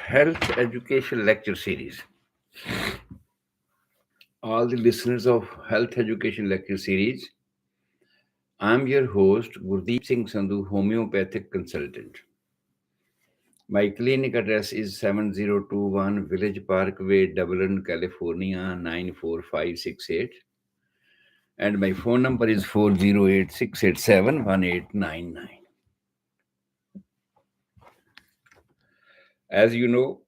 Health Education Lecture Series. All the listeners of Health Education Lecture Series, I'm your host, Gurdeep Singh Sandhu, homeopathic consultant. My clinic address is 7021 Village Parkway, Dublin, California 94568. And my phone number is 408 687 1899. As you know,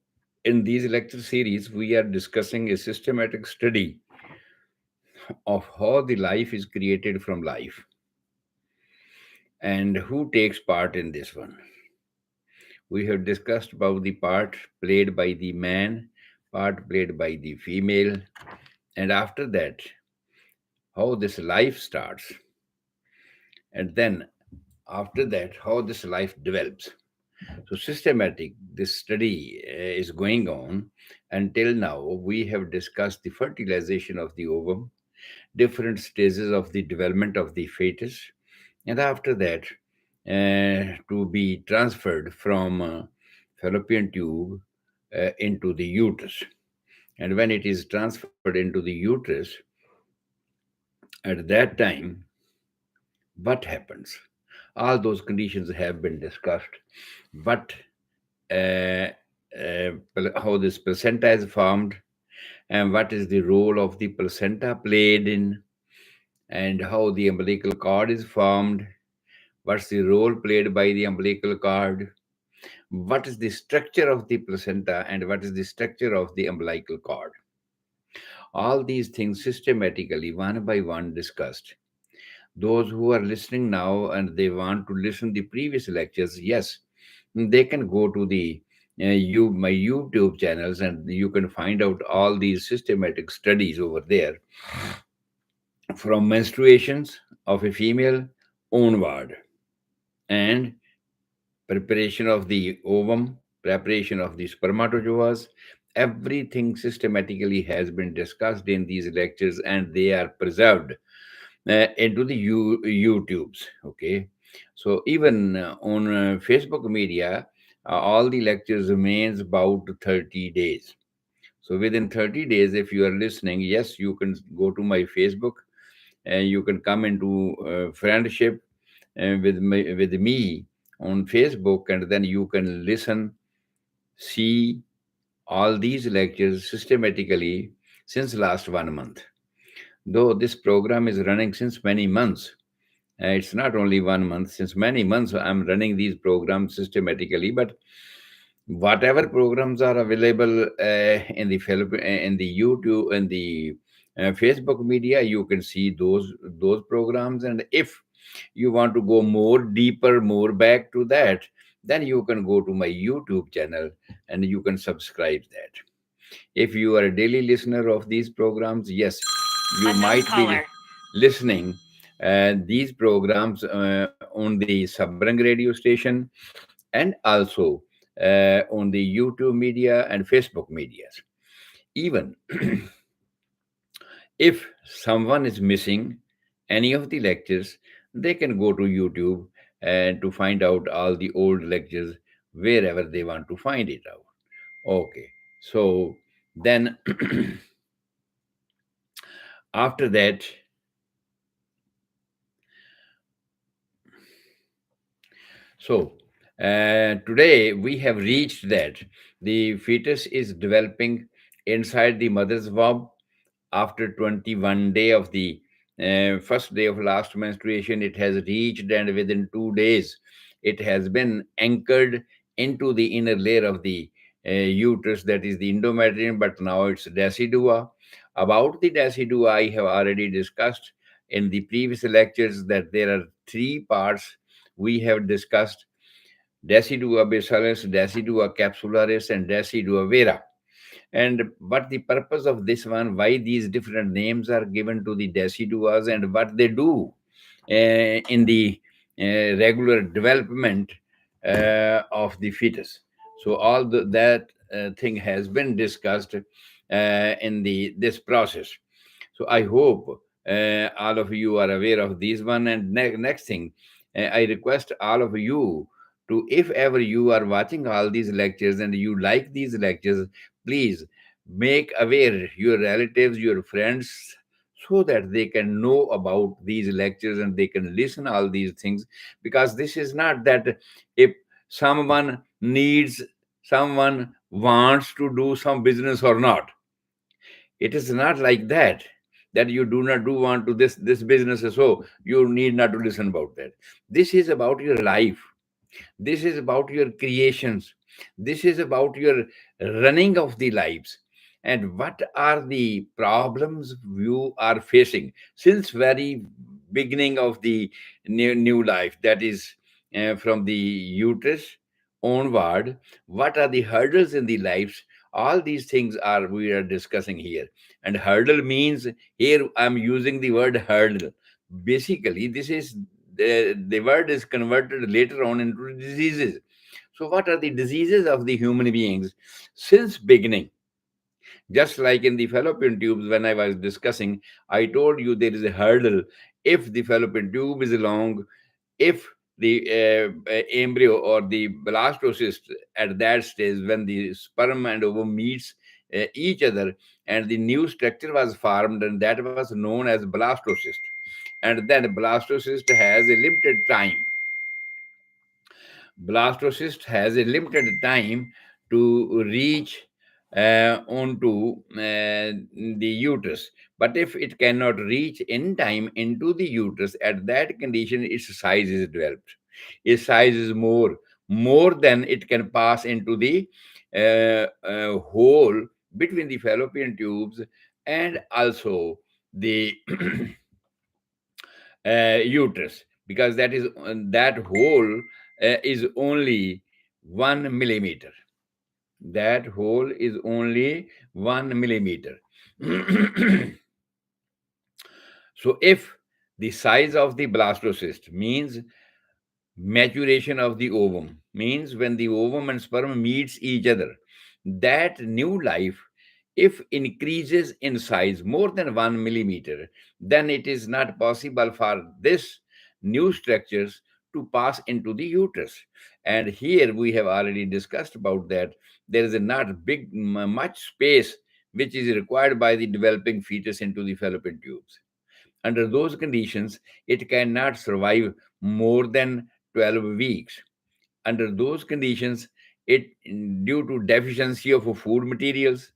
in these lecture series, we are discussing a systematic study of how the life is created from life and who takes part in this one. We have discussed about the part played by the man, part played by the female, and after that, how this life starts, and then after that, how this life develops. So, systematic, this study is going on. Until now, we have discussed the fertilization of the ovum, different stages of the development of the fetus, and after that, to be transferred from fallopian tube into the uterus. And when it is transferred into the uterus, at that time, what happens? All those conditions have been discussed. But uh, how this placenta is formed, and what is the role of the placenta played in, and how the umbilical cord is formed, what's the role played by the umbilical cord, what is the structure of the placenta, and what is the structure of the umbilical cord. All these things systematically, one by one, discussed. Those who are listening now and they want to listen the previous lectures, yes, they can go to the my YouTube channels and you can find out all these systematic studies over there, from menstruations of a female onward, and preparation of the ovum, preparation of the spermatozoas. Everything systematically has been discussed in these lectures and they are preserved into the YouTubes. Okay. So even on Facebook media, all the lectures remains about 30 days. So within 30 days, if you are listening, yes, you can go to my Facebook and you can come into friendship with me on Facebook, and then you can listen, see all these lectures systematically since last 1 month. Though this program is running since many months, it's not only 1 month. Since many months, I'm running these programs systematically. But whatever programs are available in the YouTube and the Facebook media, you can see those programs. And if you want to go more deeper, more back to that, then you can go to my YouTube channel and you can subscribe that. If you are a daily listener of these programs, yes, you Unknown might be caller. listening these programs on the Sabrang radio station and also on the YouTube media and Facebook medias. Even if someone is missing any of the lectures, they can go to YouTube and to find out all the old lectures wherever they want to find it out. Okay, so then after that, so today we have reached that the fetus is developing inside the mother's womb after 21 day of the first day of last menstruation. It has reached, and within 2 days it has been anchored into the inner layer of the uterus, that is the endometrium, but now it's decidua. About the decidua, I have already discussed in the previous lectures that there are three parts we have discussed: decidua basalis, decidua capsularis, and decidua vera. And what the purpose of this one, why these different names are given to the deciduas, and what they do in the regular development of the fetus. So all that thing has been discussed in the this process. So I hope all of you are aware of this one. And next thing, I request all of you to, if ever you are watching all these lectures and you like these lectures, please make aware your relatives, your friends, so that they can know about these lectures and they can listen all these things. Because this is not that if someone needs, someone wants to do some business or not. It is not like that, that you do not do want to this business, so you need not to listen about that. This is about your life. This is about your creations. This is about your running of the lives. And what are the problems you are facing since very beginning of the new life, that is from the uterus onward? What are the hurdles in the lives? All these things are we are discussing here. And hurdle means, here I'm using the word hurdle. Basically, this is the word is converted later on into diseases. So what are the diseases of the human beings since beginning? Just like in the fallopian tubes, when I was discussing, I told you there is a hurdle. If the fallopian tube is long, if the embryo or the blastocyst at that stage, when the sperm and ovum meets each other, and the new structure was formed, and that was known as blastocyst. And then blastocyst has a limited time. Blastocyst has a limited time to reach onto the uterus. But if it cannot reach in time into the uterus, at that condition, its size is developed. Its size is more than it can pass into the hole between the fallopian tubes and also the uterus, because that hole is only 1 millimeter. That hole is only 1 millimeter. So if the size of the blastocyst means maturation of the ovum, means when the ovum and sperm meets each other, that new life, if increases in size more than 1 millimeter, then it is not possible for this new structures to pass into the uterus. And here we have already discussed about that. There is not much space which is required by the developing fetus into the fallopian tubes. Under those conditions, it cannot survive more than 12 weeks. Under those conditions, it, due to deficiency of food materials,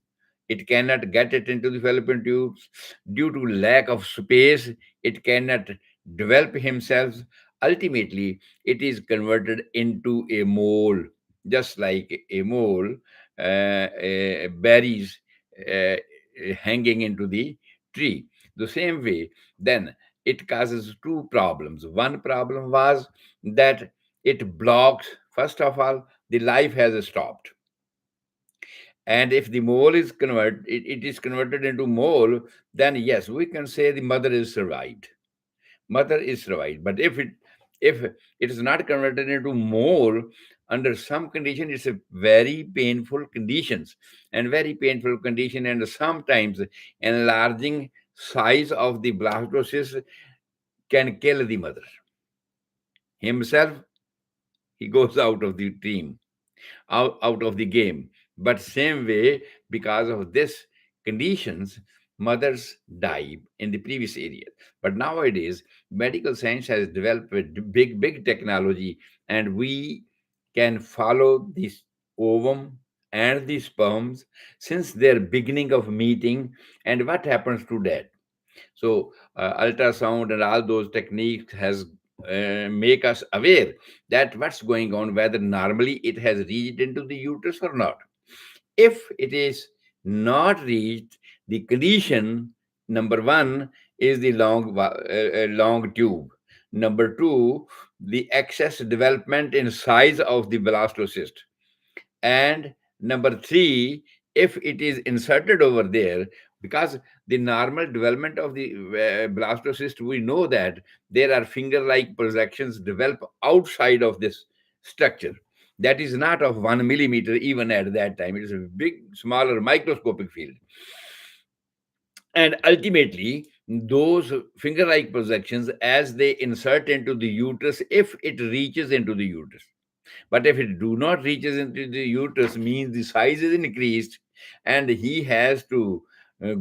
it cannot get it into the fallopian tubes. Due to lack of space, it cannot develop himself. Ultimately, it is converted into a mole, just like a mole berries uh, hanging into the tree. The same way, then it causes two problems. One problem was that it blocks, first of all, the life has stopped. And if the mole is it is converted into mole, then yes, we can say the mother is survived. Mother is survived. But if it is not converted into mole, under some condition, it's a very painful conditions, and very painful condition, and sometimes enlarging size of the blastocyst can kill the mother. Himself, he goes out of the team, out of the game. But same way, because of this conditions, mothers die in the previous area. But nowadays, medical science has developed a big technology, and we can follow this ovum and the sperms since their beginning of meeting, and what happens to that. So ultrasound and all those techniques has make us aware that what's going on, whether normally it has reached into the uterus or not. If it is not reached, the condition number one is the long tube. Number two, the excess development in size of the blastocyst. And number three, if it is inserted over there, because the normal development of the blastocyst, we know that there are finger-like projections develop outside of this structure. That is not of 1 millimeter even at that time. It is a big, smaller microscopic field. And ultimately, those finger-like projections, as they insert into the uterus, if it reaches into the uterus, But if it do not reaches into the uterus, means the size is increased, and he has to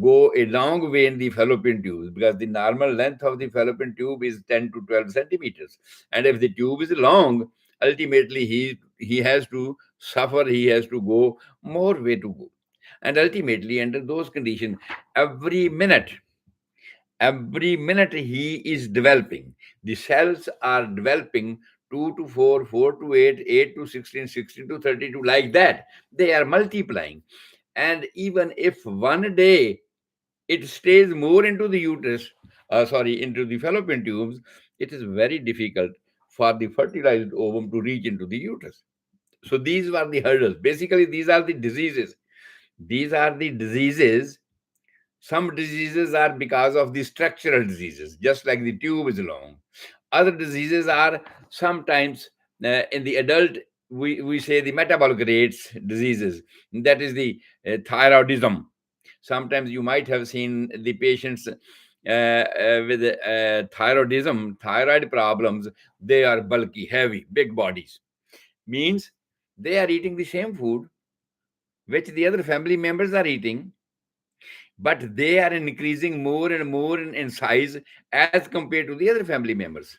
go a long way in the fallopian tubes, because the normal length of the fallopian tube is 10 to 12 centimeters. And if the tube is long, ultimately he has to suffer, he has to go more way to go. And ultimately, under those conditions, every minute every minute he is developing. The cells are developing 2 to 4, 4 to 8, 8 to 16, 16 to 32, like that. They are multiplying. And even if one day it stays more into the uterus, into the fallopian tubes, it is very difficult for the fertilized ovum to reach into the uterus. So these were the hurdles. Basically, these are the diseases. These are the diseases. Some diseases are because of the structural diseases, just like the tube is long. Other diseases are sometimes in the adult, we say the metabolic rates diseases. That is the thyroidism. Sometimes you might have seen the patients with thyroidism, thyroid problems. They are bulky, heavy, big bodies. Means they are eating the same food which the other family members are eating, but they are increasing more and more in size as compared to the other family members.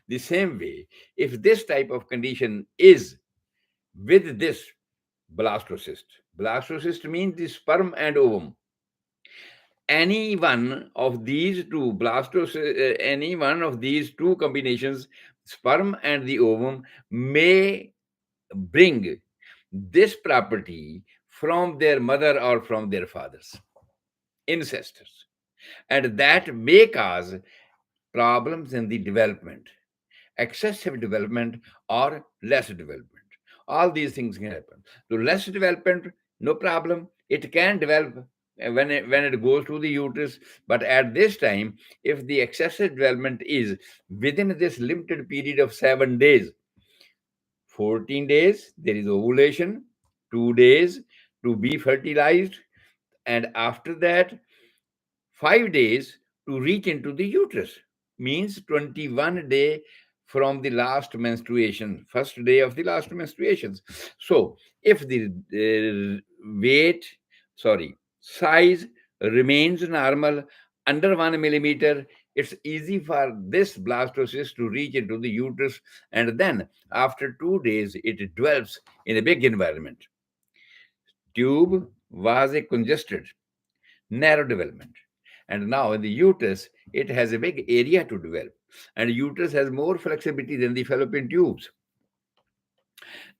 The same way, if this type of condition is with this blastocyst, blastocyst means the sperm and ovum. Any one of these two any one of these two combinations, sperm and the ovum, may bring this property from their mother or from their fathers, ancestors, and that may cause problems in the development, excessive development or less development. All these things can happen. So less development, no problem. It can develop when it goes to the uterus. But at this time, if the excessive development is within this limited period of 7 days, 14 days, there is ovulation, 2 days to be fertilized, and after that 5 days to reach into the uterus, means 21 day from the last menstruation, first day of the last menstruations. So if the weight, sorry, size remains normal under 1 millimeter, it's easy for this blastocyst to reach into the uterus, and then after 2 days it develops in a big environment. Tube was a congested, narrow development. And now in the uterus, it has a big area to develop. And uterus has more flexibility than the fallopian tubes.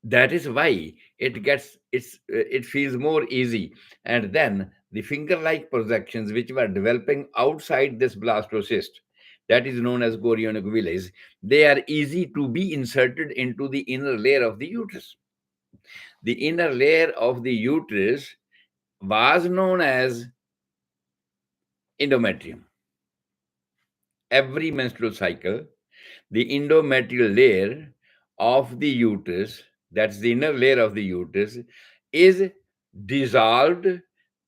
That is why it feels more easy. And then the finger-like projections which were developing outside this blastocyst, that is known as chorionic villi, they are easy to be inserted into the inner layer of the uterus. The inner layer of the uterus was known as endometrium. Every menstrual cycle, the endometrial layer of the uterus, that's the inner layer of the uterus, is dissolved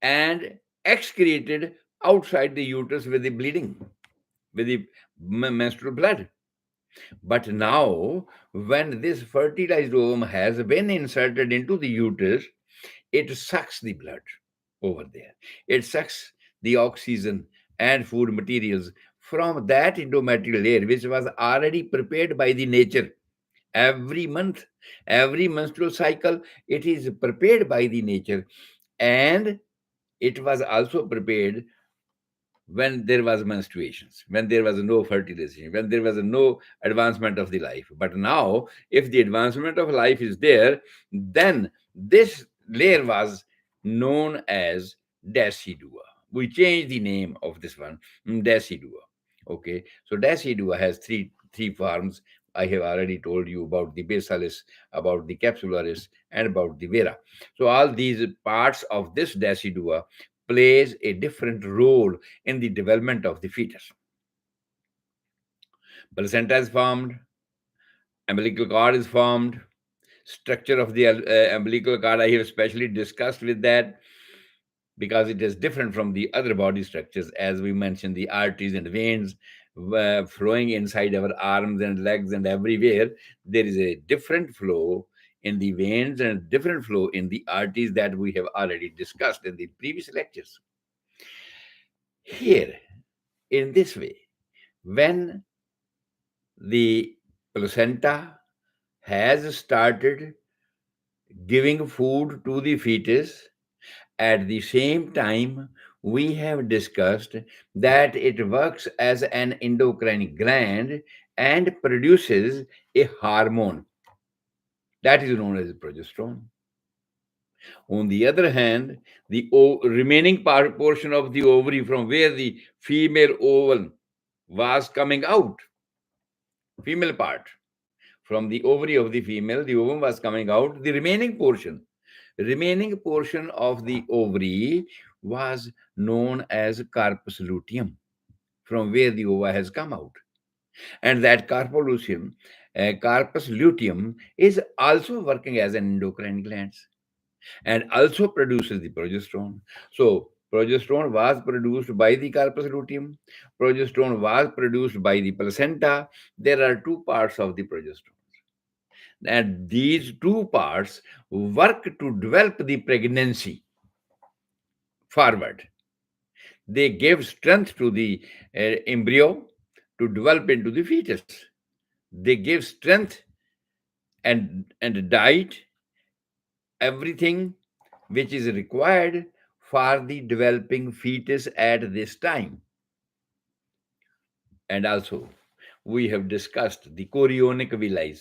and excreted outside the uterus with the bleeding, with the menstrual blood. But now, when this fertilized ovum has been inserted into the uterus, it sucks the blood over there. It sucks the oxygen and food materials from that endometrial layer, which was already prepared by the nature. Every month, every menstrual cycle, it is prepared by the nature. And it was also prepared when there was menstruations, when there was no fertilization, when there was no advancement of the life. But now, if the advancement of life is there, then this layer was known as decidua. We changed the name of this one, decidua. Okay, so decidua has three forms. I have already told you about the basalis, about the capsularis, and about the vera. So all these parts of this decidua plays a different role in the development of the fetus. Placenta is formed, umbilical cord is formed, structure of the umbilical cord I have specially discussed with that, because it is different from the other body structures, as we mentioned, the arteries and veins. flowing inside our arms and legs and everywhere. There is a different flow in the veins and different flow in the arteries that we have already discussed in the previous lectures. Here, in this way, when the placenta has started giving food to the fetus, at the same time, we have discussed that it works as an endocrine gland and produces a hormone that is known as progesterone. On the other hand, the remaining portion of the ovary from where the female ovum was coming out, female part, from the ovary of the female, the ovum was coming out, the remaining portion of the ovary was known as corpus luteum, from where the ova has come out. And that corpus luteum is also working as an endocrine gland and also produces the progesterone. So progesterone was produced by the corpus luteum. Progesterone was produced by the placenta. There are two parts of the progesterone. And these two parts work to develop the pregnancy forward. They give strength to the embryo to develop into the fetus. They give strength and diet, everything which is required for the developing fetus at this time. And also, we have discussed the chorionic villi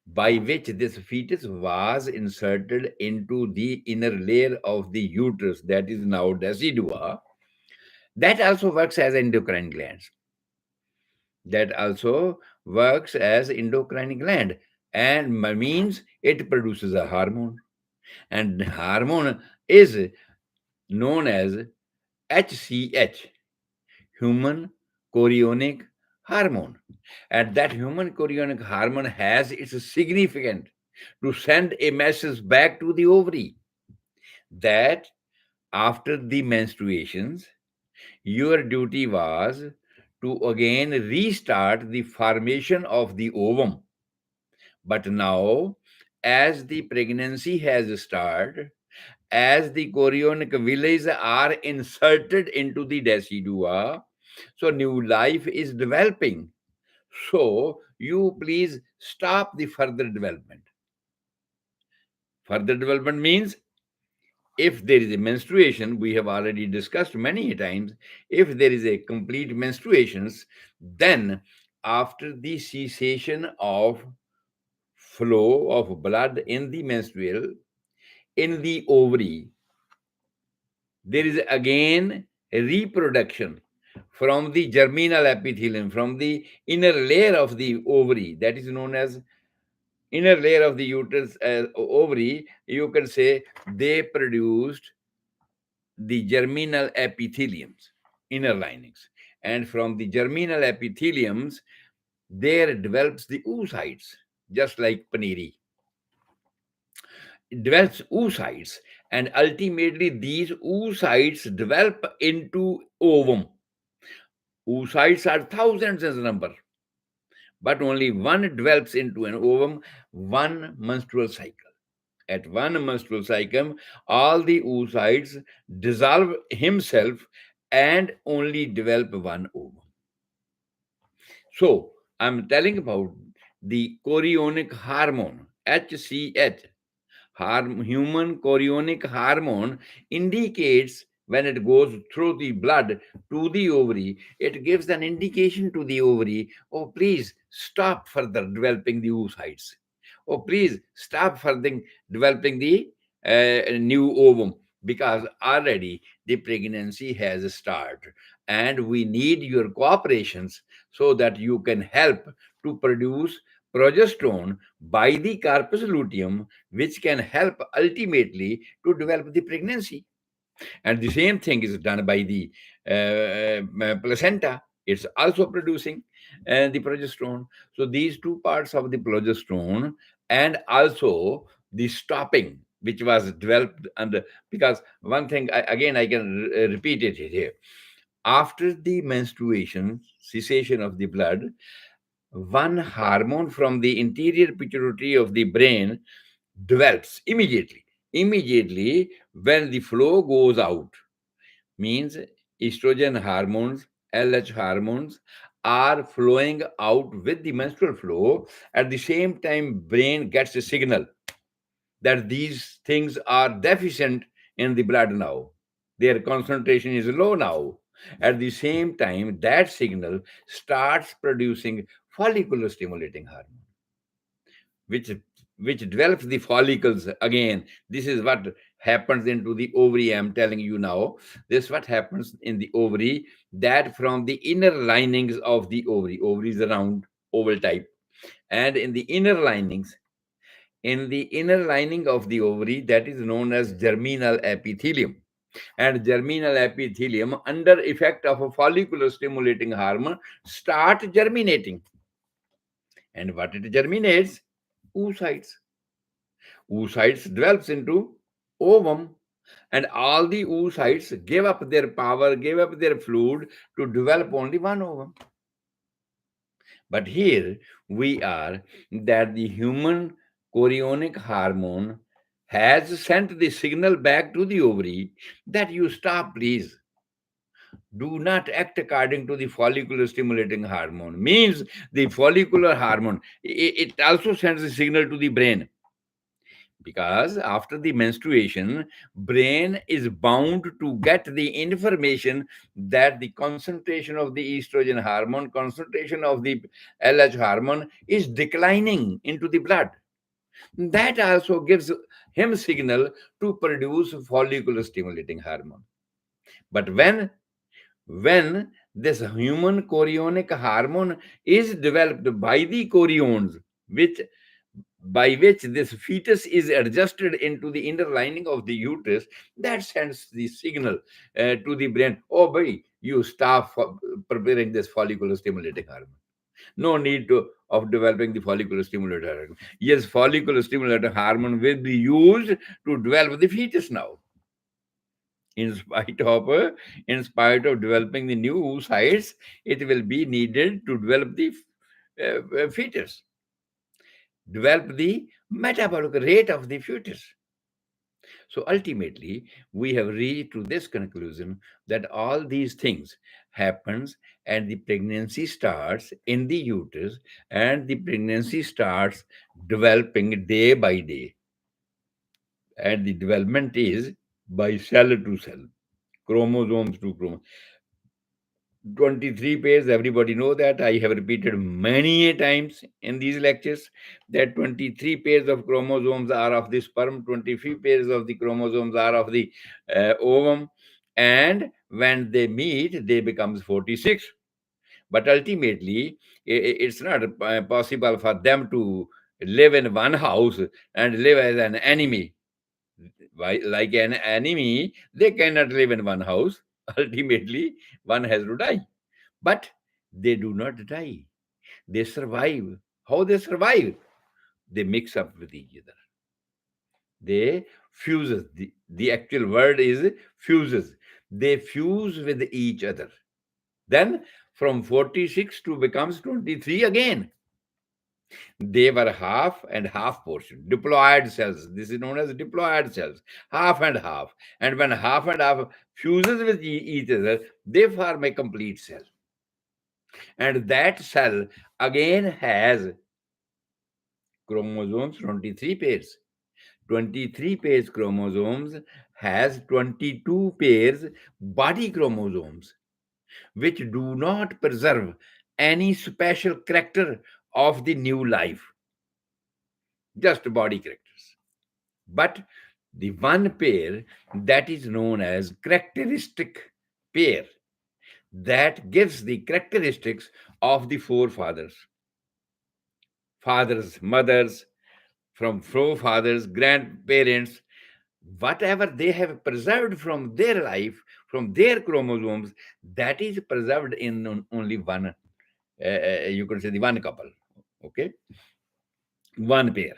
by which this fetus was inserted into the inner layer of the uterus, that is now decidua. That also works as endocrine glands. That also works as endocrine gland and means it produces a hormone. And hormone is known as HCH, human chorionic hormone. And that human chorionic hormone has its significance to send a message back to the ovary that after the menstruations, your duty was to again restart the formation of the ovum. But now, as the pregnancy has started, as the chorionic villi are inserted into the decidua, so new life is developing. So you please stop the further development. Further development means if there is a menstruation, we have already discussed many times, if there is a complete menstruations, then after the cessation of flow of blood in the menstrual, in the ovary, there is again a reproduction from the germinal epithelium, from the inner layer of the ovary, that is known as inner layer of the uterus ovary. You can say they produced the germinal epitheliums, inner linings. And from the germinal epitheliums, there develops the oocytes, just like paniri. It develops oocytes, and ultimately these oocytes develop into ovum. Oocytes are thousands in number, but only one develops into an ovum, one menstrual cycle. At one menstrual cycle, all the oocytes dissolve himself and only develop one ovum. So I'm telling about the chorionic hormone, HCH. Human chorionic hormone indicates when it goes through the blood to the ovary, it gives an indication to the ovary, oh, please stop further developing the oocytes. Oh, please stop further developing the new ovum because already the pregnancy has started and we need your cooperations so that you can help to produce progesterone by the corpus luteum, which can help ultimately to develop the pregnancy. And the same thing is done by the placenta. It's also producing the progesterone. So these two parts of the progesterone and also the stopping, which was developed under, because one thing, again, I can repeat it here. After the menstruation, cessation of the blood, one hormone from the interior pituitary of the brain develops immediately. Immediately, when the flow goes out, means estrogen hormones, LH hormones are flowing out with the menstrual flow. At the same time, brain gets a signal that these things are deficient in the blood now. Their concentration is low now. At the same time, that signal starts producing follicular stimulating hormone, which which develops the follicles again. This is what happens into the ovary. I'm telling you now. This is what happens in the ovary. That from the inner linings of the ovary is a round oval type, and in the inner lining of the ovary, that is known as germinal epithelium. And germinal epithelium, under effect of a follicular stimulating hormone, start germinating. And what it germinates? Oocytes. Oocytes develops into ovum, and all the oocytes give up their power, give up their fluid to develop only one ovum. But here we are that the human chorionic hormone has sent the signal back to the ovary that you stop, please. Do not act according to the follicular stimulating hormone. Means the follicular hormone, it also sends a signal to the brain, because after the menstruation, brain is bound to get the information that the concentration of the estrogen hormone, concentration of the LH hormone is declining into the blood. That also gives him signal to produce follicular stimulating hormone. But when this human chorionic hormone is developed by the choriones, which by which this fetus is adjusted into the inner lining of the uterus, that sends the signal to the brain, oh boy, you stop preparing this follicular stimulating hormone. No need of developing the follicular stimulating hormone. Yes, follicular stimulating hormone will be used to develop the fetus now. In spite of developing the new oocytes, it will be needed to develop the fetus, develop the metabolic rate of the fetus. So ultimately, we have reached to this conclusion that all these things happens and the pregnancy starts in the uterus, and the pregnancy starts developing day by day, and the development is by cell to cell, chromosomes to chromosomes. 23 pairs, everybody know that. I have repeated many a times in these lectures that 23 pairs of chromosomes are of the sperm, 23 pairs of the chromosomes are of the ovum, and when they meet they becomes 46. But ultimately it's not possible for them to live in one house and live as an enemy. Why, like an enemy, they cannot live in one house. Ultimately one has to die. But they do not die. They survive. How they survive? They mix up with each other. They fuses. The actual word is fuses. They fuse with each other. Then from 46 to becomes 23 again. They were half and half portion, diploid cells. This is known as diploid cells, half and half. And when half and half fuses with each other, they form a complete cell. And that cell again has chromosomes, 23 pairs. 23 pairs chromosomes has 22 pairs body chromosomes, which do not preserve any special character of the new life, just body characters. But the one pair that is known as characteristic pair, that gives the characteristics of the forefathers, fathers, mothers, from forefathers, grandparents, whatever they have preserved from their life, from their chromosomes, that is preserved in only one, you can say the one couple, okay, one pair.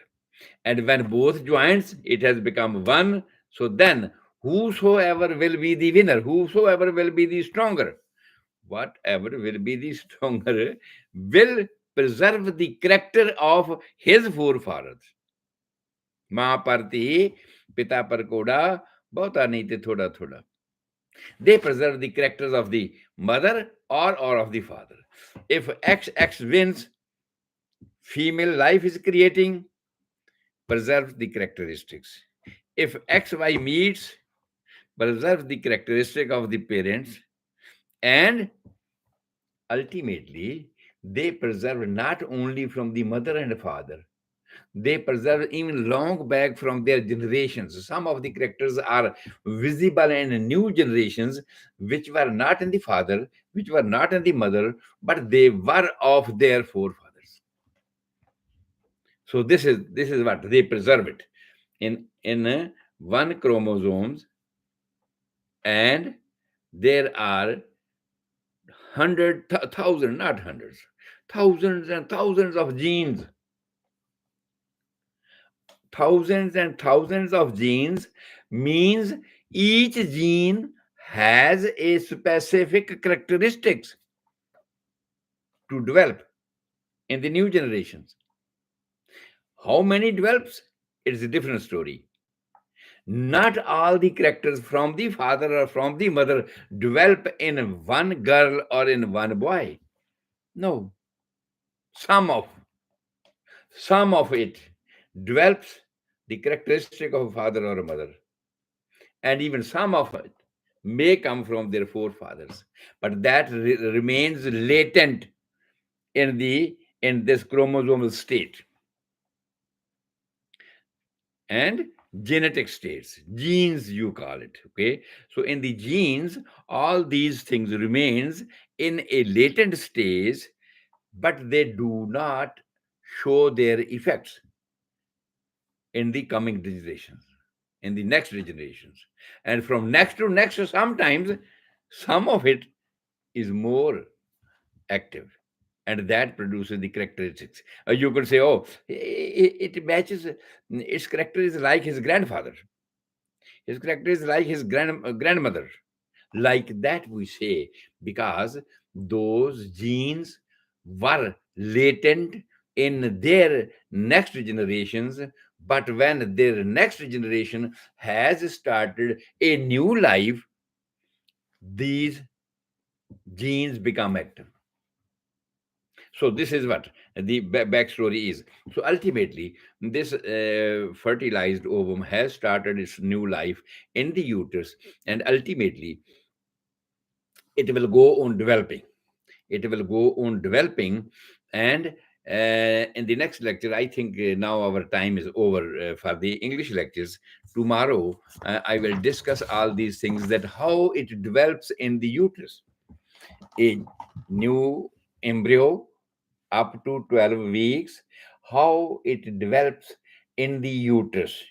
And when both joins, it has become one. So then, whosoever will be the winner, whosoever will be the stronger, whatever will be the stronger will preserve the character of his forefathers. मां पर थी, पिता पर कोड़ा, बहुता नहीं थे थोड़ा थोड़ा. They preserve the characters of the mother or of the father. If XX wins, female life is creating, preserve the characteristics. If XY meets, preserve the characteristic of the parents, and ultimately they preserve not only from the mother and father, they preserve even long back from their generations. Some of the characters are visible in new generations, which were not in the father, which were not in the mother, but they were of their forefathers. So this is what they preserve it in one chromosomes, and there are thousand, not hundreds, thousands and thousands of genes. Thousands and thousands of genes means each gene has a specific characteristics to develop in the new generations. How many develops? It's a different story. Not all the characters from the father or from the mother develop in one girl or in one boy. No, some of some of it develops the characteristic of a father or a mother, and even some of it may come from their forefathers, but that remains latent in this chromosomal state and genetic states, genes you call it. Okay, so in the genes, all these things remains in a latent stage, but they do not show their effects in the coming generations, in the next generations, and from next to next, sometimes some of it is more active, and that produces the characteristics. You could say, oh, it matches, its character is like his grandfather, his character is like his grandmother. Like that we say, because those genes were latent in their next generations, but when their next generation has started a new life, these genes become active. So this is what the backstory is. So ultimately, this fertilized ovum has started its new life in the uterus, and ultimately, it will go on developing. It will go on developing, and in the next lecture, I think now our time is over for the English lectures. Tomorrow, I will discuss all these things, that how it develops in the uterus. A new embryo up to 12 weeks, how it develops in the uterus,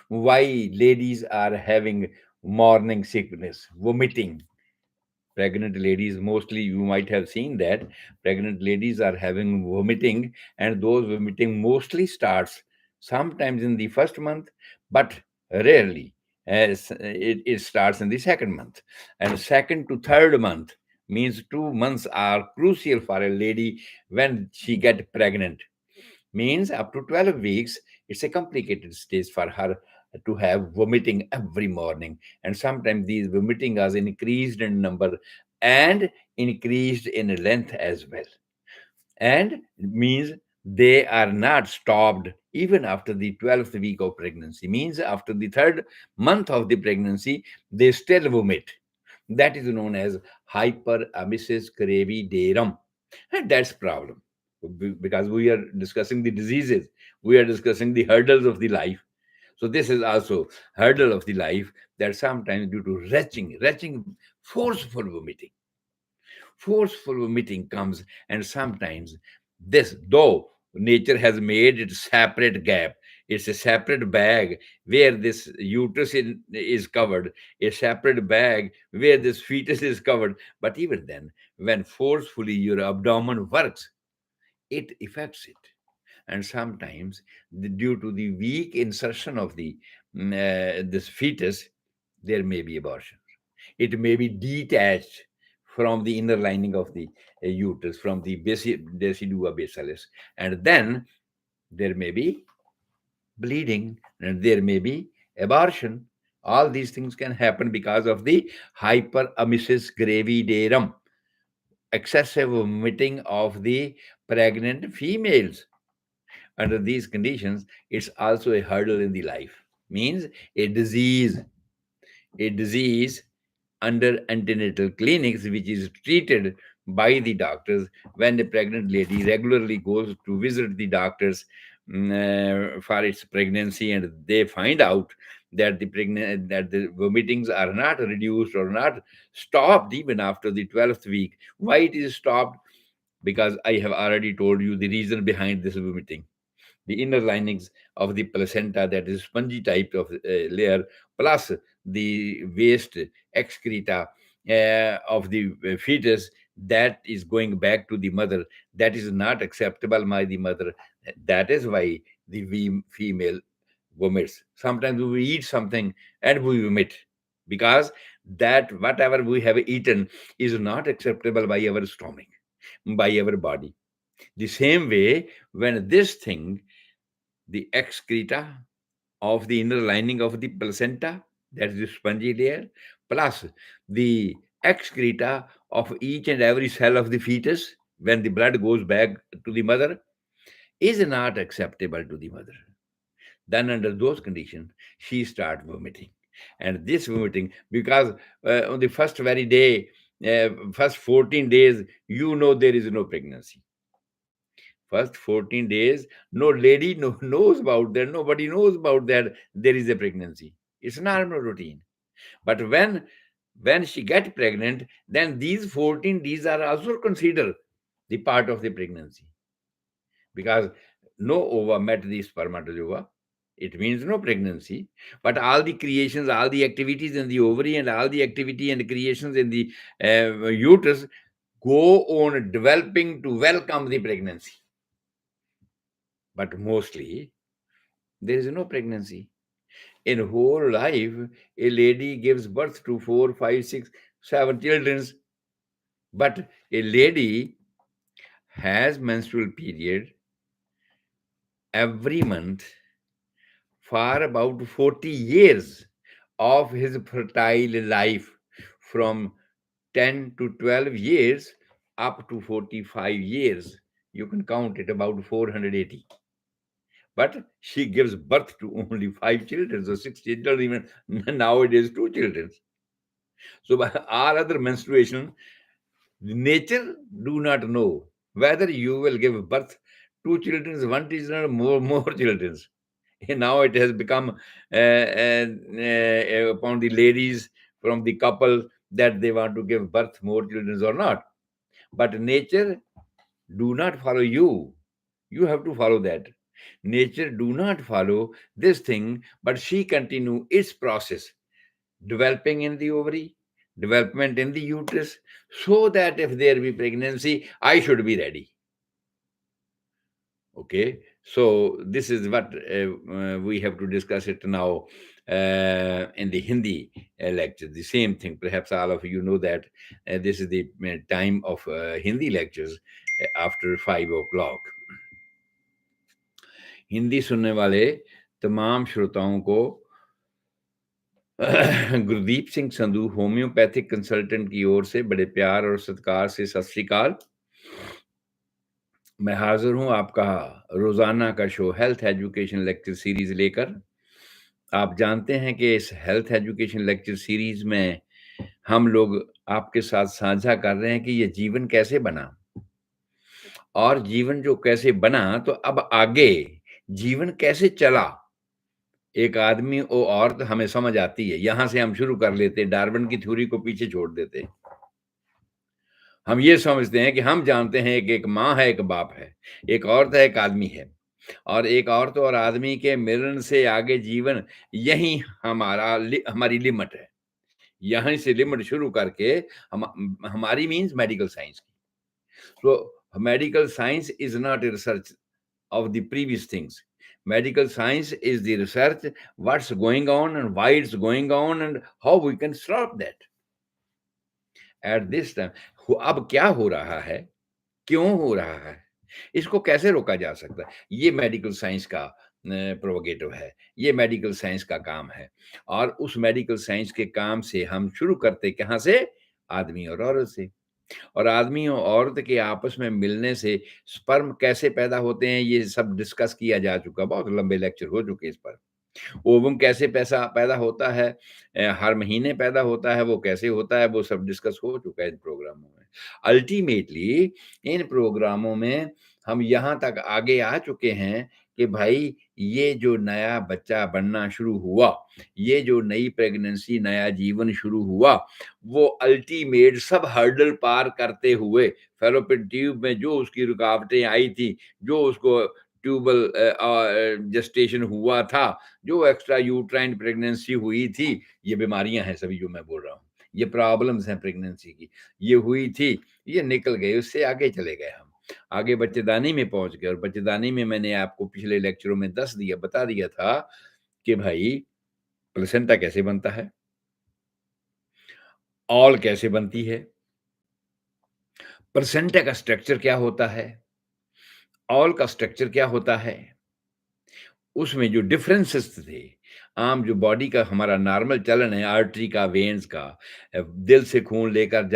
why ladies are having morning sickness, vomiting. Pregnant ladies, mostly you might have seen that pregnant ladies are having vomiting, and those vomiting mostly starts sometimes in the first month, but rarely as it starts in the second month. And second to third month means 2 months are crucial for a lady when she get pregnant. Means up to 12 weeks, it's a complicated stage for her to have vomiting every morning. And sometimes these vomiting are increased in number and increased in length as well. And means they are not stopped even after the 12th week of pregnancy. Means after the third month of the pregnancy, they still vomit. That is known as hyperemesis gravidarum. And that's problem, because we are discussing the diseases, we are discussing the hurdles of the life. So this is also hurdle of the life, that sometimes due to retching, forceful vomiting, comes. And sometimes this, though nature has made it separate gap, it's a separate bag where this uterus is covered, a separate bag where this fetus is covered, but even then, when forcefully your abdomen works, it affects it. And sometimes, due to the weak insertion of the this fetus, there may be abortion. It may be detached from the inner lining of the uterus, from the decidua basalis. And then there may be bleeding, and there may be abortion. All these things can happen because of the hyperemesis gravidarum, excessive vomiting of the pregnant females. Under these conditions, it's also a hurdle in the life. Means a disease, a disease under antenatal clinics, which is treated by the doctors when a pregnant lady regularly goes to visit the doctors for its pregnancy, and they find out that the vomitings are not reduced or not stopped even after the 12th week. Why it is stopped? Because I have already told you the reason behind this vomiting. The inner linings of the placenta, that is spongy type of layer, plus the waste excreta of the fetus, that is going back to the mother, that is not acceptable by the mother. That is why the female vomits. Sometimes we eat something and we vomit, because that whatever we have eaten is not acceptable by our stomach, by our body. The same way, when this thing, the excreta of the inner lining of the placenta, that is the spongy layer, plus the excreta of each and every cell of the fetus, when the blood goes back to the mother, is not acceptable to the mother. Then, under those conditions, she starts vomiting. And this vomiting, because on the first very day, first 14 days, there is no pregnancy. First 14 days, no lady knows about that. Nobody knows about that there is a pregnancy. It's normal routine. But when she get pregnant, then these 14 days are also considered the part of the pregnancy, because no ova met the spermatozoa. It means no pregnancy. But all the creations, all the activities in the ovary, and all the activity and creations in the uterus go on developing to welcome the pregnancy. But mostly, there is no pregnancy. In whole life, a lady gives birth to 4, 5, 6, 7 children. But a lady has menstrual period every month for about 40 years of his fertile life, from 10 to 12 years up to 45 years. You can count it about 480. But she gives birth to only 5 children or 6 children, even nowadays 2 children. So by all other menstruation, nature do not know whether you will give birth 2 children, 1 children, or more children. And now it has become upon the ladies from the couple that they want to give birth more children or not. But nature do not follow you. You have to follow that. Nature do not follow this thing, but she continue its process, developing in the ovary, development in the uterus, so that if there be pregnancy, I should be ready. Okay, so this is what we have to discuss it now in the Hindi lecture. The same thing, perhaps all of you know that this is the time of Hindi lectures after 5 o'clock. Hindi सुनने वाले तमाम श्रोताओं को Gurdeep Singh Sandhu homeopathic consultant की ओर से बड़े प्यार और सत्कार से सत श्री अकाल। मैं हाजिर हूं आपका रोजाना का show health education lecture series लेकर। आप जानते हैं कि इस हेल्थ एजुकेशन लेक्चर सीरीज में हम लोग आपके साथ साझा कर रहे हैं कि ये जीवन कैसे बना, और जीवन जो कैसे बना तो अब आगे जीवन कैसे चला, एक आदमी और औरत हमें समझ आती है। यहां से हम शुरू कर लेते हैं, डार्विन की थ्योरी को पीछे छोड़ देते हैं। हम ये समझते हैं कि हम जानते हैं कि एक माँ है, एक बाप है, एक औरत है, एक आदमी है, और एक औरत और आदमी के मिलन से आगे जीवन, यही हमारी लिमिट है। यहीं से लिमिट शुरू करके हमारी मीन्स मेडिकल साइंस की। So medical science is not a research of the previous things. Medical science is the research what's going on and why it's going on and how we can stop that. At this time अब क्या हो रहा है, क्यों हो रहा है, इसको कैसे रोका जा सकता है? ये मेडिकल साइंस का प्रोवोगेटिव है, ये मेडिकल साइंस का काम है। और उस मेडिकल साइंस के काम से हम शुरू करते कहाँ से? आदमी और औरत से। और आदमी और औरत के आपस में मिलने से स्पर्म कैसे पैदा होते हैं, ये सब डिस्कस किया जा चुका, बहुत लंबे लेक्चर हो चुके इस पर। ओवम कैसे पैसा पैदा होता है, हर महीने पैदा होता है, वो कैसे होता है, वो सब डिस्कस हो चुका है इन प्रोग्रामों में। अल्टीमेटली इन प्रोग्रामों में हम यहाँ तक आगे आ चुके हैं कि भाई ये जो नया बच्चा बनना शुरू हुआ, ये जो नई प्रेगनेंसी, नया जीवन शुरू हुआ, वो अल्टीमेट सब हर्डल पार करते हुए फैलोपियन ट्यूब में जो उसकी रुकावटें आई थी, जो उसको ट्यूबल जेस्टेशन हुआ था, जो एक्स्ट्रा यूट्राइन प्रेगनेंसी हुई थी, ये बीमारियां हैं सभी जो मैं बोल रहा हूँ, ये प्रॉब्लम्स हैं प्रेगनेंसी की, ये हुई थी, ये निकल गए, उससे आगे चले गए हम, आगे बच्चेदानी में पहुंच गए। और बच्चेदानी में मैंने आपको पिछले लेक्चरों में बता दिया था कि भाई प्लेसेंटा कैसे बनता है, ऑल कैसे बनती है, प्लेसेंटा का स्ट्रक्चर क्या होता है, ऑल का स्ट्रक्चर क्या होता है, उसमें जो डिफरेंसेस थे, आम जो बॉडी का हमारा नॉर्मल चलन है, आर्टरी का, वेन्स का, दिल से खून लेकर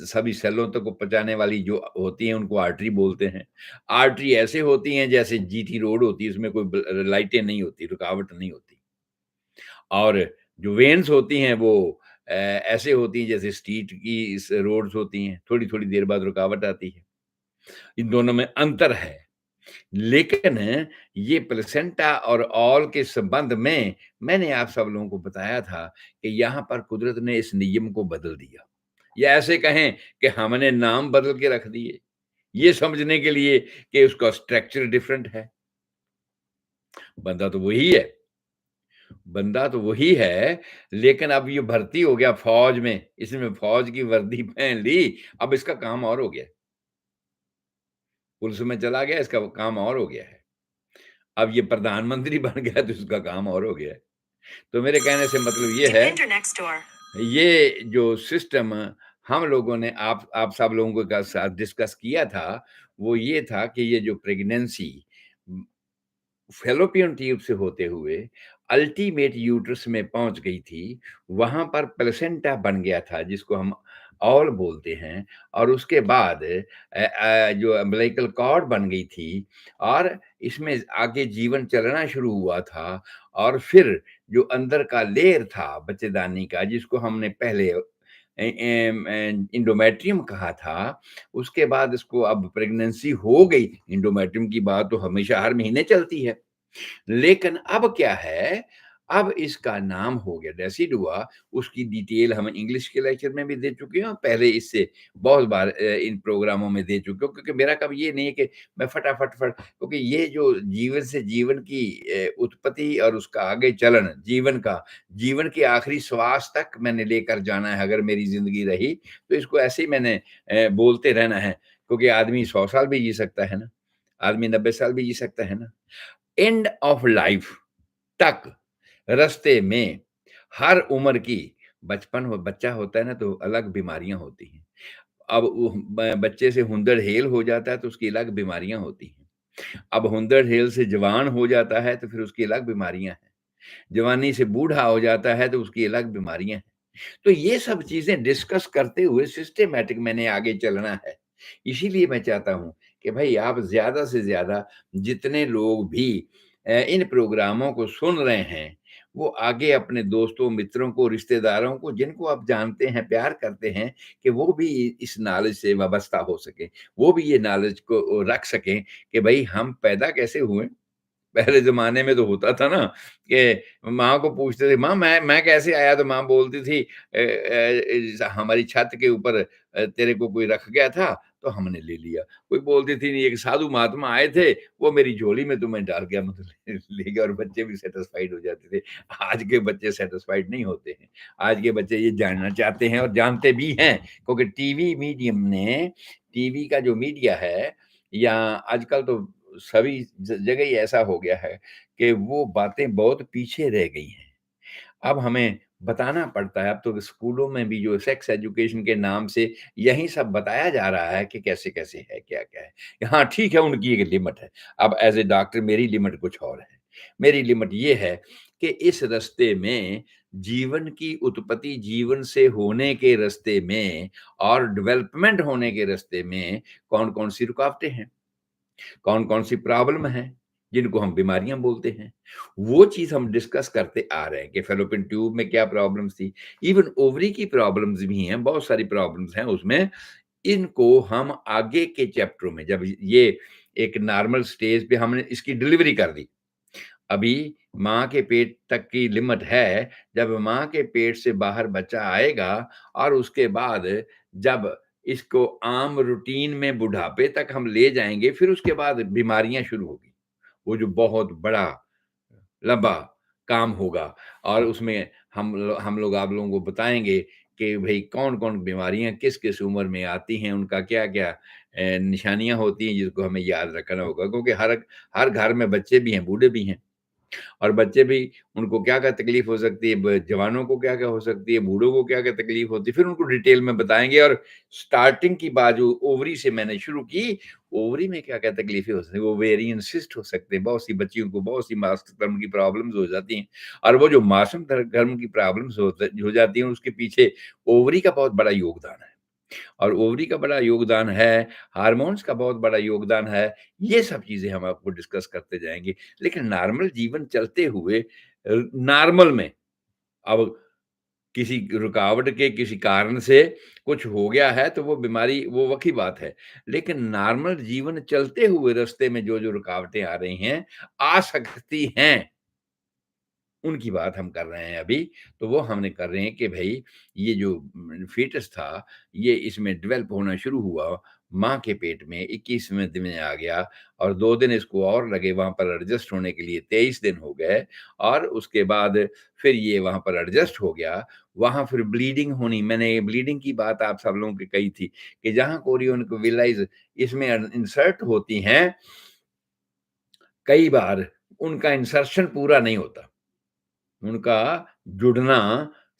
सभी सेलों तक को पहुँचाने वाली जो होती हैं, उनको आर्टरी बोलते हैं। आर्टरी ऐसे होती हैं जैसे जीटी रोड होती है, उसमें कोई लाइटें नहीं होती, रुकावट नहीं होती। और जो वेन्स होती हैं वो ऐसे होती हैं जैसे स्ट्रीट की रोड्स होती हैं, थोड़ी-थोड़ी देर बाद रुकावट आती है। इन दोनों में अंतर है। लेकिन ये प्लेसेंटा और ऑल के संबंध में मैंने आप सब लोगों को बताया था कि यहाँ पर कुदरत ने इस नियम को बदल दिया, या ऐसे कहें कि हमने नाम बदल के रख दिए, ये समझने के लिए कि उसका स्ट्रक्चर डिफरेंट है। बंदा तो वही है, बंदा तो वही है, लेकिन अब ये भर्ती हो गया फौज में, इसने फौज की वर्दी पहन ली, अब इसका काम और हो गया। पुलिस में चला गया, इसका काम और हो गया है। अब ये प्रधानमंत्री बन गया तो इसका काम और हो गया है। तो मेरे कहने से मतलब ये है, ये जो सिस्टम हम लोगों ने आप सब लोगों के साथ डिस्कस किया था, वो ये था कि ये जो प्रेगनेंसी फैलोपियन ट्यूब से होते हुए अल्टीमेट यूट्रस में पहुंच गई थी, वहां पर प्लेसेंटा बन गया था जिसको हम ऑल बोलते हैं। और उसके बाद जो अम्बिलिकल कॉर्ड बन गई थी, और इसमें आगे जीवन चलना शुरू हुआ था। और फिर जो अंदर का लेयर था बच्चेदानी का, जिसको हमने पहले इंडोमेट्रियम कहा था, उसके बाद इसको अब प्रेगनेंसी हो गई। इंडोमेट्रियम की बात तो हमेशा हर महीने चलती है, लेकिन अब क्या है, अब इसका नाम हो गया डेसिडुआ। उसकी डिटेल हम इंग्लिश के लेक्चर में भी दे चुके हैं, और पहले इससे बहुत बार इन प्रोग्रामों में दे चुके हूँ, क्योंकि मेरा काम ये नहीं है कि मैं फटाफट क्योंकि ये जो जीवन से जीवन की उत्पत्ति और उसका आगे चलन, जीवन के आखिरी श्वास तक मैंने लेकर जाना है। अगर मेरी ज़िंदगी रही, तो इसको ऐसे ही मैंने बोलते रहना है, क्योंकि आदमी 100 साल भी जी सकता है ना, आदमी 90 साल भी जी सकता है ना। एंड ऑफ लाइफ तक रास्ते में हर उम्र की, बच्चा होता है ना तो अलग बीमारियां होती हैं। अब बच्चे से हुंदड़ हेल हो जाता है तो उसकी अलग बीमारियां होती हैं। अब हुंदड़ हेल से जवान हो जाता है तो फिर उसकी अलग बीमारियां हैं। जवानी से बूढ़ा हो जाता है तो उसकी अलग बीमारियां हैं। तो ये सब चीज़ें डिस्कस करते हुए सिस्टमैटिक मैंने आगे चलना है। इसीलिए मैं चाहता हूँ कि भई आप ज़्यादा से ज़्यादा जितने लोग भी इन प्रोग्रामों को सुन रहे हैं, वो आगे अपने दोस्तों, मित्रों को, रिश्तेदारों को, जिनको आप जानते हैं, प्यार करते हैं, कि वो भी इस नॉलेज से वाबस्ता हो सकें। वो भी ये नॉलेज को रख सकें कि भई हम पैदा कैसे हुए? पहले ज़माने में तो होता था ना कि माँ को पूछते थे, "माँ मैं कैसे आया?" तो माँ बोलती थी, हमारी छत के ऊपर तेरे को कोई रख गया था, तो हमने ले लिया।" कोई बोलती थी, "नहीं, एक साधु महात्मा आए थे, वो मेरी झोली में तुम्हें डाल गया, मतलब ले गया", और बच्चे भी सैटिस्फाइड हो जाते थे। आज के बच्चे सैटिस्फाइड नहीं होते हैं। आज के बच्चे ये जानना चाहते हैं और जानते भी हैं, क्योंकि टीवी का जो मीडिया है, या आजकल तो सभी जगह ही ऐसा हो गया है कि वो बातें बहुत पीछे रह गई हैं। अब हमें बताना पड़ता है। अब तो स्कूलों में भी जो सेक्स एजुकेशन के नाम से यही सब बताया जा रहा है कि कैसे-कैसे है, क्या-क्या है। हाँ, ठीक है, उनकी एक लिमिट है। अब एज़ अ डॉक्टर मेरी लिमिट कुछ और है। मेरी लिमिट ये है कि इस रास्ते में जीवन की उत्पत्ति, जीवन से होने के रास्ते में और डेवलपमेंट होने के रास्ते में कौन-कौन सी रुकावटें हैं। कौन-कौन सी प्रॉब्लम है, जिनको हम बीमारियाँ बोलते हैं। वो चीज़ हम डिस्कस करते आ रहे हैं कि फ़ैलोपियन ट्यूब में क्या प्रॉब्लम्स थी। इवन ओवरी की प्रॉब्लम्स भी हैं, बहुत सारी प्रॉब्लम्स हैं उसमें। इनको हम आगे के चैप्टरों में जब ये एक नॉर्मल स्टेज पे हमने इसकी डिलीवरी कर दी। अभी माँ के पेट तक की लिमिट है, जब माँ के पेट से बाहर बच्चा आएगा और उसके बाद जब इसको आम रूटीन में बुढ़ापे तक हम ले जाएँगे, फिर उसके बाद बीमारियाँ शुरू होगी। वो जो बहुत बड़ा, लंबा काम होगा और उसमें हम लोग आप लोगों को बताएँगे कि भई कौन-कौन बीमारियाँ किस-किस उम्र में आती हैं, उनका क्या-क्या निशानियाँ होती हैं, जिसको हमें याद रखना होगा क्योंकि हर घर में बच्चे भी हैं, बूढ़े भी हैं। और बच्चे भी उनको क्या-क्या तकलीफ हो सकती है, ब जवानों को क्या-क्या हो सकती है, बूढ़ों को क्या-क्या तकलीफ होती है, फिर उनको डिटेल में बताएँगे और स्टार्टिंग की बात जो ओवरी से मैंने शुरू की, ओवरी में क्या-क्या तकलीफें हो सकती हैं, ओवेरियन सिस्ट हो सकते हैं, बहुत सी बच्चियों को बहुत सी मासिक धर्म की प्रॉब्लम्स हो जाती हैं और वो जो मासिक धर्म की प्रॉब्लम्स हो जाती हैं, उसके पीछे ओवरी का बहुत बड़ा योगदान है। और ओवरी का बड़ा योगदान है, हार्मोन्स का बहुत बड़ा योगदान है, ये सब चीज़ें हम आपको डिस्कस करते जाएँगे। लेकिन नॉर्मल जीवन चलते हुए नॉर्मल में अब किसी रुकावट के किसी कारण से कुछ हो गया है, तो वो बीमारी वो वक़्ती बात है। लेकिन नॉर्मल जीवन चलते हुए रास्ते में जो-जो रुकावटें आ रही हैं, आ सकती हैं। उनकी बात हम कर रहे हैं अभी, तो वो हमने कर रहे हैं कि भई ये जो फ़ीटस था, ये इसमें डेवलप होना शुरू हुआ, माँ के पेट में 21वें दिन में आ गया और 2 दिन इसको और लगे वहाँ पर एडजस्ट होने के लिए 23 दिन हो गए और उसके बाद फिर ये वहाँ पर एडजस्ट हो गया। वहाँ फिर ब्लीडिंग होनी मैंने ये ब्लीडिंग की बात आप सब लोगों को कही थी कि जहाँ कोरियन को विलाइज़ इसमें इंसर्ट होती हैं, कई बार उनका इंसर्शन पूरा नहीं होता। उनका जुड़ना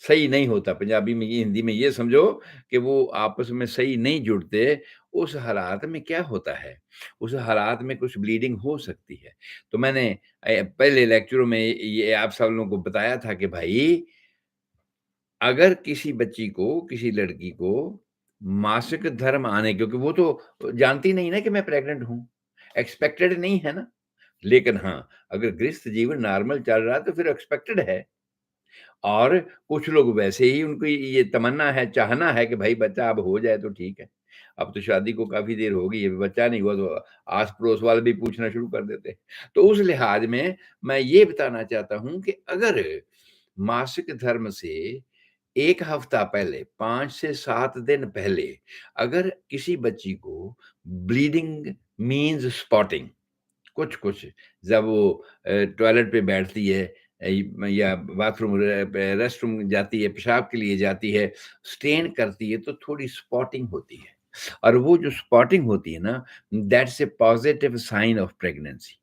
सही नहीं होता। पंजाबी में ये हिंदी में ये समझो कि वो आपस में सही नहीं जुड़ते, उस हालात में क्या होता है? उस हालात में कुछ ब्लीडिंग हो सकती है। तो मैंने पहले लेक्चरों में ये आप सब लोगों को बताया था कि भाई अगर किसी बच्ची को, किसी लड़की को मासिक धर्म आने क्योंकि वो तो जानती नहीं ना कि मैं प्रेग्नेंट हूँ, एक्सपेक्टेड नहीं है ना। लेकिन हाँ, अगर गृहस्थ जीवन नॉर्मल चल रहा है तो फिर एक्सपेक्टेड है। और कुछ लोग वैसे ही उनको ये तमन्ना है, चाहना है कि भाई बच्चा अब हो जाए तो ठीक है। अब तो शादी को काफ़ी देर हो गई है, अभी बच्चा नहीं हुआ तो आस-पड़ोस वाले भी पूछना शुरू कर देते हैं। तो उस लिहाज में मैं ये बताना चाहता हूँ कि अगर मासिक धर्म से 1 हफ्ता पहले, 5 से 7 दिन पहले अगर किसी बच्ची को ब्लीडिंग मीन्स स्पॉटिंग कुछ-कुछ जब वो टॉयलेट पे बैठती है या बाथरूम रेस्टरूम जाती है, पेशाब के लिए जाती है, स्टेन करती है तो थोड़ी स्पॉटिंग होती है। और वो जो स्पॉटिंग होती है ना that's a positive sign of pregnancy.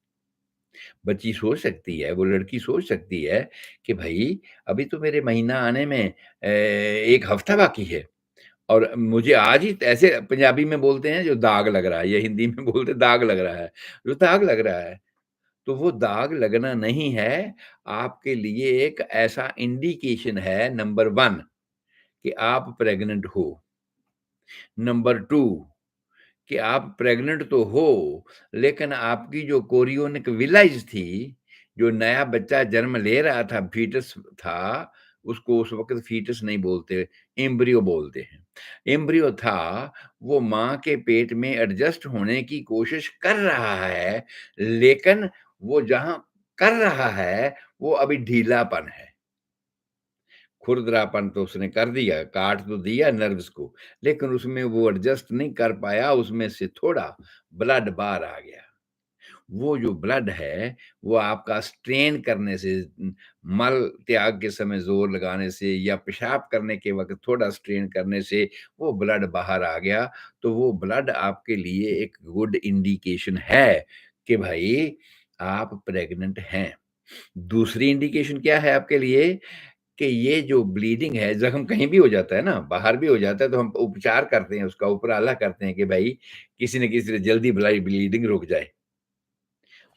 बच्ची सोच सकती है, वो लड़की सोच सकती है कि भई अभी तो मेरे महीना आने में 1 हफ्ता बाकी है। और मुझे आज ही ऐसे पंजाबी में बोलते हैं जो दाग लग रहा है या हिंदी में बोलते हैं दाग लग रहा है, जो दाग लग रहा है। तो वो दाग लगना नहीं है, आपके लिए एक ऐसा इंडिकेशन है नंबर 1 कि आप प्रेग्नेंट हो। नंबर 2 कि आप प्रेग्नेंट तो हो, लेकिन आपकी जो कोरियोनिक विलाइज़ थी, जो नया बच्चा जन्म ले रहा था, फ़ीटस था, उसको उस वक़्त फ़ीटस नहीं बोलते, एम्ब्रियो बोलते हैं। एम्ब्रियो था, वो माँ के पेट में एडजस्ट होने की कोशिश कर रहा है, लेकिन वो जहाँ कर रहा है, वो अभी ढीलापन है। खुरदरापन तो उसने कर दिया, काट तो दिया नर्व्स को, लेकिन उसमें वो एडजस्ट नहीं कर पाया, उसमें से थोड़ा ब्लड बाहर आ गया। वो जो ब्लड है, वो आपका स्ट्रेन करने से मल त्याग के समय ज़ोर लगाने से या पेशाब करने के वक़्त थोड़ा स्ट्रेन करने से वो ब्लड बाहर आ गया, तो वो ब्लड आपके लिए एक गुड इंडिकेशन है कि भई आप प्रेग्नेंट हैं। दूसरी इंडिकेशन क्या है आपके लिए कि ये जो ब्लीडिंग है, ज़ख्म कहीं भी हो जाता है ना, बाहर भी हो जाता है, तो हम उपचार करते हैं, उसका उपराला करते हैं कि भई किसी न किसी तरह जल्दी ब्लीडिंग रुक जाए।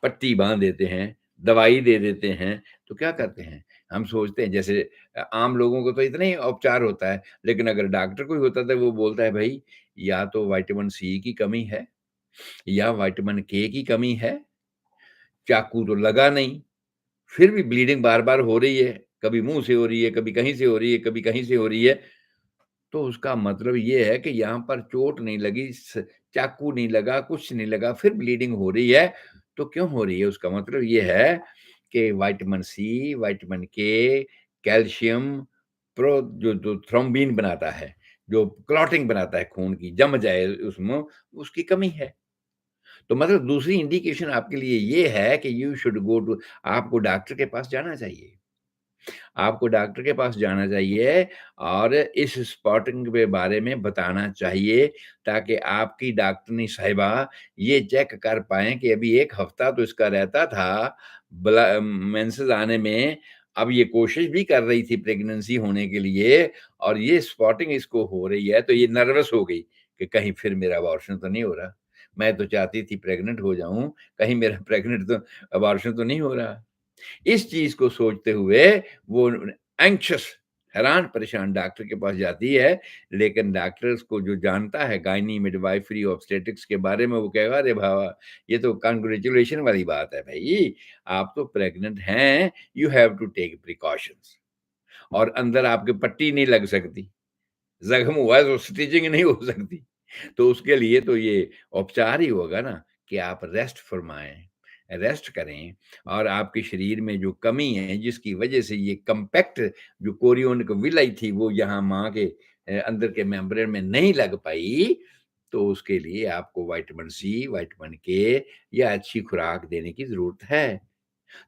पट्टी बाँध देते हैं, दवाई दे देते हैं, तो क्या करते हैं, हम सोचते हैं जैसे आम लोगों को तो इतना ही उपचार होता है, लेकिन अगर डॉक्टर कोई होता है तो वो बोलता है भई या तो विटामिन सी की कमी है या विटामिन के की कमी है, चाकू तो लगा नहीं, फिर भी ब्लीडिंग बार-बार हो रही है, कभी मुँह से हो रही है, कभी कहीं से हो रही है, कभी कहीं से हो रही है, तो उसका मतलब ये है कि यहाँ पर चोट नहीं लगी, चाकू नहीं लगा, कुछ नहीं लगा, फिर ब्लीडिंग हो रही है, तो क्यों हो रही है? उसका मतलब ये है कि विटामिन सी, विटामिन के, कैल्शियम, जो जो थ्रोम्बिन बनाता है, जो क्लॉटिंग बनाता है खून की, जम जाए उसमें, उसकी कमी है। तो मतलब दूसरी इंडिकेशन आपके लिए ये है कि यू शुड गो टू आपको डॉक्टर के पास जाना चाहिए। आपको डॉक्टर के पास जाना चाहिए और इस स्पॉटिंग के बारे में बताना चाहिए ताकि आपकी डॉक्टरनी साहिबा ये चेक कर पाएँ कि अभी 1 हफ्ता तो इसका रहता था मेंसेस आने में, अब ये कोशिश भी कर रही थी प्रेग्नेंसी होने के लिए और ये स्पॉटिंग इसको हो रही है, तो ये नर्वस हो गई कि कहीं फिर मेरा अबॉर्शन तो नहीं हो रहा। मैं तो चाहती थी प्रेग्नेंट हो जाऊँ, कहीं मेरा प्रेग्नेंट तो अबॉर्शन तो नहीं हो रहा। इस चीज़ को सोचते हुए वो एंग्ज़ियस हैरान-परेशान डॉक्टर के पास जाती है, लेकिन डॉक्टर उसको जो जानता है गायनी, मिडवाइफरी, ऑब्स्टेट्रिक्स के बारे में वो कहेगा, "अरे बाबा, ये तो कांग्रेचुलेशन वाली बात है भई, आप तो प्रेग्नेंट हैं, you have to take precautions और अंदर आपके पट्टी नहीं लग सकती।" ज़ख्म हुआ है तो स्टिचिंग नहीं हो सकती। तो उसके लिए तो ये उपचार ही होगा ना कि आप रेस्ट फरमाएँ, रेस्ट करें और आपके शरीर में जो कमी है जिसकी वज़ह से ये कॉम्पैक्ट जो कोरियोनिक विलाइ थी वो यहाँ माँ के अंदर के मेम्ब्रेन में नहीं लग पाई, तो उसके लिए आपको विटामिन सी, विटामिन के या अच्छी खुराक देने की ज़रूरत है।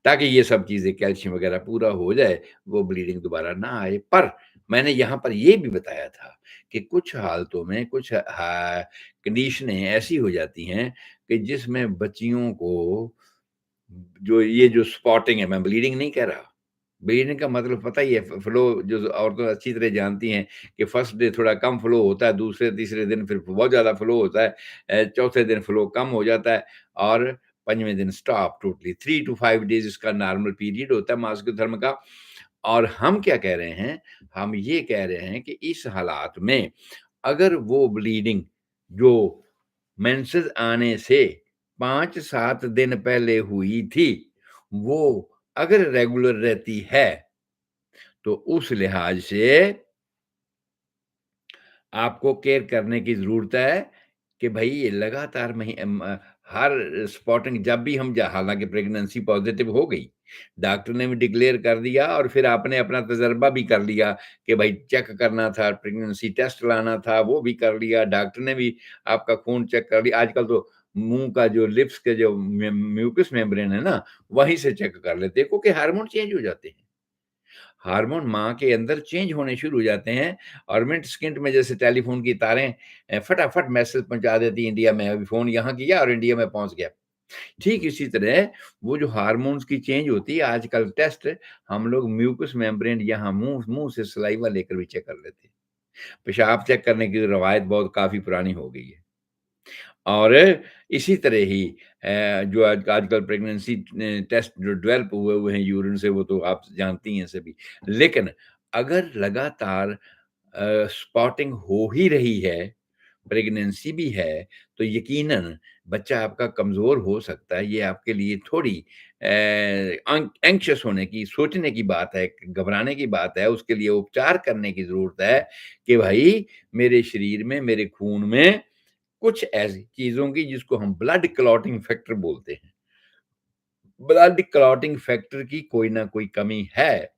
ताकि ये सब चीज़ें कैल्शियम वगैरह पूरा हो जाए, वो ब्लीडिंग दोबारा ना आए। पर मैंने यहाँ पर ये भी बताया था कि कुछ हालतों में कुछ कंडीशनें ऐसी हो जाती हैं कि जिसमें बच्चियों को जो ये जो स्पॉटिंग है, मैं ब्लीडिंग नहीं कह रहा। ब्लीडिंग का मतलब पता ही है फ्लो जो औरतें अच्छी तरह जानती हैं कि फर्स्ट डे थोड़ा कम फ्लो होता है, दूसरे-तीसरे दिन फिर बहुत ज़्यादा फ्लो होता है। चौथे दिन फ्लो कम हो जाता है और 5वें दिन स्टॉप टोटली 3 टू 5 डेज़ इसका नॉर्मल पीरियड होता है मासिक धर्म का। और हम क्या कह रहे हैं? हम ये कह रहे हैं कि इस हालात में अगर वो ब्लीडिंग जो मेंसेस आने से 5-7 दिन पहले हुई थी, वो अगर रेगुलर रहती है, तो उस लिहाज से आपको केयर करने की ज़रूरत है कि भई ये लगातार हर स्पॉटिंग जब भी हम जा हालाँकि प्रेगनेंसी पॉज़िटिव हो गई, डॉक्टर ने भी डिक्लेयर कर दिया और फिर आपने अपना तजर्बा भी कर लिया कि भई चेक करना था, प्रेगनेंसी टेस्ट लाना था, वो भी कर लिया, डॉक्टर ने भी आपका खून चेक कर लिया। आजकल तो मुँह का जो लिप्स के जो म्यूकस मेम्ब्रेन है ना, वहीं से चेक कर लेते हैं क्योंकि हार्मोन चेंज हो जाते हैं। हार्मोन माँ के अंदर चेंज होने शुरू हो जाते हैं और मिनट सेकंड में जैसे टेलीफ़ोन की तारें फटाफट मैसेज पहुँचा देती हैं इंडिया में, अभी फ़ोन यहाँ किया और इंडिया में पहुँच गया। ठीक इसी तरह वो जो हार्मोन्स की चेंज होती है आजकल टेस्ट हम लोग म्यूकस मेम्ब्रेन यहाँ मुँह मुँह से सलाइवा लेकर भी चेक कर लेते हैं। पेशाब चेक करने की रवायत बहुत काफ़ी पुरानी हो गई है। और इसी तरह ही जो आजकल प्रेगनेंसी टेस्ट जो डेवलप हुए हुए हैं यूरिन से वो तो आप जानती हैं सभी। लेकिन अगर लगातार स्पॉटिंग हो ही रही है, प्रेगनेंसी भी है, तो यकीनन बच्चा आपका कमज़ोर हो सकता है। ये आपके लिए थोड़ी एंग्ज़ियस होने की, सोचने की बात है, घबराने की बात है, उसके लिए उपचार करने की ज़रूरत है कि भई मेरे शरीर में, मेरे खून में कुछ ऐसी चीज़ों की जिसको हम ब्लड क्लॉटिंग फैक्टर बोलते हैं। ब्लड क्लॉटिंग फैक्टर की कोई न कोई कमी है,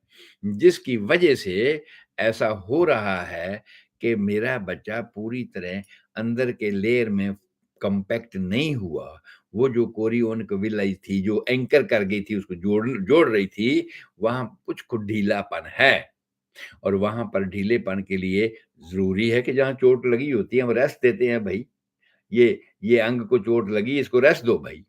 जिसकी वजह से ऐसा हो रहा है कि मेरा बच्चा पूरी तरह अंदर के लेयर में कॉम्पैक्ट नहीं हुआ। वो जो कोरियोनिक विलाइ थी, जो एंकर कर गई थी, उसको जोड़ जोड़ रही थी, वहाँ कुछ ढीलापन है और वहाँ पर ढीलेपन के लिए ज़रूरी है कि जहाँ चोट लगी होती है, हम रेस्ट देते हैं भई। ये अंग को चोट लगी, इसको रेस्ट दो भाई।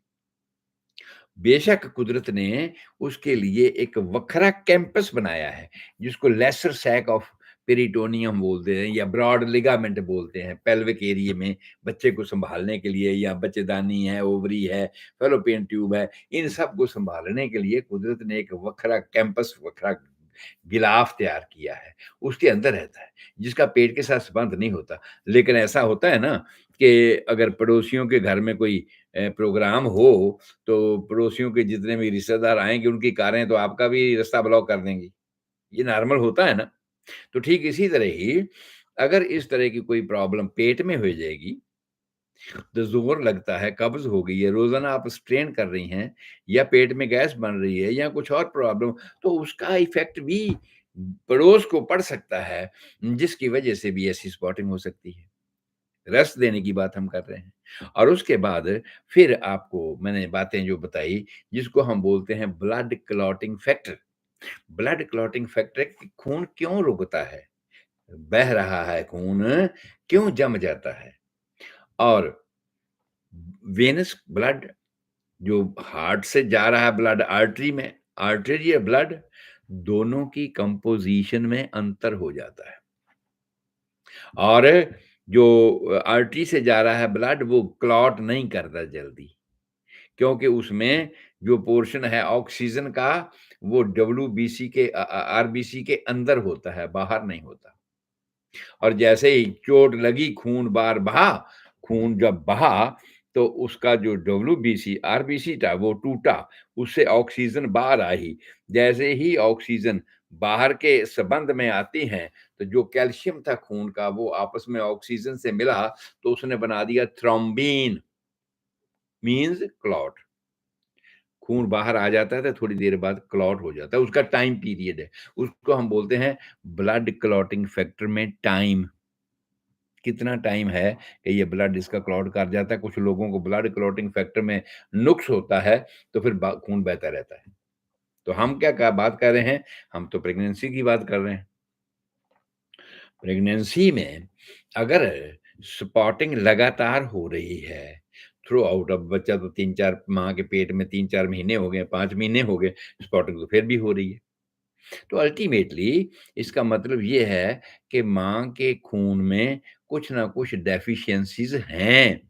बेशक कुदरत ने उसके लिए एक वखरा कैंपस बनाया है, जिसको लेसर सैक ऑफ पेरिटोनियम बोलते हैं या ब्रॉड लिगामेंट बोलते हैं, पेल्विक एरिया में बच्चे को सँभालने के लिए, या बच्चेदानी है, ओवरी है, फैलोपियन ट्यूब है, इन सब को सँभालने के लिए कुदरत ने एक वखरा कैंपस, वखरा गिलाफ तैयार किया है, उसके अंदर रहता है, जिसका पेट के साथ संबंध नहीं होता। लेकिन ऐसा होता है ना कि अगर पड़ोसियों के घर में कोई प्रोग्राम हो, तो पड़ोसियों के जितने भी रिश्तेदार आएँगे, उनकी कारें तो आपका भी रास्ता ब्लॉक कर देंगी। ये नॉर्मल होता है ना? तो ठीक इसी तरह ही अगर इस तरह की कोई प्रॉब्लम पेट में हो जाएगी, तो ज़ोर लगता है, कब्ज़ हो गई है, रोज़ाना आप स्ट्रेन कर रही हैं, या पेट में गैस बन रही है, या कुछ और प्रॉब्लम, तो उसका इफ़ेक्ट भी पड़ोस को पड़ सकता है, जिसकी वजह से भी ऐसी स्पॉटिंग हो सकती है। रेस्ट देने की बात हम कर रहे हैं। और उसके बाद फिर आपको मैंने बातें जो बताई, जिसको हम बोलते हैं blood clotting factor. Blood clotting factor कि खून क्यों रुकता है? बह रहा है खून, क्यों जम जाता है? और वेनस ब्लड, जो हार्ट से जा रहा है ब्लड आर्टरी में, आर्टेरियल ब्लड, दोनों की कंपोज़िशन में अंतर हो जाता है। और जो आर्टरी से जा रहा है ब्लड, वो क्लॉट नहीं करता जल्दी, क्योंकि उसमें जो पोर्शन है ऑक्सीजन का, वो डब्ल्यूबीसी के आरबीसी के अंदर होता है, बाहर नहीं होता। और जैसे ही चोट लगी, खून बाहर बहा, खून जब बहा, तो उसका जो डब्ल्यूबीसी आरबीसी था वो टूटा, उससे ऑक्सीजन बाहर आई। जैसे ही ऑक्सीजन बाहर के संबंध में आती हैं, तो जो कैल्शियम था खून का, वो आपस में ऑक्सीजन से मिला, तो उसने बना दिया थ्रोम्बिन, मीन्स क्लॉट। खून बाहर आ जाता है तो थोड़ी देर बाद क्लॉट हो जाता है, उसका टाइम पीरियड है। उसको हम बोलते हैं ब्लड क्लॉटिंग फैक्टर में टाइम। कितना टाइम है कि ये ब्लड इसका क्लॉट कर जाता है। कुछ लोगों को ब्लड क्लॉटिंग फैक्टर में नुक्स होता है, तो फिर खून बहता रहता है। तो हम क्या बात कर रहे हैं, हम तो प्रेगनेंसी की बात कर रहे हैं। प्रेगनेंसी में अगर स्पॉटिंग लगातार हो रही है थ्रू आउट, अब बच्चा तो 3-4 माँ के पेट में 3-4 महीने हो गए, 5 महीने हो गए, स्पॉटिंग तो फिर भी हो रही है। तो अल्टीमेटली इसका मतलब ये है कि माँ के खून में कुछ ना कुछ डेफिशिएंसीज़ हैं,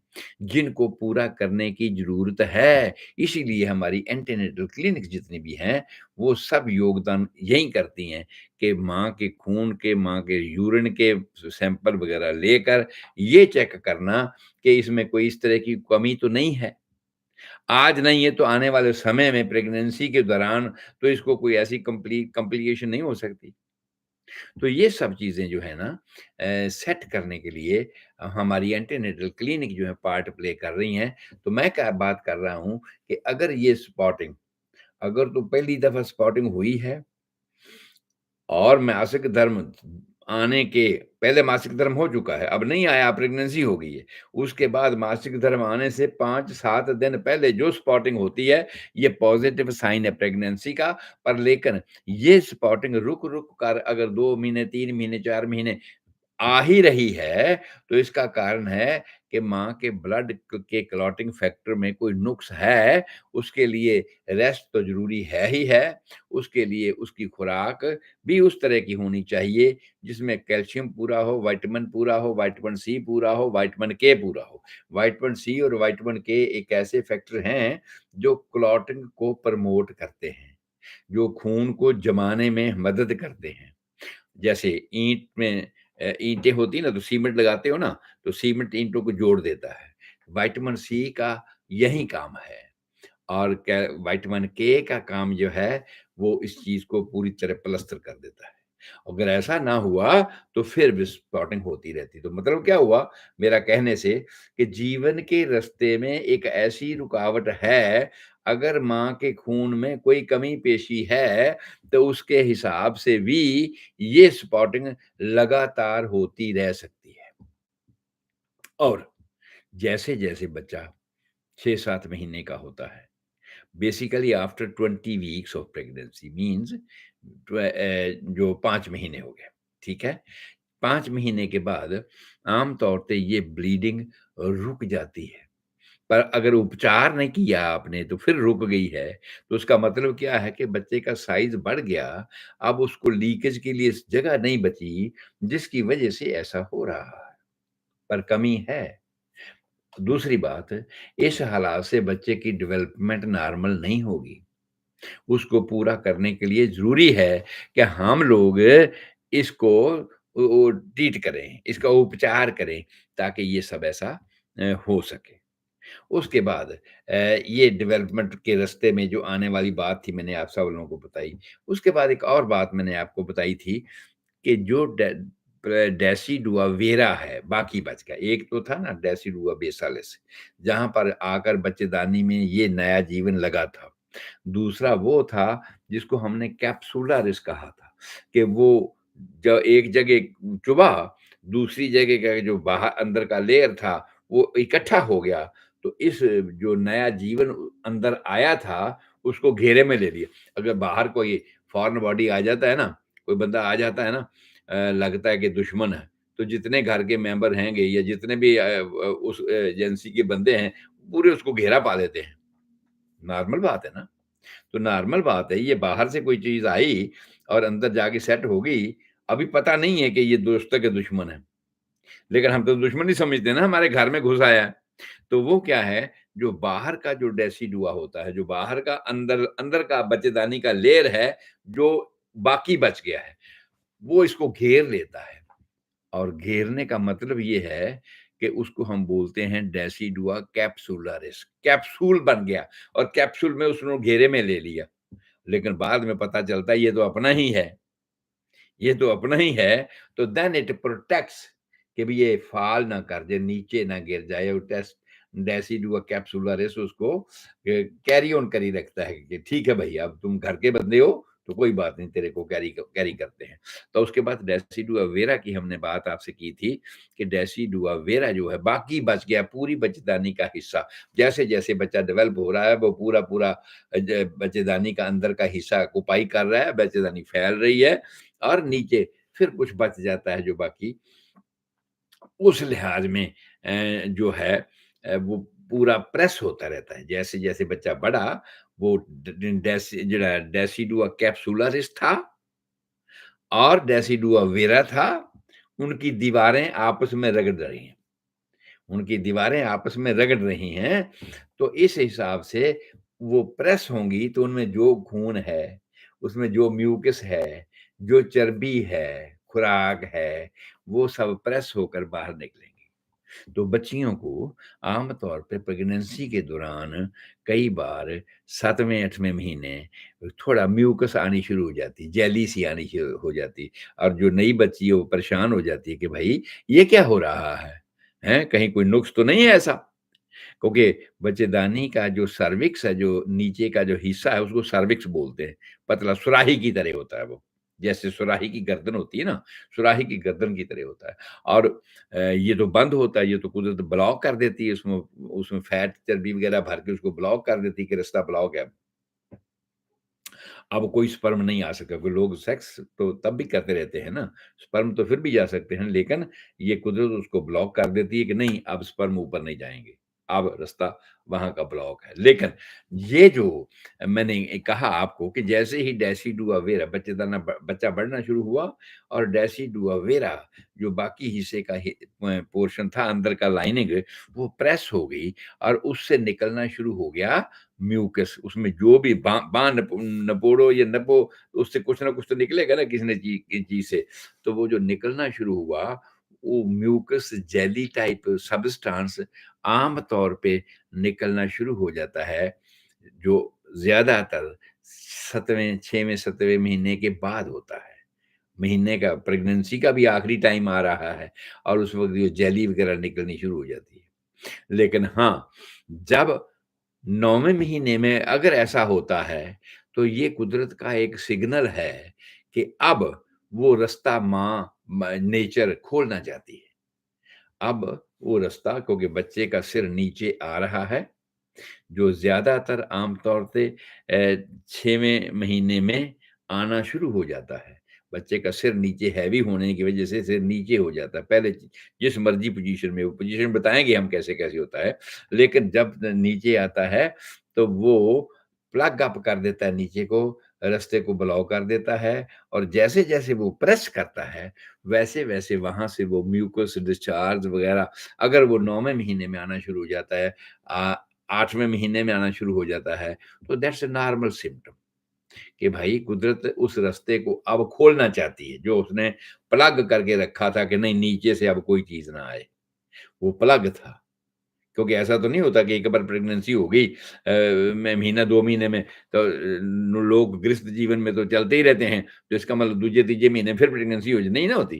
जिनको पूरा करने की ज़रूरत है। इसीलिए हमारी एंटीनेटल क्लिनिक्स जितनी भी हैं, वो सब योगदान यही करती हैं कि माँ के खून के, माँ के यूरिन के सैंपल वगैरह लेकर ये चेक करना कि इसमें कोई इस तरह की कमी तो नहीं है। आज नहीं है तो आने वाले समय में प्रेगनेंसी के दौरान तो इसको कोई ऐसी कॉम्प्लिकेशन नहीं हो सकती। तो ये सब चीज़ें जो है ना सेट करने के लिए हमारी एंटीनेटल क्लिनिक जो है पार्ट प्ले कर रही हैं। तो मैं क्या बात कर रहा हूँ कि अगर ये स्पॉटिंग, अगर तो पहली दफ़ा स्पॉटिंग हुई है और मासिक धर्म आने के पहले मासिक धर्म हो चुका है, अब नहीं आया, प्रेगनेंसी हो गई है। उसके बाद मासिक धर्म आने से 5-7 दिन पहले जो स्पॉटिंग होती है, ये पॉज़िटिव साइन है प्रेगनेंसी का। पर लेकिन ये स्पॉटिंग रुक-रुक कर अगर 2 महीने, 3 महीने, 4 महीने आ ही रही है, तो इसका कारण है कि माँ के ब्लड के क्लॉटिंग फैक्टर में कोई नुक्स है, उसके लिए रेस्ट तो ज़रूरी है ही है, उसके लिए उसकी खुराक भी उस तरह की होनी चाहिए, जिसमें कैल्शियम पूरा हो, विटामिन पूरा हो, विटामिन सी पूरा हो, विटामिन के पूरा हो। विटामिन सी और विटामिन के एक ऐसे फैक्टर हैं, जो क्लॉटिंग को प्रमोट करते हैं, जो खून को जमाने में मदद करते हैं। जैसे ईंट में ईंटें होती हैं ना, तो सीमेंट लगाते हो ना, तो सीमेंट ईंटों को जोड़ देता है। विटामिन सी का यही काम है। और क्या, विटामिन के का काम जो है, वो इस चीज़ को पूरी तरह पलस्तर कर देता है। अगर ऐसा ना हुआ, तो फिर विस्फोटन होती रहती। तो मतलब क्या हुआ मेरा कहने से, कि जीवन के रास्ते में एक ऐसी रुकावट है, अगर माँ के खून में कोई कमी-पेशी है, तो उसके हिसाब से भी ये स्पॉटिंग लगातार होती रह सकती है। और जैसे-जैसे बच्चा 6-7 महीने का होता है, basically after 20 weeks of pregnancy means जो 5 महीने हो गए, ठीक है? 5 महीने के बाद आम तौर पे ये ब्लीडिंग रुक जाती है। पर अगर उपचार नहीं किया आपने तो फिर रुक गई है, तो उसका मतलब क्या है कि बच्चे का साइज़ बढ़ गया, अब उसको लीकेज के लिए जगह नहीं बची, जिसकी वजह से ऐसा हो रहा है, पर कमी है। दूसरी बात, इस हालात से बच्चे की डेवलपमेंट नॉर्मल नहीं होगी। उसको पूरा करने के लिए ज़रूरी है कि हम लोग इसको ट्रीट करें, इसका उपचार करें, ताकि ये सब ऐसा हो सके। उसके बाद ये डेवलपमेंट के रास्ते में जो आने वाली बात थी, मैंने आप सब लोगों को बताई। उसके बाद एक और बात मैंने आपको बताई थी कि जो डेसिडुआ वेरा है, बाकी बच गया। एक तो था ना डेसिडुआ बेसालिस, जहाँ पर आकर बच्चेदानी में ये नया जीवन लगा था। दूसरा वो था जिसको हमने कैप्सुलरिस कहा था, कि वो जो एक जगह चुभा, दूसरी जगह का जो बाहर अंदर का लेयर था, वो इकट्ठा हो गया। तो इस जो नया जीवन अंदर आया था, उसको घेरे में ले लिया। अगर बाहर कोई फॉरेन बॉडी आ जाता है ना, कोई बंदा आ जाता है ना, लगता है कि दुश्मन है, तो जितने घर के मेंबर हैंगे या जितने भी उस एजेंसी के बंदे हैं, पूरे उसको घेरा पा लेते हैं। नॉर्मल बात है ना? तो नॉर्मल बात है, ये बाहर से कोई चीज़ आई और अंदर जाके सेट हो गई, अभी पता नहीं है कि ये दोस्त है कि दुश्मन है। लेकिन हम तो दुश्मन ही समझते हैं ना, हमारे घर में घुस आया है। तो वो क्या है, जो बाहर का जो डेसिडुआ होता है, जो बाहर का अंदर अंदर का बच्चेदानी का लेयर है, जो बाकी बच गया है, वो इसको घेर लेता है। और घेरने का मतलब ये है कि उसको हम बोलते हैं डेसिडुआ कैप्सुलरिस, कैप्सूल बन गया और कैप्सूल में उसने घेरे में ले लिया। लेकिन बाद में पता चलता है ये तो अपना ही है, ये तो अपना ही है, तो देन इट प्रोटेक्ट्स कि भी ये फ़ॉल ना कर जाए, नीचे ना गिर जाए, और टेस्ट डेसिडुआ कैप्सुलरिस उसको कैरी ऑन करी रखता है कि ठीक है भई, अब तुम घर के बंदे हो, तो कोई बात नहीं, तेरे को कैरी करते हैं। तो उसके बाद डेसिडुआ वेरा की हमने बात आपसे की थी कि डेसिडुआ वेरा जो है बाकी बच गया, पूरी बच्चेदानी का हिस्सा। जैसे-जैसे बच्चा डेवलप हो रहा है, वो पूरा-पूरा बच्चेदानी का अंदर का हिस्सा ऑक्यूपाई कर रहा है, बच्चेदानी फैल रही है और नीचे फिर कुछ बच जाता है जो बाकी उस लिहाज में जो है वो पूरा प्रेस होता रहता है। जैसे-जैसे बच्चा बढ़ा, वो ड ड डेसी ਜਿਹੜਾ डेसिडुआ कैप्सुलरिस था और डेसिडुआ वेरा था, उनकी दीवारें आपस में रगड़ रही हैं। उनकी दीवारें आपस में रगड़ रही हैं, तो इस हिसाब से वो प्रेस होंगी, तो उनमें जो खून है, उसमें जो म्यूकस है, जो चर्बी है, खुराक है, वो सब प्रेस होकर बाहर निकलेंगी। तो बच्चियों को आम तौर पे प्रेगनेंसी के दौरान कई बार 7वें-8वें महीने थोड़ा म्यूकस आनी शुरू हो जाती, जेली सी आनी शुरू हो जाती और जो नई बच्ची है वो परेशान हो जाती है कि भई ये क्या हो रहा है? हैं? कहीं कोई नुक्स तो नहीं है ऐसा? क्योंकि बच्चेदानी का जो सर्विक्स है, जो नीचे का जो हिस्सा है उसको सर्विक्स बोलते हैं। पतला सुराही की तरह होता है वो। जैसे सुराही की गर्दन होती है ना, सुराही की गर्दन की तरह होता है और ये तो बंद होता है, ये तो कुदरत ब्लॉक कर देती है उसमें उसमें फैट, चर्बी वगैरह भर के उसको ब्लॉक कर देती है कि रास्ता ब्लॉक है। अब कोई स्पर्म नहीं आ सकता क्योंकि लोग सेक्स तो तब भी करते रहते हैं ना, स्पर्म तो फिर भी जा सकते हैं, लेकिन ये कुदरत उसको ब्लॉक कर देती है कि नहीं, अब स्पर्म ऊपर नहीं जाएँगे, अब रास्ता वहाँ का ब्लॉक है। लेकिन ये जो मैंने कहा आपको कि जैसे ही डेसिडुआ वेरा बच्चा बढ़ना शुरू हुआ और डेसिडुआ वेरा जो बाकी हिस्से का पोर्शन था अंदर का लाइनिंग, वो प्रेस हो गई और उससे निकलना शुरू हो गया म्यूकस। उसमें जो भी नपोड़ो या नपो, उससे कुछ ना कुछ तो निकलेगा ना किसी न चीज़ से। तो वो जो निकलना शुरू हुआ, वो म्यूकस जेली टाइप सब्सटेंस आम तौर पे निकलना शुरू हो जाता है, जो ज़्यादातर 7वें 6वें 7वें महीने के बाद होता है। महीने का प्रेगनेंसी का भी आखिरी टाइम आ रहा है और उस वक़्त ये जेली वगैरह निकलनी शुरू हो जाती है। लेकिन हाँ, जब 9वें महीने में अगर ऐसा होता है, तो ये कुदरत का एक सिग्नल है कि अब वो रास्ता माँ नेचर खोलना चाहती है। अब वो रास्ता, क्योंकि बच्चे का सिर नीचे आ रहा है, जो ज़्यादातर आम तौर पे 6वें महीने में आना शुरू हो जाता है। बच्चे का सिर नीचे हैवी होने की वजह से सिर नीचे हो जाता है। पहले जिस मर्ज़ी पोज़ीशन में, वो पोज़ीशन बताएँगे हम कैसे-कैसे होता है। लेकिन जब नीचे आता है, तो वो प्लग अप कर देता है नीचे को, रास्ते को ब्लॉक कर देता है और जैसे-जैसे वो प्रेस करता है, वैसे-वैसे वहाँ से वो म्यूकस डिस्चार्ज वग़ैरह, अगर वो 9वें महीने में आना शुरू हो जाता है, 8वें महीने में आना शुरू हो जाता है, तो दैट्स अ नॉर्मल सिम्पटम कि भाई कुदरत उस रास्ते को अब खोलना चाहती है, जो उसने प्लग करके रखा था कि नहीं नीचे से अब कोई चीज़ ना आए, वो प्लग था। क्योंकि ऐसा तो नहीं होता कि एक बार प्रेगनेंसी हो गई में महीना 2 महीने में, तो लोग गृहस्थ जीवन में तो चलते ही रहते हैं, तो इसका मतलब दूसरे-तीसरे महीने फिर प्रेगनेंसी हो जाए, नहीं ना होती।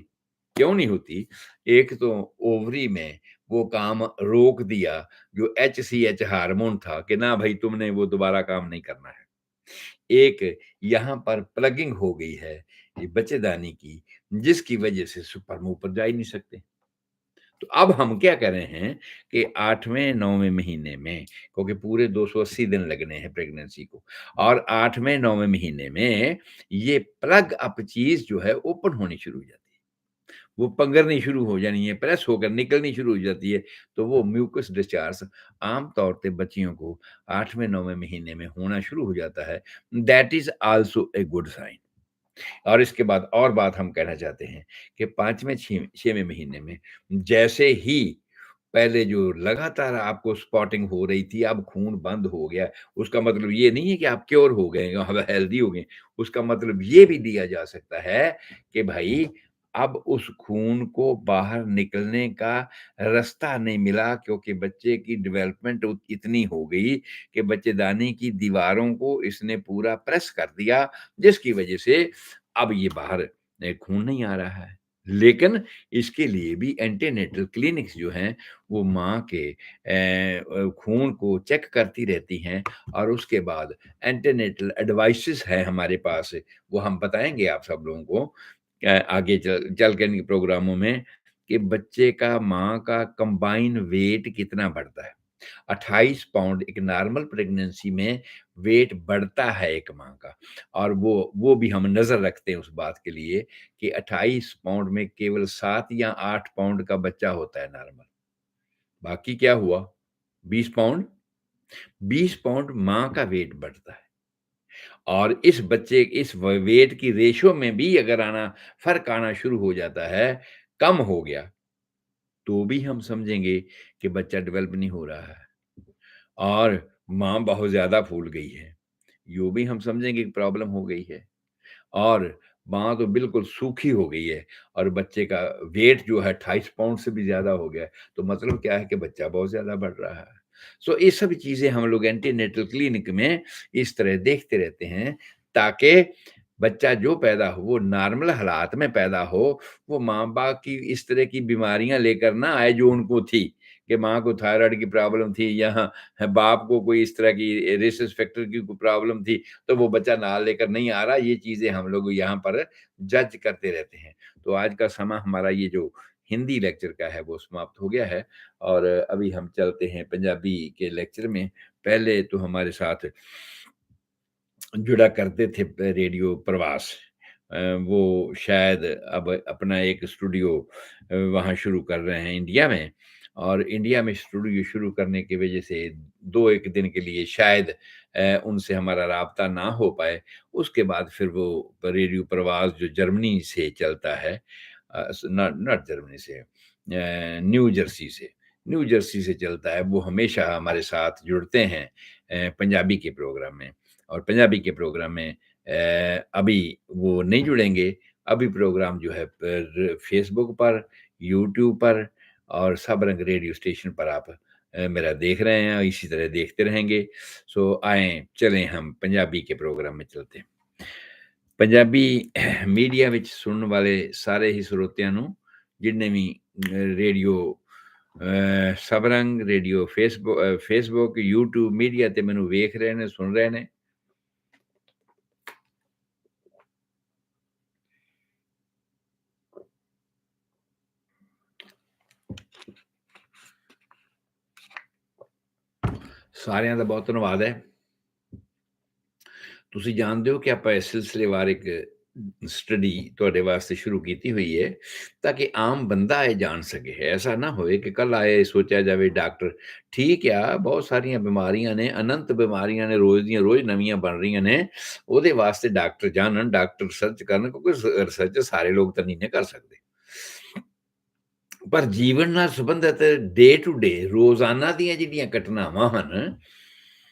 क्यों नहीं होती? एक तो ओवरी में वो काम रोक दिया, जो एचसीएच हार्मोन था कि ना भई तुमने वो दोबारा काम नहीं करना है। एक यहाँ पर प्लगिंग हो गई है, ये बच्चेदानी की, जिसकी वजह से स्पर्म ऊपर जा ही नहीं सकते। तो अब हम क्या कर रहे हैं कि 8वें 9वें महीने में, क्योंकि पूरे 280 दिन लगने हैं प्रेगनेंसी को, और 8वें 9वें महीने में ये प्लग अप चीज़ जो है ओपन होनी शुरू हो जाती है। वो पंगरनी शुरू हो जानी है, प्रेस होकर निकलनी शुरू हो जाती है, तो वो म्यूकस डिस्चार्ज आम तौर पे बच्चियों को 8वें 9वें महीने में होना शुरू हो जाता है। That is also a good sign. और इसके बाद और बात हम कहना चाहते हैं कि 5वें 6वें महीने में जैसे ही पहले जो लगातार आपको स्पॉटिंग हो रही थी, अब खून बंद हो गया, उसका मतलब ये नहीं है कि आप क्योर हो गए, अब हेल्दी हो गए। उसका मतलब ये भी दिया जा सकता है कि भाई अब उस खून को बाहर निकलने का रास्ता नहीं मिला, क्योंकि बच्चे की डेवलपमेंट इतनी हो गई कि बच्चेदानी की दीवारों को इसने पूरा प्रेस कर दिया, जिसकी वजह से अब ये बाहर खून नहीं आ रहा है। लेकिन इसके लिए भी एंटीनेटल क्लिनिक्स जो हैं, वो माँ के खून को चेक करती रहती हैं और उसके बाद एंटीनेटल एडवाइसेज़ हैं हमारे पास, वो हम बताएँगे आप सब लोगों को आगे चल के इन प्रोग्रामों में, कि बच्चे का माँ का कंबाइन वेट कितना बढ़ता है। 28 पाउंड एक नॉर्मल प्रेगनेंसी में वेट बढ़ता है एक माँ का, और वो भी हम नज़र रखते हैं उस बात के लिए कि 28 पाउंड में केवल 7 या 8 पाउंड का बच्चा होता है नॉर्मल। बाकी क्या हुआ? 20 पाउंड? 20 पाउंड माँ का वेट बढ़ता है, और इस बच्चे इस व वेट की रेशियो में भी अगर फ़र्क आना शुरू हो जाता है, कम हो गया, तो भी हम समझेंगे कि बच्चा डेवलप नहीं हो रहा है। और माँ बहुत ज़्यादा फूल गई है, यूँ भी हम समझेंगे कि प्रॉब्लम हो गई है। और माँ तो बिल्कुल सूखी हो गई है और बच्चे का वेट जो है 28 पाउंड से भी ज़्यादा हो गया है, तो मतलब क्या है कि बच्चा बहुत ज़्यादा बढ़ रहा है। सो ये सब चीज़ें हम लोग एंटीनेटल क्लिनिक में इस तरह देखते रहते हैं, ताकि बच्चा जो पैदा हो वो नॉर्मल हालात में पैदा हो, वो माँ-बाप की इस तरह की बीमारियाँ लेकर ना आए जो उनको थी, कि माँ को थायरॉइड की प्रॉब्लम थी या बाप को कोई इस तरह की रेसिस फैक्टर की कोई प्रॉब्लम थी, तो वो बच्चा नाल लेकर नहीं आ रहा, ये चीज़ें हम लोग यहाँ पर जज करते रहते हैं। तो आज का समय हमारा ये जो हिंदी लेक्चर का है वो समाप्त हो गया है, और अभी हम चलते हैं पंजाबी के लेक्चर में। पहले तो हमारे साथ जुड़ा करते थे रेडियो प्रवास। वो शायद अब अपना एक स्टूडियो वहाँ शुरू कर रहे हैं इंडिया में, और इंडिया में स्टूडियो शुरू करने की वजह से 2-1 दिन के लिए शायद उनसे हमारा राब्ता ना हो पाए। उसके बाद फिर वो रेडियो प्रवास जो जर्मनी से चलता है, स नॉट नॉट जर्मनी से, न्यू जर्सी से चलता है, वो हमेशा हमारे साथ जुड़ते हैं पंजाबी के प्रोग्राम में। और पंजाबी के प्रोग्राम में अभी वो नहीं जुड़ेंगे, अभी प्रोग्राम जो है पर फ़ेसबुक पर, यूट्यूब पर और सब रंग रेडियो स्टेशन पर आप मेरा देख रहे हैं और इसी तरह देखते रहेंगे। सो आएँ, चलें हम पंजाबी के प्रोग्राम में चलते हैं। ਪੰਜਾਬੀ ਮੀਡੀਆ ਵਿੱਚ ਸੁਣਨ ਵਾਲੇ ਸਾਰੇ ਹੀ ਸਰੋਤਿਆਂ ਨੂੰ, ਜਿੰਨੇ ਵੀ radio Sabrang, radio Facebook, YouTube media ਤੇ ਮੈਨੂੰ ਵੇਖ ਰਹੇ ਨੇ, ਸੁਣ ਰਹੇ ਨੇ, ਸਾਰਿਆਂ ਦਾ ਬਹੁਤ ਧੰਨਵਾਦ ਹੈ। ਤੁਸੀਂ ਜਾਣਦੇ ਹੋ ਕਿ ਆਪਾਂ ਇਸ ਸਿਲਸਿਲੇਵਾਰ ਇੱਕ ਸਟੱਡੀ ਤੁਹਾਡੇ ਵਾਸਤੇ ਸ਼ੁਰੂ ਕੀਤੀ ਹੋਈ ਹੈ ਤਾਂ ਕਿ ਆਮ ਬੰਦਾ ਇਹ ਜਾਣ ਸਕੇ। ਐਸਾ ਨਾ ਹੋਵੇ ਕਿ ਕੱਲ੍ਹ ਆਏ ਸੋਚਿਆ ਜਾਵੇ ਡਾਕਟਰ ਠੀਕ ਆ, ਬਹੁਤ ਸਾਰੀਆਂ ਬਿਮਾਰੀਆਂ ਨੇ, ਅਨੰਤ ਬਿਮਾਰੀਆਂ ਨੇ, ਰੋਜ਼ ਦੀਆਂ ਰੋਜ਼ ਨਵੀਆਂ ਬਣ ਰਹੀਆਂ ਨੇ, ਉਹਦੇ ਵਾਸਤੇ ਡਾਕਟਰ ਜਾਣਨ, ਡਾਕਟਰ ਰਿਸਰਚ ਕਰਨ, ਕਿਉਂਕਿ ਰਿਸਰਚ ਸਾਰੇ ਲੋਕ ਤਾਂ ਨਹੀਂ ਨਾ ਕਰ ਸਕਦੇ। ਪਰ ਜੀਵਨ ਨਾਲ ਸੰਬੰਧਿਤ ਡੇ ਟੂ ਡੇ ਰੋਜ਼ਾਨਾ ਦੀਆਂ ਜਿਹੜੀਆਂ ਘਟਨਾਵਾਂ ਹਨ,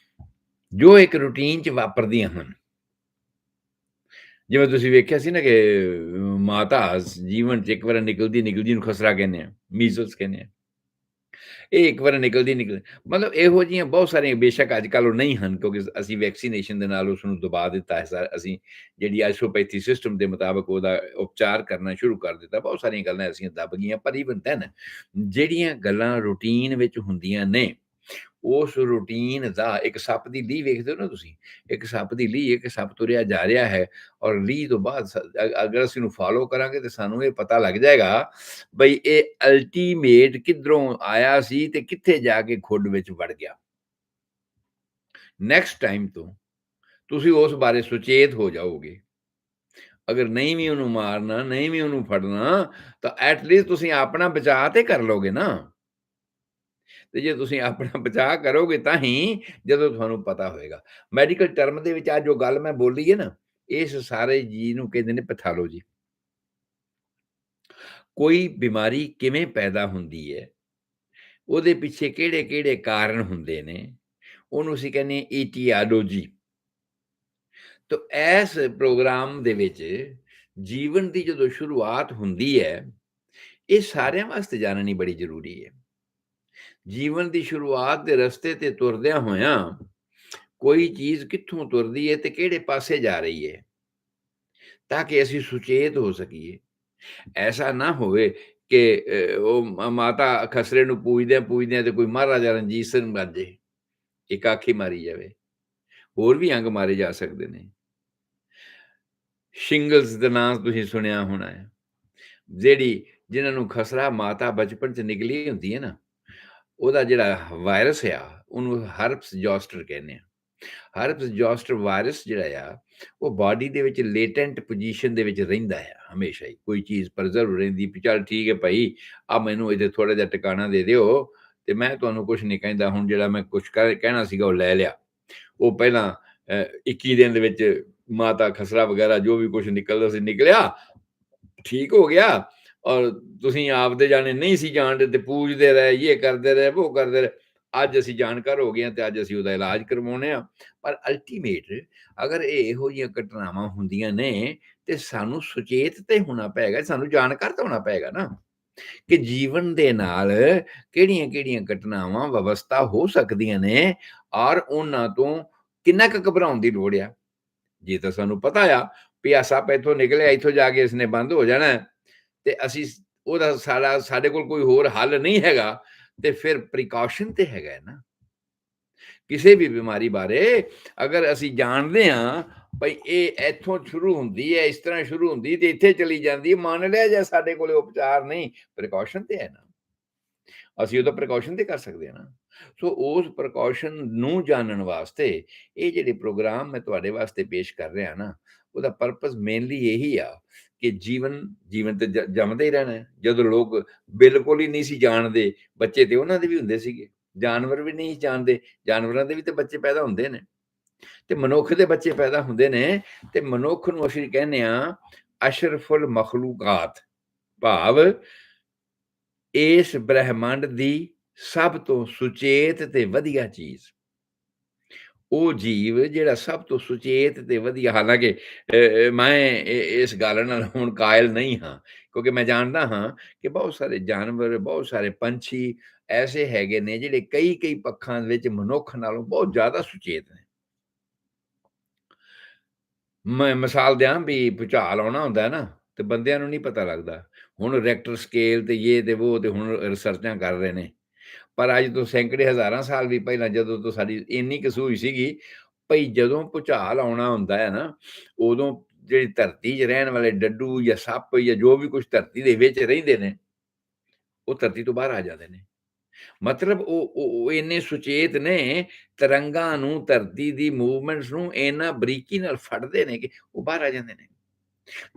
ਜੋ ਇੱਕ ਰੂਟੀਨ 'ਚ ਵਾਪਰਦੀਆਂ ਹਨ, ਜਿਵੇਂ ਤੁਸੀਂ ਵੇਖਿਆ ਸੀ ਨਾ ਕਿ ਮਾਤਾ ਜੀਵਨ 'ਚ ਇੱਕ ਵਾਰ ਨਿਕਲਦੀ ਨੂੰ ਖਸਰਾ ਕਹਿੰਦੇ ਆ, ਮੀਜ਼ਲਸ ਕਹਿੰਦੇ ਆ। ਇਹ ਇੱਕ ਵਾਰ ਨਿਕਲਦੀ ਮਤਲਬ ਇਹੋ ਜਿਹੀਆਂ ਬਹੁਤ ਸਾਰੀਆਂ, ਬੇਸ਼ੱਕ ਅੱਜ ਕੱਲ੍ਹ ਉਹ ਨਹੀਂ ਹਨ ਕਿਉਂਕਿ ਅਸੀਂ ਵੈਕਸੀਨੇਸ਼ਨ ਦੇ ਨਾਲ ਉਸ ਨੂੰ ਦਬਾ ਦਿੱਤਾ ਹੈ। ਅਸੀਂ ਜਿਹੜੀ ਐਲੋਪੈਥੀ ਸਿਸਟਮ ਦੇ ਮੁਤਾਬਕ ਉਹਦਾ ਉਪਚਾਰ ਕਰਨਾ ਸ਼ੁਰੂ ਕਰ ਦਿੱਤਾ। ਬਹੁਤ ਸਾਰੀਆਂ ਗੱਲਾਂ ਐਸੀਆਂ ਦਬ ਗਈਆਂ, ਪਰ ਈਵਨ ਦੈਨ ਜਿਹੜੀਆਂ ਗੱਲਾਂ ਰੂਟੀਨ ਵਿੱਚ ਹੁੰਦੀਆਂ ਨੇ, ਉਸ ਰੂਟੀਨ ਦਾ ਇੱਕ ਸੱਪ ਦੀ ਲੀਹ ਵੇਖਦੇ ਹੋ ਨਾ ਤੁਸੀਂ, ਇੱਕ ਸੱਪ ਦੀ ਲੀਹ, ਇੱਕ ਸੱਪ ਤੁਰਿਆ ਜਾ ਰਿਹਾ ਹੈ ਔਰ ਲੀਹ ਤੋਂ ਬਾਅਦ ਅਗਰ ਅਸੀਂ ਉਹਨੂੰ ਫਾਲੋ ਕਰਾਂਗੇ ਤਾਂ ਸਾਨੂੰ ਇਹ ਪਤਾ ਲੱਗ ਜਾਏਗਾ ਬਈ ਇਹ ਅਲਟੀਮੇਟ ਕਿੱਧਰੋਂ ਆਇਆ ਸੀ ਤੇ ਕਿੱਥੇ ਜਾ ਕੇ ਖੁੱਡ ਵਿੱਚ ਵੜ ਗਿਆ। ਨੈਕਸਟ ਟਾਈਮ ਤੋਂ ਤੁਸੀਂ ਉਸ ਬਾਰੇ ਸੁਚੇਤ ਹੋ ਜਾਓਗੇ। ਅਗਰ ਨਹੀਂ ਵੀ ਉਹਨੂੰ ਮਾਰਨਾ, ਨਹੀਂ ਵੀ ਉਹਨੂੰ ਫੜਨਾ, ਤਾਂ ਐਟਲੀਸਟ ਤੁਸੀਂ ਆਪਣਾ ਬਚਾਅ ਤੇ ਕਰ ਲਓਗੇ ਨਾ। ਤੇ ਜੇ ਤੁਸੀਂ ਆਪਣਾ ਬਚਾਅ ਕਰੋਗੇ ਤਾਂ ਹੀ ਜਦੋਂ ਤੁਹਾਨੂੰ ਪਤਾ ਹੋਏਗਾ। ਮੈਡੀਕਲ ਟਰਮ ਦੇ ਵਿੱਚ ਆ ਜੋ ਗੱਲ ਮੈਂ ਬੋਲੀ ਹੈ ਨਾ, ਇਸ ਸਾਰੇ ਜੀ ਨੂੰ ਕਹਿੰਦੇ ਨੇ ਪੈਥੋਲੋਜੀ। ਕੋਈ ਬਿਮਾਰੀ ਕਿਵੇਂ ਪੈਦਾ ਹੁੰਦੀ ਹੈ, ਉਹਦੇ ਪਿੱਛੇ ਕਿਹੜੇ-ਕਿਹੜੇ ਕਾਰਨ ਹੁੰਦੇ ਨੇ, ਉਹਨੂੰ ਅਸੀਂ ਕਹਿੰਦੇ ਹਾਂ ਈਟੀਓਲੋਜੀ। ਤੋ ਇਸ ਪ੍ਰੋਗਰਾਮ ਦੇ ਵਿੱਚ ਜੀਵਨ ਦੀ ਜਦੋਂ ਸ਼ੁਰੂਆਤ ਹੁੰਦੀ ਹੈ, ਇਹ ਸਾਰਿਆਂ ਵਾਸਤੇ ਜਾਣਨੀ ਬੜੀ ਜ਼ਰੂਰੀ ਹੈ। ਜੀਵਨ ਦੀ ਸ਼ੁਰੂਆਤ ਦੇ ਰਸਤੇ ਤੇ ਤੁਰਦਿਆਂ ਹੋਇਆਂ ਕੋਈ ਚੀਜ਼ ਕਿੱਥੋਂ ਤੁਰਦੀ ਹੈ ਤੇ ਕਿਹੜੇ ਪਾਸੇ ਜਾ ਰਹੀ ਹੈ, ਤਾਂ ਕਿ ਅਸੀਂ ਸੁਚੇਤ ਹੋ ਸਕੀਏ। ਐਸਾ ਨਾ ਹੋਵੇ ਕਿ ਉਹ ਮਾਤਾ ਖਸਰੇ ਨੂੰ ਪੂਜਦਿਆਂ ਤੇ ਕੋਈ ਮਹਾਰਾਜਾ ਰਣਜੀਤ ਸਿੰਘ ਬਣ ਜੇ, ਇੱਕ ਅੱਖ ਹੀ ਮਾਰੀ ਜਾਵੇ। ਹੋਰ ਵੀ ਅੰਗ ਮਾਰੇ ਜਾ ਸਕਦੇ ਨੇ। ਸ਼ਿੰਗਲਸ ਦਾ ਨਾਂ ਤੁਸੀਂ ਸੁਣਿਆ ਹੋਣਾ ਹੈ, ਜਿਨ੍ਹਾਂ ਨੂੰ ਖਸਰਾ ਮਾਤਾ ਬਚਪਨ 'ਚ ਨਿਕਲੀ ਹੁੰਦੀ ਹੈ ਨਾ, ਉਹਦਾ ਜਿਹੜਾ ਵਾਇਰਸ ਆ, ਉਹਨੂੰ ਹਰਪਸ ਜੋਸਟਰ ਕਹਿੰਦੇ ਆ। ਹਰਪਸ ਜੋਸਟਰ ਵਾਇਰਸ ਜਿਹੜਾ ਆ, ਉਹ ਬਾਡੀ ਦੇ ਵਿੱਚ ਲੇਟੈਂਟ ਪੋਜੀਸ਼ਨ ਦੇ ਵਿੱਚ ਰਹਿੰਦਾ ਆ ਹਮੇਸ਼ਾ ਹੀ। ਕੋਈ ਚੀਜ਼ ਪ੍ਰੀਜ਼ਰਵ ਰਹਿੰਦੀ ਵੀ ਚੱਲ ਠੀਕ ਹੈ ਭਾਈ, ਆ ਮੈਨੂੰ ਇਹਦੇ ਥੋੜ੍ਹਾ ਜਿਹਾ ਟਿਕਾਣਾ ਦੇ ਦਿਓ ਤੇ ਮੈਂ ਤੁਹਾਨੂੰ ਕੁਛ ਨਹੀਂ ਕਹਿੰਦਾ। ਹੁਣ ਜਿਹੜਾ ਮੈਂ ਕੁਛ ਕਹਿਣਾ ਸੀਗਾ ਉਹ ਲੈ ਲਿਆ। ਉਹ ਪਹਿਲਾਂ 21 ਦਿਨ ਦੇ ਵਿੱਚ ਮਾਤਾ ਖਸਰਾ ਵਗੈਰਾ ਜੋ ਵੀ ਕੁਛ ਨਿਕਲਦਾ ਸੀ ਨਿਕਲਿਆ, ਠੀਕ ਹੋ ਗਿਆ। ਔਰ ਤੁਸੀਂ ਆਪਦੇ ਜਾਣੇ ਨਹੀਂ ਸੀ ਜਾਣਦੇ ਤੇ ਪੂਜਦੇ ਰਹੇ, ਇਹ ਕਰਦੇ ਰਹੇ, ਉਹ ਕਰਦੇ ਰਹੇ। ਅੱਜ ਅਸੀਂ ਜਾਣਕਾਰ ਹੋ ਗਏ ਹਾਂ ਤੇ ਅੱਜ ਅਸੀਂ ਉਹਦਾ ਇਲਾਜ ਕਰਵਾਉਂਦੇ ਹਾਂ। ਪਰ ਅਲਟੀਮੇਟ ਅਗਰ ਇਹ ਇਹੋ ਜਿਹੀਆਂ ਘਟਨਾਵਾਂ ਹੁੰਦੀਆਂ ਨੇ ਤੇ ਸਾਨੂੰ ਸੁਚੇਤ ਤੇ ਹੋਣਾ ਪਏਗਾ, ਸਾਨੂੰ ਜਾਣਕਾਰ ਤਾਂ ਹੋਣਾ ਪਏਗਾ ਨਾ ਕਿ ਜੀਵਨ ਦੇ ਨਾਲ ਕਿਹੜੀਆਂ-ਕਿਹੜੀਆਂ ਘਟਨਾਵਾਂ ਵਿਵਸਥਾ ਹੋ ਸਕਦੀਆਂ ਨੇ ਔਰ ਉਹਨਾਂ ਤੋਂ ਕਿੰਨਾ ਕੁ ਘਬਰਾਉਣ ਦੀ ਲੋੜ ਆ। ਜੇ ਤਾਂ ਸਾਨੂੰ ਪਤਾ ਆ ਵੀ ਆਹ ਸੱਪ ਇੱਥੋਂ ਨਿਕਲਿਆ, ਇੱਥੋਂ ਜਾ ਕੇ ਇਸਨੇ ਬੰਦ ਹੋ ਜਾਣਾ ਤੇ ਅਸੀਂ ਉਹਦਾ ਸਾਡੇ ਕੋਲ ਕੋਈ ਹੋਰ ਹੱਲ ਨਹੀਂ ਹੈਗਾ, ਤੇ ਫਿਰ ਪ੍ਰੀਕਾਸ਼ਨ ਤੇ ਹੈਗਾ ਨਾ। ਕਿਸੇ ਵੀ ਬਿਮਾਰੀ ਬਾਰੇ ਅਗਰ ਅਸੀਂ ਜਾਣਦੇ ਹਾਂ ਭਈ ਇਹ ਇੱਥੋਂ ਸ਼ੁਰੂ ਹੁੰਦੀ ਹੈ, ਇਸ ਤਰ੍ਹਾਂ ਸ਼ੁਰੂ ਹੁੰਦੀ ਤੇ ਇੱਥੇ ਚਲੀ ਜਾਂਦੀ, ਮੰਨ ਲਿਆ ਜੇ ਸਾਡੇ ਕੋਲ ਉਪਚਾਰ ਨਹੀਂ, ਪ੍ਰੀਕਾਸ਼ਨ ਤੇ ਹੈ ਨਾ। ਅਸੀਂ ਉਹਦਾ ਪ੍ਰੀਕਾਸ਼ਨ ਤੇ ਕਰ ਸਕਦੇ ਹਾਂ ਨਾ। ਸੋ ਉਸ ਪ੍ਰੀਕਾਸ਼ਨ ਨੂੰ ਜਾਣਨ ਵਾਸਤੇ ਇਹ ਜਿਹੜੇ ਪ੍ਰੋਗਰਾਮ ਮੈਂ ਤੁਹਾਡੇ ਵਾਸਤੇ ਪੇਸ਼ ਕਰ ਰਿਹਾ ਨਾ, ਉਹਦਾ ਪਰਪਸ ਮੇਨਲੀ ਇਹੀ ਆ ਕਿ ਜੀਵਨ ਤੇ ਜੰਮਦਾ ਹੀ ਰਹਿਣਾ ਹੈ। ਜਦੋਂ ਲੋਕ ਬਿਲਕੁਲ ਹੀ ਨਹੀਂ ਸੀ ਜਾਣਦੇ, ਬੱਚੇ ਤੇ ਉਹਨਾਂ ਦੇ ਵੀ ਹੁੰਦੇ ਸੀਗੇ। ਜਾਨਵਰ ਵੀ ਨਹੀਂ ਜਾਣਦੇ, ਜਾਨਵਰਾਂ ਦੇ ਵੀ ਤੇ ਬੱਚੇ ਪੈਦਾ ਹੁੰਦੇ ਨੇ ਤੇ ਮਨੁੱਖ ਦੇ ਬੱਚੇ ਪੈਦਾ ਹੁੰਦੇ ਨੇ। ਤੇ ਮਨੁੱਖ ਨੂੰ ਅਸੀਂ ਕਹਿੰਦੇ ਆ ਅਸ਼ਰਫੁਲ ਮਖਲੂਕਾਤ, ਭਾਵ ਇਸ ਬ੍ਰਹਿਮੰਡ ਦੀ ਸਭ ਤੋਂ ਸੁਚੇਤ ਤੇ ਵਧੀਆ ਚੀਜ਼। ਉਹ ਜੀਵ ਜਿਹੜਾ ਸਭ ਤੋਂ ਸੁਚੇਤ ਤੇ ਵਧੀਆ, ਹਾਲਾਂਕਿ ਮੈਂ ਇਸ ਗੱਲ ਨਾਲ ਹੁਣ ਕਾਇਲ ਨਹੀਂ ਹਾਂ, ਕਿਉਂਕਿ ਮੈਂ ਜਾਣਦਾ ਹਾਂ ਕਿ ਬਹੁਤ ਸਾਰੇ ਜਾਨਵਰ, ਬਹੁਤ ਸਾਰੇ ਪੰਛੀ ਐਸੇ ਹੈਗੇ ਨੇ ਜਿਹੜੇ ਕਈ ਪੱਖਾਂ ਵਿੱਚ ਮਨੁੱਖ ਨਾਲੋਂ ਬਹੁਤ ਜ਼ਿਆਦਾ ਸੁਚੇਤ ਨੇ। ਮੈਂ ਮਿਸਾਲ ਦਿਆਂ ਵੀ ਭੂਚਾਲ ਆਉਣਾ ਹੁੰਦਾ ਨਾ ਤੇ ਬੰਦਿਆਂ ਨੂੰ ਨਹੀਂ ਪਤਾ ਲੱਗਦਾ। ਹੁਣ ਰੈਕਟਰ ਸਕੇਲ ਤੇ ਇਹ ਤੇ ਉਹ ਤੇ ਹੁਣ ਰਿਸਰਚਾਂ ਕਰ ਰਹੇ ਨੇ। ਪਰ ਅੱਜ ਤੋਂ ਸੈਂਕੜੇ ਹਜ਼ਾਰਾਂ ਸਾਲ ਵੀ ਪਹਿਲਾਂ ਜਦੋਂ ਤੋਂ ਸਾਡੀ ਇੰਨੀ ਕੁ ਸੂਝ ਸੀਗੀ, ਭਈ ਜਦੋਂ ਭੂਚਾਲ ਆਉਣਾ ਹੁੰਦਾ ਹੈ ਨਾ, ਉਦੋਂ ਜਿਹੜੀ ਧਰਤੀ 'ਚ ਰਹਿਣ ਵਾਲੇ ਡੱਡੂ ਜਾਂ ਸੱਪ ਜਾਂ ਜੋ ਵੀ ਕੁਛ ਧਰਤੀ ਦੇ ਵਿੱਚ ਰਹਿੰਦੇ ਨੇ, ਉਹ ਧਰਤੀ ਤੋਂ ਬਾਹਰ ਆ ਜਾਂਦੇ ਨੇ। ਮਤਲਬ ਉਹ ਇੰਨੇ ਸੁਚੇਤ ਨੇ, ਤਰੰਗਾਂ ਨੂੰ, ਧਰਤੀ ਦੀ ਮੂਵਮੈਂਟਸ ਨੂੰ ਇੰਨਾ ਬਰੀਕੀ ਨਾਲ ਫੜਦੇ ਨੇ ਕਿ ਉਹ ਬਾਹਰ ਆ ਜਾਂਦੇ ਨੇ।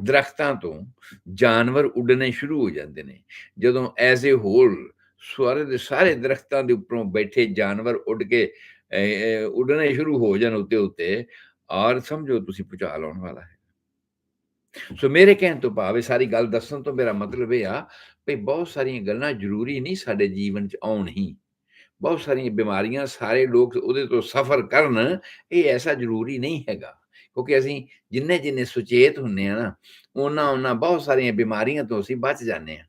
ਦਰਖਤਾਂ ਤੋਂ ਜਾਨਵਰ ਉੱਡਣੇ ਸ਼ੁਰੂ ਹੋ ਜਾਂਦੇ ਨੇ। ਜਦੋਂ ਐਜ਼ ਏ ਹੋਲ ਸਵਰਗ ਦੇ ਸਾਰੇ ਦਰਖਤਾਂ ਦੇ ਉੱਪਰੋਂ ਬੈਠੇ ਜਾਨਵਰ ਉੱਡ ਕੇ ਉੱਡਣੇ ਸ਼ੁਰੂ ਹੋ ਜਾਣ ਉੱਤੇ ਔਰ ਸਮਝੋ ਤੁਸੀਂ ਭੁਚਾਲ ਆਉਣ ਵਾਲਾ ਹੈ। ਸੋ ਮੇਰੇ ਕਹਿਣ ਤੋਂ ਭਾਵ, ਇਹ ਸਾਰੀ ਗੱਲ ਦੱਸਣ ਤੋਂ ਮੇਰਾ ਮਤਲਬ ਇਹ ਆ ਵੀ ਬਹੁਤ ਸਾਰੀਆਂ ਗੱਲਾਂ ਜ਼ਰੂਰੀ ਨਹੀਂ ਸਾਡੇ ਜੀਵਨ 'ਚ ਆਉਣ ਹੀ। ਬਹੁਤ ਸਾਰੀਆਂ ਬਿਮਾਰੀਆਂ ਸਾਰੇ ਲੋਕ ਉਹਦੇ ਤੋਂ ਸਫ਼ਰ ਕਰਨ, ਇਹ ਐਸਾ ਜ਼ਰੂਰੀ ਨਹੀਂ ਹੈਗਾ। ਕਿਉਂਕਿ ਅਸੀਂ ਜਿੰਨੇ ਸੁਚੇਤ ਹੁੰਦੇ ਆ ਨਾ, ਓਨਾ ਬਹੁਤ ਸਾਰੀਆਂ ਬਿਮਾਰੀਆਂ ਤੋਂ ਅਸੀਂ ਬਚ ਜਾਂਦੇ ਹਾਂ।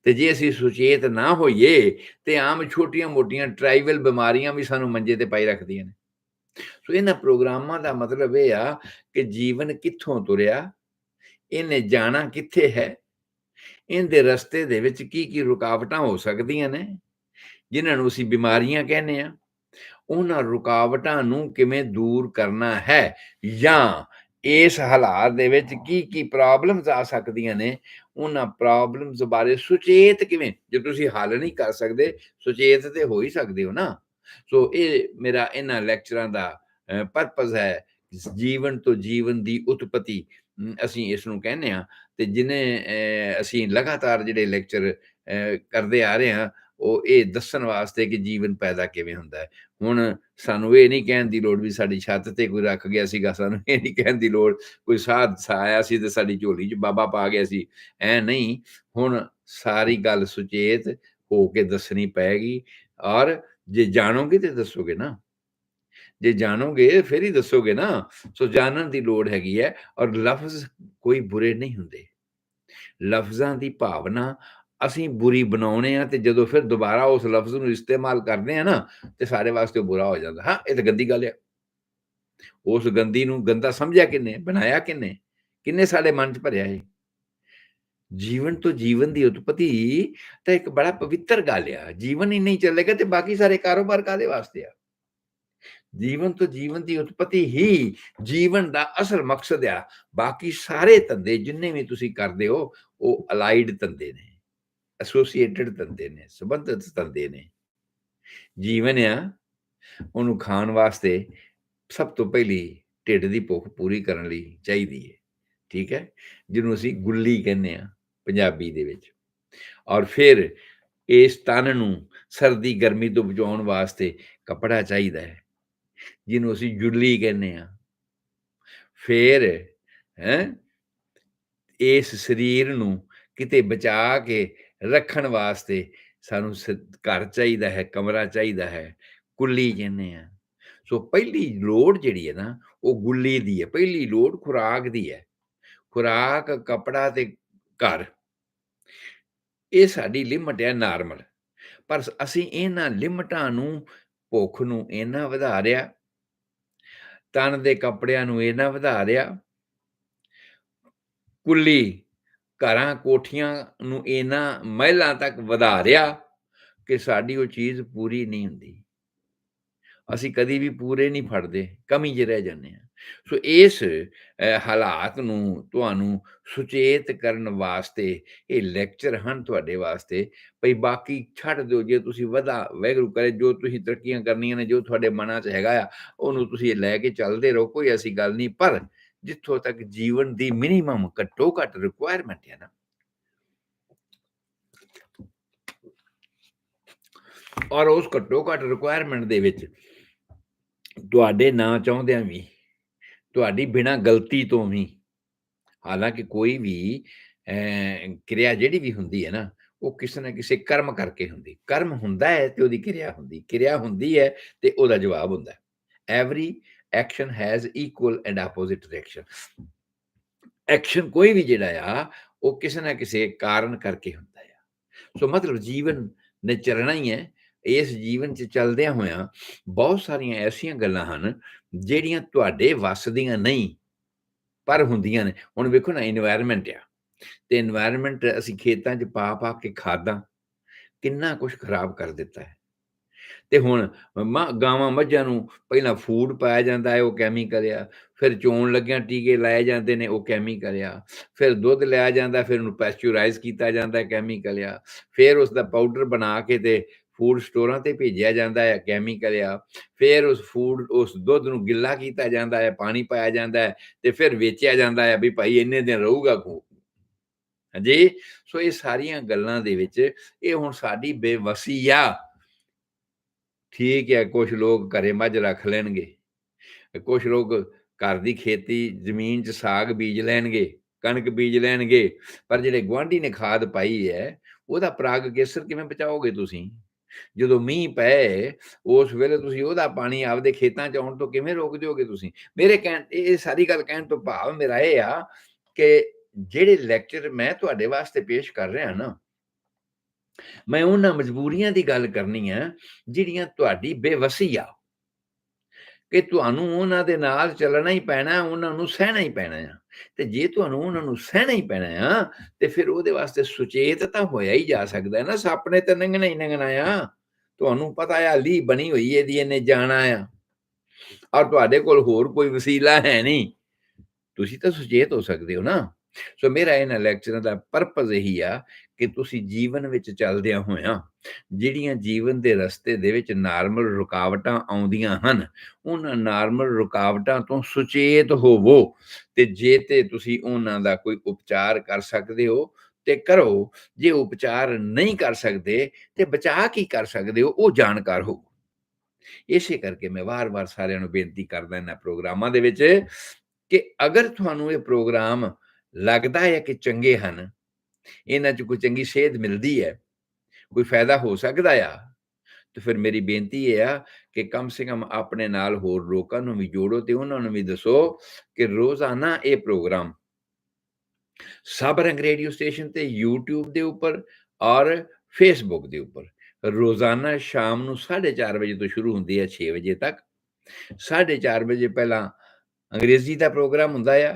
ਤੇ ਜੇ ਅਸੀਂ ਸੁਚੇਤ ਨਾ ਹੋਈਏ ਤੇ ਆਮ ਛੋਟੀਆਂ-ਮੋਟੀਆਂ ਟ੍ਰਾਈਬਲ ਬਿਮਾਰੀਆਂ ਵੀ ਸਾਨੂੰ ਮੰਜੇ ਤੇ ਪਾਈ ਰੱਖਦੀਆਂ ਨੇ। ਸੋ ਇਹਨਾਂ ਪ੍ਰੋਗਰਾਮਾਂ ਦਾ ਮਤਲਬ ਇਹ ਆ ਕਿ ਜੀਵਨ ਕਿੱਥੋਂ ਤੁਰਿਆ, ਇਹਨੇ ਜਾਣਾ ਕਿੱਥੇ ਹੈ, ਇਹਦੇ ਰਸਤੇ ਦੇ ਵਿੱਚ ਕੀ ਰੁਕਾਵਟਾਂ ਹੋ ਸਕਦੀਆਂ ਨੇ, ਜਿਨ੍ਹਾਂ ਨੂੰ ਅਸੀਂ ਬਿਮਾਰੀਆਂ ਕਹਿੰਦੇ ਆ, ਉਹਨਾਂ ਰੁਕਾਵਟਾਂ ਨੂੰ ਕਿਵੇਂ ਦੂਰ ਕਰਨਾ ਹੈ, ਜਾਂ ਇਸ ਹਾਲਾਤ ਦੇ ਵਿੱਚ ਕੀ ਪ੍ਰੋਬਲਮਸ ਆ ਸਕਦੀਆਂ ਨੇ, ਉਹਨਾਂ ਪ੍ਰੋਬਲਮਸ ਬਾਰੇ ਸੁਚੇਤ ਕਿਵੇਂ, ਜੇ ਤੁਸੀਂ ਹੱਲ ਨਹੀਂ ਕਰ ਸਕਦੇ, ਸੁਚੇਤ ਤੇ ਹੋ ਹੀ ਸਕਦੇ ਹੋ ਨਾ। ਸੋ ਇਹ ਮੇਰਾ ਇਹਨਾਂ ਲੈਕਚਰਾਂ ਦਾ ਪਰਪਸ ਹੈ। ਜੀਵਨ ਤੋਂ ਜੀਵਨ ਦੀ ਉਤਪਤੀ ਅਸੀਂ ਇਸ ਨੂੰ ਕਹਿੰਦੇ ਹਾਂ। ਤੇ ਜਿਹਨੇ ਅਸੀਂ ਲਗਾਤਾਰ ਜਿਹੜੇ ਲੈਕਚਰ ਕਰਦੇ ਆ ਰਹੇ ਹਾਂ, ਉਹ ਇਹ ਦੱਸਣ ਵਾਸਤੇ ਕਿ ਜੀਵਨ ਪੈਦਾ ਕਿਵੇਂ ਹੁੰਦਾ ਹੈ। ਹੁਣ ਸਾਨੂੰ ਇਹ ਨਹੀਂ ਕਹਿਣ ਦੀ ਲੋੜ ਵੀ ਸਾਡੀ ਛੱਤ ਤੇ ਕੋਈ ਰੱਖ ਗਿਆ ਸੀਗਾ, ਸਾਨੂੰ ਇਹ ਨਹੀਂ ਕਹਿਣ ਦੀ ਲੋੜ ਕੋਈ ਸਾਧ ਆਇਆ ਸੀ ਤੇ ਸਾਡੀ ਝੋਲੀ 'ਚ ਬਾਬਾ ਪਾ ਗਿਆ ਸੀ, ਐ ਨਹੀਂ। ਹੁਣ ਸਾਰੀ ਗੱਲ ਸੁਚੇਤ ਹੋ ਕੇ ਦੱਸਣੀ ਪਏਗੀ, ਔਰ ਜੇ ਜਾਣੋਗੇ ਤੇ ਦੱਸੋਗੇ ਨਾ, ਜੇ ਜਾਣੋਗੇ ਫਿਰ ਹੀ ਦੱਸੋਗੇ ਨਾ। ਸੋ ਜਾਣਨ ਦੀ ਲੋੜ ਹੈਗੀ ਹੈ। ਔਰ ਲਫ਼ਜ਼ ਕੋਈ ਬੁਰੇ ਨਹੀਂ ਹੁੰਦੇ, ਲਫ਼ਜ਼ਾਂ ਦੀ ਭਾਵਨਾ ਅਸੀਂ ਬੁਰੀ ਬਣਾਉਣੇ ਆ, ਤੇ ਜਦੋਂ ਫਿਰ ਦੁਬਾਰਾ ਉਸ ਲਫ਼ਜ਼ ਨੂੰ ਇਸਤੇਮਾਲ ਕਰਦੇ ਆ ਨਾ, ਤੇ ਸਾਡੇ ਵਾਸਤੇ ਉਹ ਬੁਰਾ ਹੋ ਜਾਂਦਾ। ਹਾਂ, ਇਹ ਤਾਂ ਗੰਦੀ ਗੱਲ ਆ। ਉਸ ਗੰਦੀ ਨੂੰ ਗੰਦਾ ਸਮਝਿਆ ਕਿਹਨੇ, ਬਣਾਇਆ ਕਿਹਨੇ ਸਾਡੇ ਮਨ 'ਚ ਭਰਿਆ ਇਹ। ਜੀਵਨ ਤੋਂ ਜੀਵਨ ਦੀ ਉਤਪਤੀ ਤਾਂ ਇੱਕ ਬੜਾ ਪਵਿੱਤਰ ਗੱਲ ਆ। ਜੀਵਨ ਹੀ ਨਹੀਂ ਚੱਲੇਗਾ ਤੇ ਬਾਕੀ ਸਾਰੇ ਕਾਰੋਬਾਰ ਕਾਹਦੇ ਵਾਸਤੇ ਆ। ਜੀਵਨ ਤੋਂ ਜੀਵਨ ਦੀ ਉਤਪਤੀ ਹੀ ਜੀਵਨ ਦਾ ਅਸਲ ਮਕਸਦ ਆ। ਬਾਕੀ ਸਾਰੇ ਧੰਦੇ ਜਿੰਨੇ ਵੀ ਤੁਸੀਂ ਕਰਦੇ ਹੋ, ਉਹ ਅਲਾਈਡ ਧੰਦੇ ਨੇ, ਐਸੋਸੀਏਟਡ ਧੰਦੇ ਨੇ, ਸੰਬੰਧਿਤ ਧੰਦੇ ਨੇ। ਜੀਵਨ ਆ, ਉਹਨੂੰ ਖਾਣ ਵਾਸਤੇ ਸਭ ਤੋਂ ਪਹਿਲੀ ਢਿੱਡ ਦੀ ਭੁੱਖ ਪੂਰੀ ਕਰਨ ਲਈ ਚਾਹੀਦੀ ਹੈ, ਠੀਕ ਹੈ, ਜਿਹਨੂੰ ਅਸੀਂ ਗੁੱਲੀ ਕਹਿੰਦੇ ਆ ਪੰਜਾਬੀ ਦੇ ਵਿੱਚ। ਔਰ ਫਿਰ ਇਸ ਤਨ ਨੂੰ ਸਰਦੀ ਗਰਮੀ ਤੋਂ ਬਚਾਉਣ ਵਾਸਤੇ ਕੱਪੜਾ ਚਾਹੀਦਾ ਹੈ, ਜਿਹਨੂੰ ਅਸੀਂ ਜੁੱਲੀ ਕਹਿੰਦੇ ਆ। ਫਿਰ ਇਸ ਸਰੀਰ ਨੂੰ ਕਿਤੇ ਬਚਾ ਕੇ ਰੱਖਣ ਵਾਸਤੇ ਸਾਨੂੰ ਘਰ ਚਾਹੀਦਾ ਹੈ, ਕਮਰਾ ਚਾਹੀਦਾ ਹੈ, ਕੁੱਲੀ ਕਹਿੰਦੇ ਆ। ਸੋ ਪਹਿਲੀ ਲੋੜ ਜਿਹੜੀ ਹੈ ਨਾ, ਉਹ ਗੁੱਲੀ ਦੀ ਹੈ। ਪਹਿਲੀ ਲੋੜ ਖੁਰਾਕ ਦੀ ਹੈ। ਖੁਰਾਕ, ਕੱਪੜਾ ਤੇ ਘਰ, ਇਹ ਸਾਡੀ ਲਿਮਟ ਹੈ ਨਾਰਮਲ। ਪਰ ਅਸੀਂ ਇਹਨਾਂ ਲਿਮਟਾਂ ਨੂੰ, ਭੁੱਖ ਨੂੰ ਇੰਨਾ ਵਧਾ ਰਿਆ, ਤਨ ਦੇ ਕੱਪੜਿਆਂ ਨੂੰ ਇੰਨਾ ਵਧਾ ਰਿਆ, ਕੁੱਲੀ ਘਰਾਂ ਕੋਠੀਆਂ ਨੂੰ ਇੰਨਾ ਮਹਿਲਾਂ ਤੱਕ ਵਧਾ ਰਿਆ ਕਿ ਸਾਡੀ ਉਹ ਚੀਜ਼ ਪੂਰੀ ਨਹੀਂ ਹੁੰਦੀ। ਅਸੀਂ ਕਦੀ ਵੀ ਪੂਰੇ ਨਹੀਂ ਫੜਦੇ, ਕਮੀ 'ਚ ਰਹਿ ਜਾਂਦੇ ਹਾਂ। ਸੋ ਇਸ ਹਾਲਾਤ ਨੂੰ ਤੁਹਾਨੂੰ ਸੁਚੇਤ ਕਰਨ ਵਾਸਤੇ ਇਹ ਲੈਕਚਰ ਹਨ ਤੁਹਾਡੇ ਵਾਸਤੇ। ਭਈ ਬਾਕੀ ਛੱਡ ਦਿਓ, ਜੇ ਤੁਸੀਂ ਵਾਹਿਗੁਰੂ ਕਰੇ ਜੋ ਤੁਸੀਂ ਤਰੱਕੀਆਂ ਕਰਨੀਆਂ ਨੇ, ਜੋ ਤੁਹਾਡੇ ਮਨਾਂ 'ਚ ਹੈਗਾ ਆ, ਉਹਨੂੰ ਤੁਸੀਂ ਲੈ ਕੇ ਚੱਲਦੇ ਰਹੋ, ਕੋਈ ਐਸੀ ਗੱਲ ਨਹੀਂ। ਪਰ ਜਿੱਥੋਂ ਤੱਕ ਜੀਵਨ ਦੀ ਮਿਨੀਮਮ ਘੱਟੋ ਘੱਟ ਰਿਕੁਆਇਰਮੈਂਟ ਹੈ ਨਾ, ਔਰ ਉਸ ਘੱਟੋ ਘੱਟ ਰਿਕੁਆਇਰਮੈਂਟ ਦੇ ਵਿੱਚ ਤੁਹਾਡੇ ਨਾ ਚਾਹੁੰਦਿਆਂ ਵੀ, ਤੁਹਾਡੀ ਬਿਨਾਂ ਗਲਤੀ ਤੋਂ ਵੀ, ਹਾਲਾਂਕਿ ਕੋਈ ਵੀ ਕਿਰਿਆ ਜਿਹੜੀ ਵੀ ਹੁੰਦੀ ਹੈ ਨਾ, ਉਹ ਕਿਸੇ ਨਾ ਕਿਸੇ ਕਰਮ ਕਰਕੇ ਹੁੰਦੀ। ਕਰਮ ਹੁੰਦਾ ਹੈ ਤੇ ਉਹਦੀ ਕਿਰਿਆ ਹੁੰਦੀ ਹੈ ਤੇ ਉਹਦਾ ਜਵਾਬ ਹੁੰਦਾ। Every action has equal and opposite reaction. Action ਕੋਈ ਵੀ ਜਿਹੜਾ ਆ, ਉਹ ਕਿਸੇ ਨਾ ਕਿਸੇ ਕਾਰਨ ਕਰਕੇ ਹੁੰਦਾ ਆ। ਸੋ ਮਤਲਬ ਜੀਵਨ ਨੇ ਚੱਲਣਾ ਹੀ ਹੈ। ਇਸ ਜੀਵਨ 'ਚ ਚੱਲਦਿਆਂ ਹੋਇਆਂ ਬਹੁਤ ਸਾਰੀਆਂ ਐਸੀਆਂ ਗੱਲਾਂ ਹਨ ਜਿਹੜੀਆਂ ਤੁਹਾਡੇ ਵੱਸ ਦੀਆਂ ਨਹੀਂ, ਪਰ ਹੁੰਦੀਆਂ ਨੇ। ਹੁਣ ਵੇਖੋ ਨਾ, ਇਨਵਾਇਰਮੈਂਟ ਆ, ਤੇ ਇਨਵਾਇਰਮੈਂਟ ਅਸੀਂ ਖੇਤਾਂ 'ਚ ਪਾ ਕੇ ਖਾਦਾਂ ਕਿੰਨਾ ਕੁਛ ਖਰਾਬ ਕਰ ਦਿੱਤਾ ਹੈ। ਤੇ ਹੁਣ ਗਾਵਾਂ ਮੱਝਾਂ ਨੂੰ ਪਹਿਲਾਂ ਫੂਡ ਪਾਇਆ ਜਾਂਦਾ ਹੈ, ਉਹ ਕੈਮੀਕਲ ਆ। ਫਿਰ ਚੋਣ ਲੱਗਿਆਂ ਟੀਕੇ ਲਾਏ ਜਾਂਦੇ ਨੇ, ਉਹ ਕੈਮੀਕਲ ਆ। ਫਿਰ ਦੁੱਧ ਲਿਆ ਜਾਂਦਾ, ਫਿਰ ਉਹਨੂੰ ਪੈਸਚਰਾਈਜ਼ ਕੀਤਾ ਜਾਂਦਾ, ਕੈਮੀਕਲ ਆ। ਫਿਰ ਉਸ ਦਾ ਪਾਊਡਰ ਬਣਾ ਕੇ ਤੇ ਫੂਡ ਸਟੋਰਾਂ ਤੇ ਭੇਜਿਆ ਜਾਂਦਾ ਹੈ, ਕੈਮੀਕਲ ਆ। ਫਿਰ ਉਸ ਦੁੱਧ ਨੂੰ ਗਿੱਲਾ ਕੀਤਾ ਜਾਂਦਾ ਹੈ, ਪਾਣੀ ਪਾਇਆ ਜਾਂਦਾ ਹੈ ਤੇ ਫਿਰ ਵੇਚਿਆ ਜਾਂਦਾ ਹੈ ਵੀ ਭਾਈ ਇੰਨੇ ਦਿਨ ਰਹੂਗਾ ਹਾਂਜੀ। ਸੋ ਇਹ ਸਾਰੀਆਂ ਗੱਲਾਂ ਦੇ ਵਿੱਚ ਇਹ ਹੁਣ ਸਾਡੀ ਬੇਵਸੀ ਆ। ਠੀਕ ਹੈ, ਕੁਛ ਲੋਕ ਘਰੇ ਮੱਝ ਰੱਖ ਲੈਣਗੇ, ਕੁਛ ਲੋਕ ਘਰ ਦੀ ਖੇਤੀ ਜ਼ਮੀਨ 'ਚ ਸਾਗ ਬੀਜ ਲੈਣਗੇ, ਕਣਕ ਬੀਜ ਲੈਣਗੇ, ਪਰ ਜਿਹੜੇ ਗੁਆਂਢੀ ਨੇ ਖਾਦ ਪਾਈ ਹੈ ਉਹਦਾ ਪਰਾਗ ਕੇਸਰ ਕਿਵੇਂ ਬਚਾਓਗੇ ਤੁਸੀਂ? ਜਦੋਂ ਮੀਂਹ ਪਏ ਉਸ ਵੇਲੇ ਤੁਸੀਂ ਉਹਦਾ ਪਾਣੀ ਆਪਦੇ ਖੇਤਾਂ 'ਚ ਆਉਣ ਤੋਂ ਕਿਵੇਂ ਰੋਕ ਦਿਓਗੇ ਤੁਸੀਂ? ਮੇਰੇ ਇਹ ਸਾਰੀ ਗੱਲ ਕਹਿਣ ਤੋਂ ਭਾਵ ਮੇਰਾ ਇਹ ਆ ਕਿ ਜਿਹੜੇ ਲੈਕਚਰ ਮੈਂ ਤੁਹਾਡੇ ਵਾਸਤੇ ਪੇਸ਼ ਕਰ ਰਿਹਾ ਨਾ, ਮੈਂ ਉਹਨਾਂ ਮਜਬੂਰੀਆਂ ਦੀ ਗੱਲ ਕਰਨੀ ਆ ਜਿਹੜੀਆਂ ਤੁਹਾਡੀ ਬੇਵਸੀ ਆ, ਕਿ ਤੁਹਾਨੂੰ ਉਹਨਾਂ ਦੇ ਨਾਲ ਚੱਲਣਾ ਹੀ ਪੈਣਾ, ਉਹਨਾਂ ਨੂੰ ਸਹਿਣਾ ਹੀ ਪੈਣਾ ਆ। ਤੇ ਜੇ ਤੁਹਾਨੂੰ ਉਹਨਾਂ ਨੂੰ ਸਹਿਣਾ ਹੀ ਪੈਣਾ ਆ ਤੇ ਫਿਰ ਉਹਦੇ ਵਾਸਤੇ ਸੁਚੇਤ ਤਾਂ ਹੋਇਆ ਹੀ ਜਾ ਸਕਦਾ ਨਾ। ਸੱਪ ਨੇ ਤਾਂ ਲੰਘਣਾ ਹੀ ਲੰਘਣਾ ਆ। ਤੁਹਾਨੂੰ ਪਤਾ ਆ ਲੀਹ ਬਣੀ ਹੋਈ ਇਹਦੀ, ਇਹਨੇ ਜਾਣਾ ਆ, ਔਰ ਤੁਹਾਡੇ ਕੋਲ ਹੋਰ ਕੋਈ ਵਸੀਲਾ ਹੈ ਨਹੀਂ। ਤੁਸੀਂ ਤਾਂ ਸੁਚੇਤ ਹੋ ਸਕਦੇ ਹੋ ਨਾ। ਸੋ ਮੇਰਾ ਇਹਨਾਂ ਲੈਕਚਰਾਂ ਦਾ ਪਰਪਸ ਇਹੀ ਆ ਕਿ ਤੁਸੀਂ ਜੀਵਨ ਵਿੱਚ ਚੱਲਦਿਆਂ ਹੋਇਆਂ ਜਿਹੜੀਆਂ ਜੀਵਨ ਦੇ ਰਸਤੇ ਦੇ ਵਿੱਚ ਨਾਰਮਲ ਰੁਕਾਵਟਾਂ ਆਉਂਦੀਆਂ ਹਨ, ਉਹਨਾਂ ਨਾਰਮਲ ਰੁਕਾਵਟਾਂ ਤੋਂ ਸੁਚੇਤ ਹੋਵੋ ਤੇ ਜੇ ਤੇ ਤੁਸੀਂ ਉਹਨਾਂ ਦਾ ਕੋਈ ਉਪਚਾਰ ਕਰ ਸਕਦੇ ਹੋ ਤੇ ਕਰੋ। ਜੇ ਉਪਚਾਰ ਨਹੀਂ ਕਰ ਸਕਦੇ ਤੇ ਬਚਾ ਕੀ ਕਰ ਸਕਦੇ ਹੋ, ਉਹ ਜਾਣਕਾਰ ਹੋ। ਇਸੇ ਕਰਕੇ ਮੈਂ ਵਾਰ-ਵਾਰ ਸਾਰਿਆਂ ਨੂੰ ਬੇਨਤੀ ਕਰਦਾ ਇਹਨਾਂ ਪ੍ਰੋਗਰਾਮਾਂ ਦੇ ਵਿੱਚ ਕਿ ਅਗਰ ਤੁਹਾਨੂੰ ਇਹ ਪ੍ਰੋਗਰਾਮ ਲੱਗਦਾ ਹੈ ਕਿ ਚੰਗੇ ਹਨ, ਇਹਨਾਂ 'ਚ ਕੋਈ ਚੰਗੀ ਸੇਧ ਮਿਲਦੀ ਹੈ, ਕੋਈ ਫਾਇਦਾ ਹੋ ਸਕਦਾ ਆ, ਤੇ ਫਿਰ ਮੇਰੀ ਬੇਨਤੀ ਇਹ ਆ ਕਿ ਕਮ ਸੇ ਕਮ ਆਪਣੇ ਨਾਲ ਹੋਰ ਲੋਕਾਂ ਨੂੰ ਵੀ ਜੋੜੋ ਤੇ ਉਹਨਾਂ ਨੂੰ ਵੀ ਦੱਸੋ ਕਿ ਰੋਜ਼ਾਨਾ ਇਹ ਪ੍ਰੋਗਰਾਮ ਸਬ ਰੰਗ ਰੇਡੀਓ ਸਟੇਸ਼ਨ ਤੇ YouTube ਦੇ ਉੱਪਰ ਔਰ Facebook ਦੇ ਉੱਪਰ ਰੋਜ਼ਾਨਾ ਸ਼ਾਮ ਨੂੰ 4:30 ਵਜੇ ਤੋਂ ਸ਼ੁਰੂ ਹੁੰਦੀ ਹੈ 6 ਵਜੇ ਤੱਕ। 4:30 ਵਜੇ ਪਹਿਲਾਂ ਅੰਗਰੇਜ਼ੀ ਦਾ ਪ੍ਰੋਗਰਾਮ ਹੁੰਦਾ ਆ।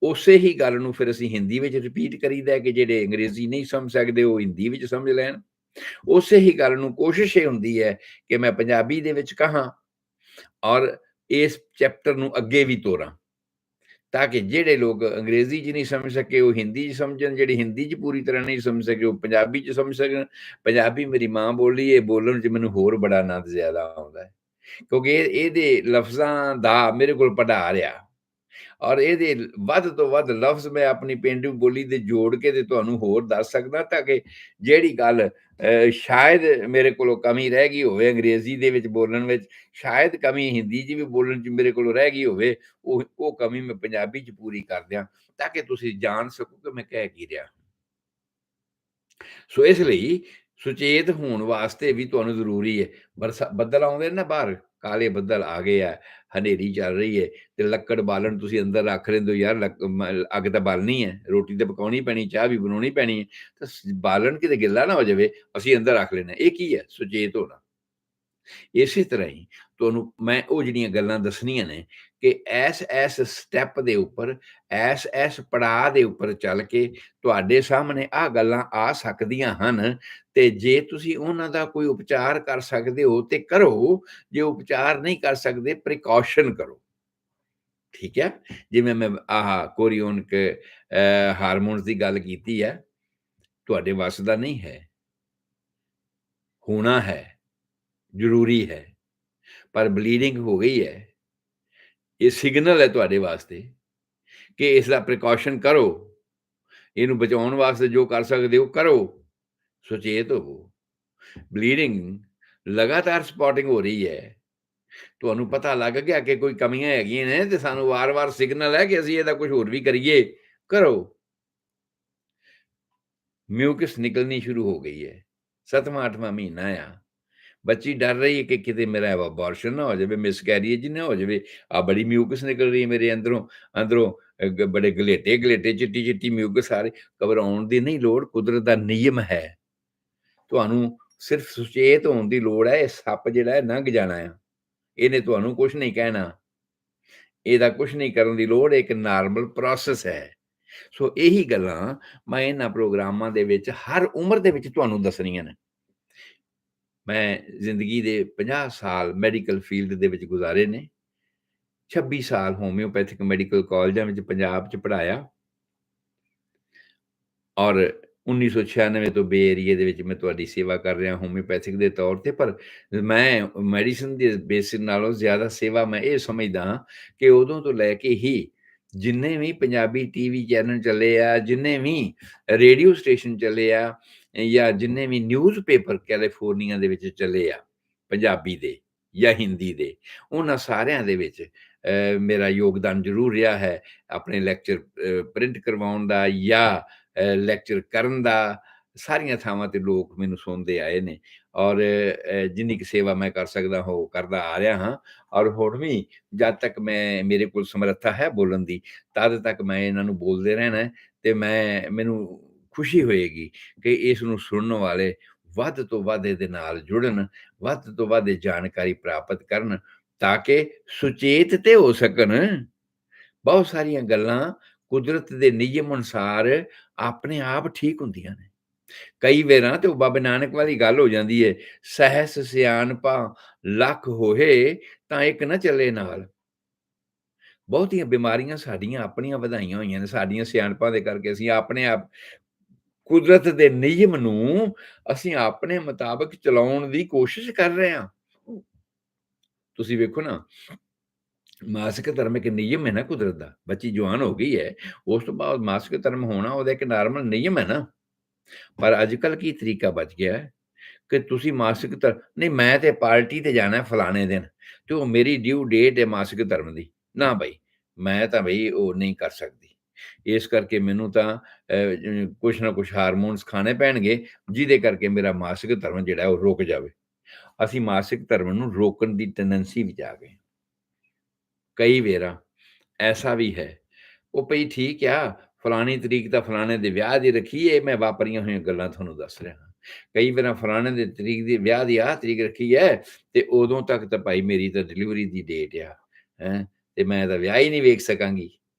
ਉਸੇ ਹੀ ਗੱਲ ਨੂੰ ਫਿਰ ਅਸੀਂ ਹਿੰਦੀ ਵਿੱਚ ਰਿਪੀਟ ਕਰੀਦਾ ਕਿ ਜਿਹੜੇ ਅੰਗਰੇਜ਼ੀ ਨਹੀਂ ਸਮਝ ਸਕਦੇ ਉਹ ਹਿੰਦੀ ਵਿੱਚ ਸਮਝ ਲੈਣ। ਉਸੇ ਹੀ ਗੱਲ ਨੂੰ ਕੋਸ਼ਿਸ਼ ਇਹ ਹੁੰਦੀ ਹੈ ਕਿ ਮੈਂ ਪੰਜਾਬੀ ਦੇ ਵਿੱਚ ਕਹਾਂ ਔਰ ਇਸ ਚੈਪਟਰ ਨੂੰ ਅੱਗੇ ਵੀ ਤੋਰਾਂ, ਤਾਂ ਕਿ ਜਿਹੜੇ ਲੋਕ ਅੰਗਰੇਜ਼ੀ 'ਚ ਨਹੀਂ ਸਮਝ ਸਕੇ ਉਹ ਹਿੰਦੀ 'ਚ ਸਮਝਣ, ਜਿਹੜੇ ਹਿੰਦੀ 'ਚ ਪੂਰੀ ਤਰ੍ਹਾਂ ਨਹੀਂ ਸਮਝ ਸਕੇ ਉਹ ਪੰਜਾਬੀ 'ਚ ਸਮਝ ਸਕਣ। ਪੰਜਾਬੀ ਮੇਰੀ ਮਾਂ ਬੋਲੀ ਹੈ, ਬੋਲਣ 'ਚ ਮੈਨੂੰ ਹੋਰ ਬੜਾ ਆਨੰਦ ਜ਼ਿਆਦਾ ਆਉਂਦਾ ਹੈ, ਕਿਉਂਕਿ ਇਹਦੇ ਲਫ਼ਜ਼ਾਂ ਦਾ ਮੇਰੇ ਕੋਲ ਭੰਡਾਰ ਆ ਔਰ ਇਹਦੇ ਵੱਧ ਤੋਂ ਵੱਧ ਲਫ਼ਜ਼ ਮੈਂ ਆਪਣੀ ਪੇਂਡੂ ਬੋਲੀ ਦੇ ਜੋੜ ਕੇ ਤੇ ਤੁਹਾਨੂੰ ਹੋਰ ਦੱਸ ਸਕਦਾ, ਤਾਂ ਕਿ ਜਿਹੜੀ ਗੱਲ ਸ਼ਾਇਦ ਮੇਰੇ ਕੋਲੋਂ ਕਮੀ ਰਹਿ ਗਈ ਹੋਵੇ ਅੰਗਰੇਜ਼ੀ ਦੇ ਵਿੱਚ ਬੋਲਣ ਵਿੱਚ, ਸ਼ਾਇਦ ਕਮੀ ਹਿੰਦੀ 'ਚ ਵੀ ਬੋਲਣ 'ਚ ਮੇਰੇ ਕੋਲੋਂ ਰਹਿ ਗਈ ਹੋਵੇ, ਉਹ ਕਮੀ ਮੈਂ ਪੰਜਾਬੀ 'ਚ ਪੂਰੀ ਕਰ ਦਿਆਂ, ਤਾਂ ਕਿ ਤੁਸੀਂ ਜਾਣ ਸਕੋ ਕਿ ਮੈਂ ਕਹਿ ਕੀ ਰਿਹਾ। ਸੋ ਇਸ ਲਈ ਸੁਚੇਤ ਹੋਣ ਵਾਸਤੇ ਵੀ ਤੁਹਾਨੂੰ ਜ਼ਰੂਰੀ ਹੈ। ਬੱਦਲ ਆਉਂਦੇ ਨੇ ਨਾ ਬਾਹਰ, ਕਾਲੇ ਬੱਦਲ ਆ ਗਏ ਆ, ਹਨੇਰੀ ਚੱਲ ਰਹੀ ਹੈ ਤੇ ਲੱਕੜ ਬਾਲਣ ਤੁਸੀਂ ਅੰਦਰ ਰੱਖ ਲੈਂਦੇ ਹੋ, ਯਾਰ ਅੱਗ ਤਾਂ ਬਾਲਣੀ ਹੈ, ਰੋਟੀ ਤਾਂ ਪਕਾਉਣੀ ਪੈਣੀ, ਚਾਹ ਵੀ ਬਣਾਉਣੀ ਪੈਣੀ ਹੈ, ਤਾਂ ਬਾਲਣ ਕਿਤੇ ਗਿੱਲਾ ਨਾ ਹੋ ਜਾਵੇ, ਅਸੀਂ ਅੰਦਰ ਰੱਖ ਲੈਣਾ। ਇਹ ਕੀ ਹੈ? ਸੁਚੇਤ ਹੋਣਾ। ਇਸੇ ਤਰ੍ਹਾਂ ਹੀ ਤੁਹਾਨੂੰ ਮੈਂ ਉਹ ਜਿਹੜੀਆਂ ਗੱਲਾਂ ਦੱਸਣੀਆਂ ਨੇ ਕਿ ਐਸ ਸਟੈਪ ਦੇ ਉੱਪਰ, ਐਸ ਪੜਾਅ ਦੇ ਉੱਪਰ ਚੱਲ ਕੇ ਤੁਹਾਡੇ ਸਾਹਮਣੇ ਆਹ ਗੱਲਾਂ ਆ ਸਕਦੀਆਂ ਹਨ ਤੇ ਜੇ ਤੁਸੀਂ ਉਹਨਾਂ ਦਾ ਕੋਈ ਉਪਚਾਰ ਕਰ ਸਕਦੇ ਹੋ ਤੇ ਕਰੋ, ਜੇ ਉਪਚਾਰ ਨਹੀਂ ਕਰ ਸਕਦੇ ਪ੍ਰੀਕਾਸ਼ਨ ਕਰੋ। ਠੀਕ ਹੈ, ਜਿਵੇਂ ਮੈਂ ਕੋਰੀਓਨਿਕ ਹਾਰਮੋਨਸ ਦੀ ਗੱਲ ਕੀਤੀ ਹੈ, ਤੁਹਾਡੇ ਵੱਸ ਦਾ ਨਹੀਂ ਹੈ, ਹੋਣਾ ਹੈ, ਜ਼ਰੂਰੀ ਹੈ, ਪਰ ਬਲੀਡਿੰਗ ਹੋ ਗਈ ਹੈ, ਇਹ ਸਿਗਨਲ ਹੈ ਤੁਹਾਡੇ ਵਾਸਤੇ ਕਿ ਇਸ ਦਾ ਪ੍ਰੀਕਾਸ਼ਨ ਕਰੋ, ਇਹਨੂੰ ਬਚਾਉਣ ਵਾਸਤੇ ਜੋ ਕਰ ਸਕਦੇ ਹੋ ਕਰੋ, ਸੁਚੇਤ ਹੋਵੋ। ਬਲੀਡਿੰਗ ਲਗਾਤਾਰ ਸਪੌਟਿੰਗ ਹੋ ਰਹੀ ਹੈ, ਤੁਹਾਨੂੰ ਪਤਾ ਲੱਗ ਗਿਆ ਕਿ ਕੋਈ ਕਮੀਆਂ ਹੈਗੀਆਂ ਨੇ ਤੇ ਸਾਨੂੰ ਵਾਰ-ਵਾਰ ਸਿਗਨਲ ਹੈ ਕਿ ਅਸੀਂ ਇਹਦਾ ਕੁਝ ਹੋਰ ਵੀ ਕਰੀਏ, ਕਰੋ। ਮਿਊਕਸ ਨਿਕਲਣੀ ਸ਼ੁਰੂ ਹੋ ਗਈ ਹੈ, 7ਵਾਂ-8ਵਾਂ ਮਹੀਨਾ ਆ, ਬੱਚੀ ਡਰ ਰਹੀ ਹੈ ਕਿ ਕਿਤੇ ਮੇਰਾ ਅਬੋਰਸ਼ਨ ਨਾ ਹੋ ਜਾਵੇ, ਮਿਸਕੈਰੀਏਜ ਨਾ ਹੋ ਜਾਵੇ, ਬੜੀ ਮਿਊਕਸ ਨਿਕਲ ਰਹੀ ਹੈ ਮੇਰੇ ਅੰਦਰੋਂ ਬੜੇ ਗਲੇਟੇ ਚਿੱਟੀ ਮਿਊਕਸ ਆ ਰਹੀ। ਘਬਰਾਉਣ ਦੀ ਨਹੀਂ ਲੋੜ, ਕੁਦਰਤ ਦਾ ਨਿਯਮ ਹੈ। ਤੁਹਾਨੂੰ ਸਿਰਫ ਸੁਚੇਤ ਹੋਣ ਦੀ ਲੋੜ ਹੈ। ਇਹ ਸੱਪ ਜਿਹੜਾ ਹੈ ਲੰਘ ਜਾਣਾ ਆ, ਇਹਨੇ ਤੁਹਾਨੂੰ ਕੁਛ ਨਹੀਂ ਕਹਿਣਾ, ਇਹਦਾ ਕੁਛ ਨਹੀਂ ਕਰਨ ਦੀ ਲੋੜ, ਇੱਕ ਨਾਰਮਲ ਪ੍ਰੋਸੈਸ ਹੈ। ਸੋ ਇਹੀ ਗੱਲਾਂ ਮੈਂ ਇਹਨਾਂ ਪ੍ਰੋਗਰਾਮਾਂ ਦੇ ਵਿੱਚ ਹਰ ਉਮਰ ਦੇ ਵਿੱਚ ਤੁਹਾਨੂੰ ਦੱਸਣੀਆਂ ਨੇ। ਮੈਂ ਜ਼ਿੰਦਗੀ ਦੇ 50 ਸਾਲ ਮੈਡੀਕਲ ਫੀਲਡ ਦੇ ਵਿੱਚ ਗੁਜ਼ਾਰੇ ਨੇ, 26 ਸਾਲ ਹੋਮਿਓਪੈਥਿਕ ਮੈਡੀਕਲ ਕਾਲਜਾਂ ਵਿੱਚ ਪੰਜਾਬ 'ਚ ਪੜ੍ਹਾਇਆ ਔਰ 1996 ਤੋਂ ਬੇ ਏਰੀਏ ਦੇ ਵਿੱਚ ਮੈਂ ਤੁਹਾਡੀ ਸੇਵਾ ਕਰ ਰਿਹਾ ਹੋਮਿਓਪੈਥਿਕ ਦੇ ਤੌਰ ਤੇ, ਪਰ ਮੈਂ ਮੈਡੀਸਨ ਦੇ ਬੇਸਿਸ ਨਾਲੋਂ ਜ਼ਿਆਦਾ ਸੇਵਾ ਮੈਂ ਇਹ ਸਮਝਦਾ ਹਾਂ ਕਿ ਉਦੋਂ ਤੋਂ ਲੈ ਕੇ ਹੀ ਜਿੰਨੇ ਵੀ ਪੰਜਾਬੀ ਟੀਵੀ ਚੈਨਲ ਚੱਲੇ ਆ, ਜਿੰਨੇ ਵੀ ਰੇਡੀਓ ਸਟੇਸ਼ਨ ਚੱਲੇ ਆ, ਜਾਂ ਜਿੰਨੇ ਵੀ ਨਿਊਜ਼ ਪੇਪਰ ਕੈਲੀਫੋਰਨੀਆ ਦੇ ਵਿੱਚ ਚੱਲੇ ਆ ਪੰਜਾਬੀ ਦੇ ਜਾਂ ਹਿੰਦੀ ਦੇ, ਉਹਨਾਂ ਸਾਰਿਆਂ ਦੇ ਵਿੱਚ ਮੇਰਾ ਯੋਗਦਾਨ ਜ਼ਰੂਰ ਰਿਹਾ ਹੈ ਆਪਣੇ ਲੈਕਚਰ ਪ੍ਰਿੰਟ ਕਰਵਾਉਣ ਦਾ ਜਾਂ ਲੈਕਚਰ ਕਰਨ ਦਾ। ਸਾਰੀਆਂ ਥਾਵਾਂ ਤੇ ਲੋਕ ਮੈਨੂੰ ਸੁਣਦੇ ਆਏ ਨੇ, ਔਰ ਜਿੰਨੀ ਕੁ ਸੇਵਾ ਮੈਂ ਕਰ ਸਕਦਾ ਉਹ ਕਰਦਾ ਆ ਰਿਹਾ ਹਾਂ। ਔਰ ਹੁਣ ਵੀ ਜਦ ਤੱਕ ਮੇਰੇ ਕੋਲ ਸਮਰੱਥਾ ਹੈ ਬੋਲਣ ਦੀ, ਤਦ ਤੱਕ ਮੈਂ ਇਹਨਾਂ ਨੂੰ ਬੋਲਦੇ ਰਹਿਣਾ ਹੈ, ਤੇ ਮੈਨੂੰ ਖੁਸ਼ੀ ਹੋਏਗੀ ਕਿ ਇਸ ਨੂੰ ਸੁਣਨ ਵਾਲੇ ਵੱਧ ਤੋਂ ਵੱਧ ਇਹਦੇ ਨਾਲ ਜੁੜਨ, ਵੱਧ ਤੋਂ ਵੱਧ ਜਾਣਕਾਰੀ ਪ੍ਰਾਪਤ ਕਰਨ, ਤਾਂ ਕਿ ਸੁਚੇਤ ਤੇ ਹੋ ਸਕਣ। ਬਹੁਤ ਸਾਰੀਆਂ ਗੱਲਾਂ ਕੁਦਰਤ ਦੇ ਨਿਯਮ ਅਨੁਸਾਰ ਆਪਣੇ ਆਪ ਠੀਕ ਹੁੰਦੀਆਂ ਨੇ। ਕਈ ਵਾਰਾਂ ਤੇ ਉਹ ਬਾਬੇ ਨਾਨਕ ਵਾਲੀ ਗੱਲ ਹੋ ਜਾਂਦੀ ਹੈ, ਸਹਿਸ ਸਿਆਣਪਾ ਲੱਖ ਹੋਏ ਤਾਂ ਇੱਕ ਨਾ ਚੱਲੇ ਨਾਲ। ਬਹੁਤੀਆਂ ਬਿਮਾਰੀਆਂ ਸਾਡੀਆਂ ਆਪਣੀਆਂ ਵਧਾਈਆਂ ਹੋਈਆਂ ਨੇ, ਸਾਡੀਆਂ ਸਿਆਣਪਾਂ ਦੇ ਕਰਕੇ ਅਸੀਂ ਆਪਣੇ ਆਪ ਕੁਦਰਤ ਦੇ ਨਿਯਮ ਨੂੰ ਅਸੀਂ ਆਪਣੇ ਮੁਤਾਬਕ ਚਲਾਉਣ ਦੀ ਕੋਸ਼ਿਸ਼ ਕਰ ਰਹੇ ਹਾਂ। ਤੁਸੀਂ ਵੇਖੋ ਨਾ, ਮਾਸਿਕ ਧਰਮ ਇੱਕ ਨਿਯਮ ਹੈ ਨਾ ਕੁਦਰਤ ਦਾ। ਬੱਚੀ ਜਵਾਨ ਹੋ ਗਈ ਹੈ, ਉਸ ਤੋਂ ਬਾਅਦ ਮਾਸਿਕ ਧਰਮ ਹੋਣਾ ਉਹਦਾ ਇੱਕ ਨਾਰਮਲ ਨਿਯਮ ਹੈ ਨਾ। ਪਰ ਅੱਜ ਕੱਲ੍ਹ ਕੀ ਤਰੀਕਾ ਬਚ ਗਿਆ ਹੈ ਕਿ ਤੁਸੀਂ ਮਾਸਿਕ ਨਹੀਂ, ਮੈਂ ਤੇ ਪਾਰਟੀ ਤੇ ਜਾਣਾ ਫਲਾਣੇ ਦਿਨ, ਤੇ ਉਹ ਮੇਰੀ ਡਿਊ ਡੇਟ ਹੈ ਮਾਸਿਕ ਧਰਮ ਦੀ। ਨਾ ਬਈ, ਮੈਂ ਤਾਂ ਬਈ ਉਹ ਨਹੀਂ ਕਰ ਸਕਦੀ। ਇਸ ਕਰਕੇ ਮੈਨੂੰ ਤਾਂ ਕੁਛ ਨਾ ਕੁਛ ਹਾਰਮੋਨਸ ਖਾਣੇ ਪੈਣਗੇ, ਜਿਹਦੇ ਕਰਕੇ ਮੇਰਾ ਮਾਸਿਕ ਧਰਮ ਜਿਹੜਾ ਉਹ ਰੁਕ ਜਾਵੇ। ਅਸੀਂ ਮਾਸਿਕ ਧਰਮ ਨੂੰ ਰੋਕਣ ਦੀ ਟੈਂਡੈਂਸੀ ਵਿੱਚ ਆ ਗਏ। ਕਈ ਵੇਰਾ ਐਸਾ ਵੀ ਹੈ, ਉਹ ਭਈ ਠੀਕ ਆ, ਫਲਾਣੀ ਤਰੀਕ ਤਾਂ ਫਲਾਣੇ ਦੇ ਵਿਆਹ ਦੀ ਰੱਖੀ ਏ, ਮੈਂ ਵਾਪਰੀਆਂ ਹੋਈਆਂ ਗੱਲਾਂ ਤੁਹਾਨੂੰ ਦੱਸ ਰਿਹਾ ਹਾਂ। ਕਈ ਵਾਰਾਂ ਫਲਾਣੇ ਦੇ ਤਰੀਕ ਦੀ ਵਿਆਹ ਦੀ ਆਹ ਤਰੀਕ ਰੱਖੀ ਹੈ, ਤੇ ਉਦੋਂ ਤੱਕ ਤਾਂ ਭਾਈ ਮੇਰੀ ਤਾਂ ਡਿਲੀਵਰੀ ਦੀ ਡੇਟ ਆ, ਹੈਂ, ਤੇ ਮੈਂ ਤਾਂ ਵਿਆਹ ਹੀ ਨਹੀਂ ਵੇਖ ਸਕਾਂਗੀ।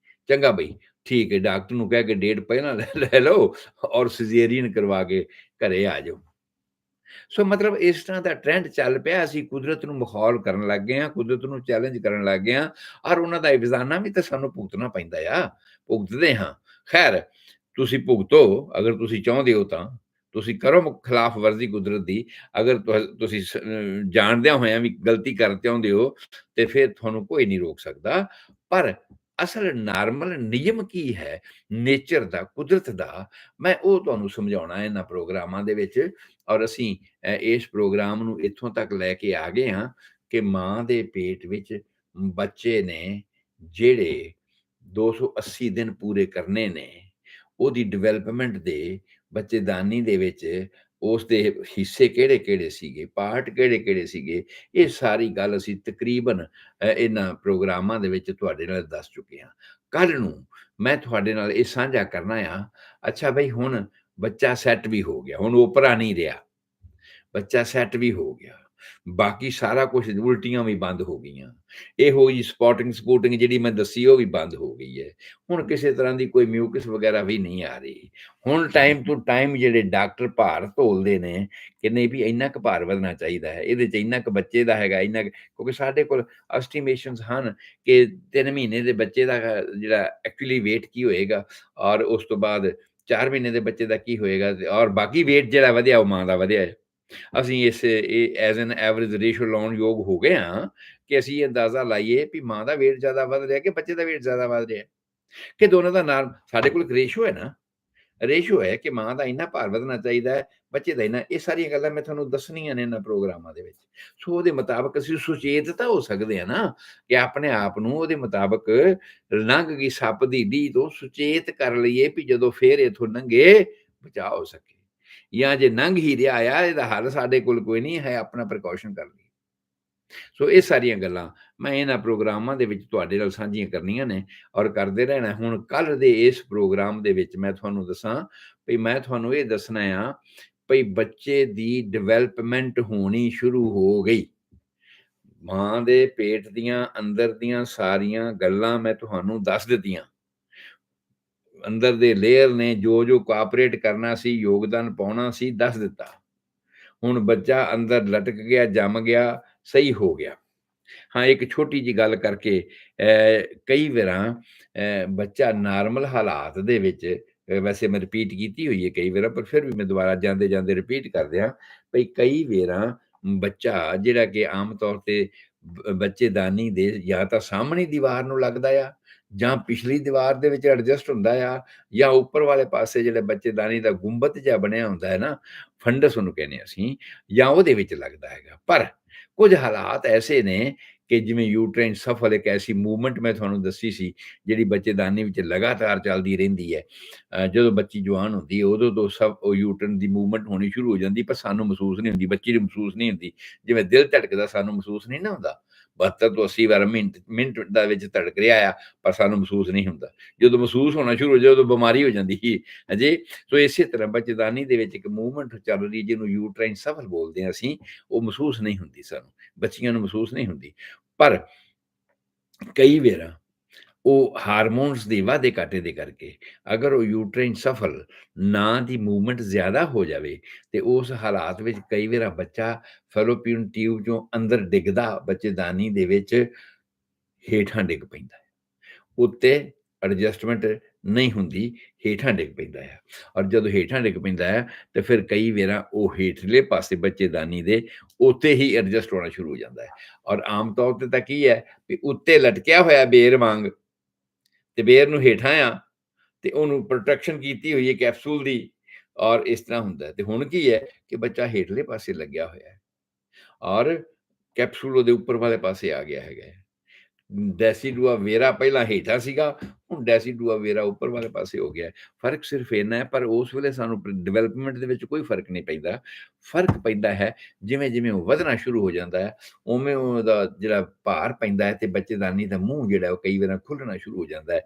ਚੰਗਾ ਬਈ, ਠੀਕ ਹੈ, ਡਾਕਟਰ ਨੂੰ ਕਹਿ ਕੇ ਡੇਟ ਪਹਿਲਾਂ ਲੈ ਲਓ, ਔਰ ਸਿਜ਼ੇਰੀਅਨ ਕਰਵਾ ਕੇ ਘਰੇ ਆ ਜਾਓ। ਸੋ ਮਤਲਬ ਇਸ ਤਰ੍ਹਾਂ ਦਾ ਟ੍ਰੈਂਡ ਚੱਲ ਪਿਆ। ਅਸੀਂ ਕੁਦਰਤ ਨੂੰ ਮਖੌਲ ਕਰਨ ਲੱਗ ਗਏ ਹਾਂ, ਕੁਦਰਤ ਨੂੰ ਚੈਲੰਜ ਕਰਨ ਲੱਗ ਗਏ ਹਾਂ, ਔਰ ਉਹਨਾਂ ਦਾ ਇਵਜ਼ਾਨਾ ਵੀ ਤਾਂ ਸਾਨੂੰ ਭੁਗਤਣਾ ਪੈਂਦਾ ਆ, ਭੁਗਤਦੇ ਹਾਂ। ਖੈਰ, ਤੁਸੀਂ ਭੁਗਤੋ ਅਗਰ ਤੁਸੀਂ ਚਾਹੁੰਦੇ ਹੋ ਤਾਂ, ਤੁਸੀਂ ਕਰੋ ਖਿਲਾਫ ਵਰਜ਼ੀ ਕੁਦਰਤ ਦੀ। ਅਗਰ ਤੁਸੀਂ ਜਾਣਦਿਆਂ ਹੋਇਆਂ ਵੀ ਗਲਤੀ ਕਰ ਚਾਹੁੰਦੇ ਹੋ, ਤੇ ਫਿਰ ਤੁਹਾਨੂੰ ਕੋਈ ਨਹੀਂ ਰੋਕ ਸਕਦਾ। ਪਰ ਅਸਲ ਨਾਰਮਲ ਨਿਯਮ ਕੀ ਹੈ ਨੇਚਰ ਦਾ, ਕੁਦਰਤ ਦਾ, ਮੈਂ ਉਹ ਤੁਹਾਨੂੰ ਸਮਝਾਉਣਾ ਇਹਨਾਂ ਪ੍ਰੋਗਰਾਮਾਂ ਦੇ ਵਿੱਚ। ਔਰ ਅਸੀਂ ਇਸ ਪ੍ਰੋਗਰਾਮ ਨੂੰ ਇੱਥੋਂ ਤੱਕ ਲੈ ਕੇ ਆ ਗਏ ਹਾਂ ਕਿ ਮਾਂ ਦੇ ਪੇਟ ਵਿੱਚ ਬੱਚੇ ਨੇ ਜਿਹੜੇ 280 ਦਿਨ ਪੂਰੇ ਕਰਨੇ ਨੇ, ਉਹਦੀ ਡਿਵੈਲਪਮੈਂਟ ਦੇ ਬੱਚੇਦਾਨੀ ਦੇ ਵਿੱਚ ਉਸ ਦੇ ਹਿੱਸੇ ਕਿਹੜੇ-ਕਿਹੜੇ ਸੀਗੇ, ਪਾਰਟ ਕਿਹੜੇ-ਕਿਹੜੇ ਸੀਗੇ, ਇਹ ਸਾਰੀ ਗੱਲ ਅਸੀਂ ਤਕਰੀਬਨ ਇਹਨਾਂ ਪ੍ਰੋਗਰਾਮਾਂ ਦੇ ਵਿੱਚ ਤੁਹਾਡੇ ਨਾਲ ਦੱਸ ਚੁੱਕੇ ਹਾਂ। ਕੱਲ੍ਹ ਨੂੰ ਮੈਂ ਤੁਹਾਡੇ ਨਾਲ ਇਹ ਸਾਂਝਾ ਕਰਨਾ ਆ। ਅੱਛਾ ਬਈ, ਹੁਣ ਬੱਚਾ ਸੈੱਟ ਵੀ ਹੋ ਗਿਆ, ਹੁਣ ਓਪਰਾ ਨਹੀਂ ਰਿਹਾ, ਬੱਚਾ ਸੈੱਟ ਵੀ ਹੋ ਗਿਆ, ਬਾਕੀ ਸਾਰਾ ਕੁਛ ਉਲਟੀਆਂ ਵੀ ਬੰਦ ਹੋ ਗਈਆਂ। ਇਹੋ ਜਿਹੀ ਸਪੋਰਟਿੰਗ ਜਿਹੜੀ ਮੈਂ ਦੱਸੀ ਉਹ ਵੀ ਬੰਦ ਹੋ ਗਈ ਹੈ। ਹੁਣ ਕਿਸੇ ਤਰ੍ਹਾਂ ਦੀ ਕੋਈ ਮਿਊਕਸ ਵਗੈਰਾ ਵੀ ਨਹੀਂ ਆ ਰਹੀ। ਹੁਣ ਟਾਈਮ ਟੂ ਟਾਈਮ ਜਿਹੜੇ ਡਾਕਟਰ ਭਾਰ ਤੋਲਦੇ ਨੇ ਕਿ ਨਹੀਂ ਵੀ ਇੰਨਾ ਕੁ ਭਾਰ ਵਧਣਾ ਚਾਹੀਦਾ ਹੈ, ਇਹਦੇ 'ਚ ਇੰਨਾ ਕੁ ਬੱਚੇ ਦਾ ਹੈਗਾ, ਇੰਨਾ ਕਿਉਂਕਿ ਸਾਡੇ ਕੋਲ ਐਸਟੀਮੇਸ਼ਨਸ ਹਨ ਕਿ 3 ਮਹੀਨੇ ਦੇ ਬੱਚੇ ਦਾ ਜਿਹੜਾ ਐਕਚੁਅਲੀ ਵੇਟ ਕੀ ਹੋਏਗਾ, ਔਰ ਉਸ ਤੋਂ ਬਾਅਦ 4 ਮਹੀਨੇ ਦੇ ਬੱਚੇ ਦਾ ਕੀ ਹੋਏਗਾ, ਔਰ ਬਾਕੀ ਵੇਟ ਜਿਹੜਾ ਵਧਿਆ ਉਹ ਮਾਂ ਦਾ ਵਧਿਆ ਹੈ। ਅਸੀਂ ਇਹ ਐਜ਼ ਐਨ ਐਵਰੇਜ ਰੇਸ਼ੋ ਲਾਉਣ ਯੋਗ ਹੋ ਗਏ ਹਾਂ ਕਿ ਅਸੀਂ ਇਹ ਅੰਦਾਜ਼ਾ ਲਾਈਏ ਵੀ ਮਾਂ ਦਾ weight ਜ਼ਿਆਦਾ ਵੱਧ ਰਿਹਾ ਕਿ ਬੱਚੇ ਦਾ weight ਜ਼ਿਆਦਾ ਵੱਧ ਰਿਹਾ, ਕਿ ਦੋਨਾਂ ਦਾ ਨਾਲ ਸਾਡੇ ਕੋਲ ਇੱਕ ਰੇਸ਼ੋ ਹੈ ਨਾ, ਰੇਸ਼ੋ ਹੈ ਕਿ ਮਾਂ ਦਾ ਇੰਨਾ ਭਾਰ ਵਧਣਾ ਚਾਹੀਦਾ ਹੈ, ਬੱਚੇ ਦਾ ਇੰਨਾ। ਇਹ ਸਾਰੀਆਂ ਗੱਲਾਂ ਮੈਂ ਤੁਹਾਨੂੰ ਦੱਸਣੀਆਂ ਨੇ ਇਹਨਾਂ ਪ੍ਰੋਗਰਾਮਾਂ ਦੇ ਵਿੱਚ। ਸੋ ਉਹਦੇ ਮੁਤਾਬਕ ਅਸੀਂ ਸੁਚੇਤ ਤਾਂ ਹੋ ਸਕਦੇ ਹਾਂ ਨਾ, ਕਿ ਆਪਣੇ ਆਪ ਨੂੰ ਉਹਦੇ ਮੁਤਾਬਕ ਲੰਘ ਗਈ ਸੱਪ ਦੀ ਢੀਹ ਤੋਂ ਸੁਚੇਤ ਕਰ ਲਈਏ ਵੀ ਜਦੋਂ ਫੇਰ ਇੱਥੋਂ ਲੰਘੇ ਬਚਾਅ ਹੋ ਸਕੇ, ਜਾਂ ਜੇ ਲੰਘ ਹੀ ਰਿਹਾ ਆ ਇਹਦਾ ਹੱਲ ਸਾਡੇ ਕੋਲ ਕੋਈ ਨਹੀਂ ਹੈ, ਆਪਣਾ ਪ੍ਰੀਕਾਸ਼ਨ ਕਰ ਲਈ। ਸੋ ਇਹ ਸਾਰੀਆਂ ਗੱਲਾਂ ਮੈਂ ਇਹਨਾਂ ਪ੍ਰੋਗਰਾਮਾਂ ਦੇ ਵਿੱਚ ਤੁਹਾਡੇ ਨਾਲ ਸਾਂਝੀਆਂ ਕਰਨੀਆਂ ਨੇ, ਔਰ ਕਰਦੇ ਰਹਿਣਾ। ਹੁਣ ਕੱਲ੍ਹ ਦੇ ਇਸ ਪ੍ਰੋਗਰਾਮ ਦੇ ਵਿੱਚ ਮੈਂ ਤੁਹਾਨੂੰ ਦੱਸਾਂ ਵੀ ਮੈਂ ਤੁਹਾਨੂੰ ਇਹ ਦੱਸਣਾ ਆ ਭਈ ਬੱਚੇ ਦੀ ਡਿਵੈਲਪਮੈਂਟ ਹੋਣੀ ਸ਼ੁਰੂ ਹੋ ਗਈ। ਮਾਂ ਦੇ ਪੇਟ ਦੀਆਂ ਅੰਦਰ ਦੀਆਂ ਸਾਰੀਆਂ ਗੱਲਾਂ ਮੈਂ ਤੁਹਾਨੂੰ ਦੱਸ ਦਿੱਤੀਆਂ। ਅੰਦਰ ਦੇ ਲੇਅਰ ਨੇ ਜੋ ਕੋਆਪਰੇਟ ਕਰਨਾ ਸੀ, ਯੋਗਦਾਨ ਪਾਉਣਾ ਸੀ, ਦੱਸ ਦਿੱਤਾ। ਹੁਣ ਬੱਚਾ ਅੰਦਰ ਲਟਕ ਗਿਆ, ਜੰਮ ਗਿਆ, ਸਹੀ ਹੋ ਗਿਆ। ਹਾਂ, ਇੱਕ ਛੋਟੀ ਜਿਹੀ ਗੱਲ ਕਰਕੇ ਕਈ ਵਾਰਾਂ ਬੱਚਾ ਨਾਰਮਲ ਹਾਲਾਤ ਦੇ ਵਿੱਚ ਵੈਸੇ ਮੈਂ ਰਿਪੀਟ ਕੀਤੀ ਹੋਈ ਹੈ ਕਈ ਵਾਰ, ਪਰ ਫਿਰ ਵੀ ਮੈਂ ਦੁਬਾਰਾ ਜਾਂਦੇ ਜਾਂਦੇ ਰਿਪੀਟ ਕਰ ਦਿਆਂ ਭਈ ਕਈ ਵਾਰਾਂ ਬੱਚਾ ਜਿਹੜਾ ਕਿ ਆਮ ਤੌਰ ਤੇ ਬੱਚੇਦਾਨੀ ਦੇ ਜਾਂ ਤਾਂ ਸਾਹਮਣੀ ਦੀਵਾਰ ਨੂੰ ਲੱਗਦਾ ਆ, ਜਾਂ ਪਿਛਲੀ ਦੀਵਾਰ ਦੇ ਵਿੱਚ ਐਡਜਸਟ ਹੁੰਦਾ ਆ, ਜਾਂ ਉੱਪਰ ਵਾਲੇ ਪਾਸੇ ਜਿਹੜੇ ਬੱਚੇਦਾਨੀ ਦਾ ਗੁੰਬਦ ਜਿਹਾ ਬਣਿਆ ਹੁੰਦਾ ਹੈ ਨਾ, ਫੰਡਸ ਉਹਨੂੰ ਕਹਿੰਦੇ ਅਸੀਂ, ਜਾਂ ਉਹਦੇ ਵਿੱਚ ਲੱਗਦਾ ਹੈਗਾ। ਪਰ ਕੁਝ ਹਾਲਾਤ ਐਸੇ ਨੇ ਕਿ ਜਿਵੇਂ ਯੂਟਰਾਈਨ ਸਫਲ ਇੱਕ ਐਸੀ ਮੂਵਮੈਂਟ ਮੈਂ ਤੁਹਾਨੂੰ ਦੱਸੀ ਸੀ, ਜਿਹੜੀ ਬੱਚੇਦਾਨੀ ਵਿੱਚ ਲਗਾਤਾਰ ਚੱਲਦੀ ਰਹਿੰਦੀ ਹੈ। ਜਦੋਂ ਬੱਚੀ ਜਵਾਨ ਹੁੰਦੀ ਹੈ ਉਦੋਂ ਤੋਂ ਸਭ ਉਹ ਯੂਟਰਨ ਦੀ ਮੂਵਮੈਂਟ ਹੋਣੀ ਸ਼ੁਰੂ ਹੋ ਜਾਂਦੀ, ਪਰ ਸਾਨੂੰ ਮਹਿਸੂਸ ਨਹੀਂ ਹੁੰਦੀ, ਬੱਚੀ ਨੂੰ ਮਹਿਸੂਸ ਨਹੀਂ ਹੁੰਦੀ। ਜਿਵੇਂ ਦਿਲ ਧੜਕਦਾ ਸਾਨੂੰ ਮਹਿਸੂਸ ਨਹੀਂ ਨਾ ਹੁੰਦਾ, 72 ਤੋਂ 80 ਵਾਰ ਮਿੰਟ ਮਿੰਟ ਦਾ ਵਿੱਚ ਧੜਕ ਰਿਹਾ ਆ, ਪਰ ਸਾਨੂੰ ਮਹਿਸੂਸ ਨਹੀਂ ਹੁੰਦਾ। ਜਦੋਂ ਮਹਿਸੂਸ ਹੋਣਾ ਸ਼ੁਰੂ ਹੋ ਜਾਏ ਉਦੋਂ ਬਿਮਾਰੀ ਹੋ ਜਾਂਦੀ ਸੀ ਅਜੇ। ਸੋ ਇਸੇ ਤਰ੍ਹਾਂ ਬੱਚੇਦਾਨੀ ਦੇ ਵਿੱਚ ਇੱਕ ਮੂਵਮੈਂਟ ਚੱਲ ਰਹੀ, ਜਿਹਨੂੰ ਯੂਟਰਾਈਨ ਸਫਲ ਬੋਲਦੇ ਹਾਂ ਅਸੀਂ, ਉਹ ਮਹਿਸੂਸ ਨਹੀਂ ਹੁੰਦੀ ਸਾਨੂੰ, ਬੱਚੀਆਂ ਨੂੰ ਮਹਿਸੂਸ ਨਹੀਂ ਹੁੰਦੀ। ਪਰ ਕਈ ਵਾਰ ਉਹ ਹਾਰਮੋਨਸ ਦੇ ਵਾਧੇ ਘਾਟੇ ਦੇ ਕਰਕੇ ਅਗਰ ਉਹ ਯੂਟਰਾਈਨ ਸਫਲ ਨਾ ਦੀ ਮੂਵਮੈਂਟ ਜ਼ਿਆਦਾ ਹੋ ਜਾਵੇ, ਤੇ ਉਸ ਹਾਲਾਤ ਵਿੱਚ ਕਈ ਵਾਰ ਬੱਚਾ ਫੈਲੋਪੀਅਨ ਟਿਊਬ ਚੋਂ ਅੰਦਰ ਡਿੱਗਦਾ ਬੱਚੇਦਾਨੀ ਦੇ ਵਿੱਚ ਹੇਠਾਂ ਡਿੱਗ ਪੈਂਦਾ ਹੈ। ਉੱਤੇ ਐਡਜਸਟਮੈਂਟ ਨਹੀਂ ਹੁੰਦੀ, ਹੇਠਾਂ ਡਿੱਗ ਪੈਂਦਾ ਹੈ। ਔਰ ਜਦੋਂ ਹੇਠਾਂ ਡਿੱਗ ਪੈਂਦਾ ਹੈ ਤੇ ਫਿਰ ਕਈ ਵਾਰ ਉਹ ਹੇਠਲੇ ਪਾਸੇ ਬੱਚੇਦਾਨੀ ਦੇ ਉੱਤੇ ਹੀ ਐਡਜਸਟ ਹੋਣਾ ਸ਼ੁਰੂ ਹੋ ਜਾਂਦਾ ਹੈ। ਔਰ ਆਮ ਤੌਰ ਤੇ ਤਾਂ ਕੀ ਹੈ ਵੀ ਉੱਤੇ ਲਟਕਿਆ ਹੋਇਆ ਬੇਰ ਵਾਂਗ, ਤੇ ਬੇਰ ਨੂੰ ਹੇਠਾਂ ਆ, ਤੇ ਉਹਨੂੰ ਪ੍ਰੋਟੈਕਸ਼ਨ ਕੀਤੀ ਹੋਈ ਹੈ ਕੈਪਸੂਲ ਦੀ, ਔਰ ਇਸ ਤਰ੍ਹਾਂ ਹੁੰਦਾ ਹੈ। ਤੇ ਹੁਣ ਕੀ ਹੈ ਕਿ ਬੱਚਾ ਹੇਠਲੇ ਪਾਸੇ ਲੱਗਿਆ ਹੋਇਆ ਹੈ, ਔਰ ਕੈਪਸੂਲ ਉਹਦੇ ਉੱਪਰ ਵਾਲੇ ਪਾਸੇ ਆ ਗਿਆ ਹੈਗਾ। ਡੈਸੀਡੂਆ ਵੇਰਾ ਪਹਿਲਾਂ ਹੇਠਾਂ ਸੀਗਾ, ਹੁਣ ਡੈਸੀਡੂਆ ਵੇਰਾ ਉੱਪਰ ਵਾਲੇ ਪਾਸੇ ਹੋ ਗਿਆ। ਫਰਕ ਸਿਰਫ ਇੰਨਾ ਹੈ, ਪਰ ਉਸ ਵੇਲੇ ਸਾਨੂੰ ਡਿਵੈਲਪਮੈਂਟ ਦੇ ਵਿੱਚ ਕੋਈ ਫਰਕ ਨਹੀਂ ਪੈਂਦਾ। ਫਰਕ ਪੈਂਦਾ ਹੈ ਜਿਵੇਂ ਜਿਵੇਂ ਉਹ ਵਧਣਾ ਸ਼ੁਰੂ ਹੋ ਜਾਂਦਾ ਹੈ, ਉਵੇਂ ਉਹਦਾ ਜਿਹੜਾ ਭਾਰ ਪੈਂਦਾ ਹੈ, ਤੇ ਬੱਚੇਦਾਨੀ ਦਾ ਮੂੰਹ ਜਿਹੜਾ ਉਹ ਕਈ ਵਾਰ ਖੁੱਲਣਾ ਸ਼ੁਰੂ ਹੋ ਜਾਂਦਾ ਹੈ।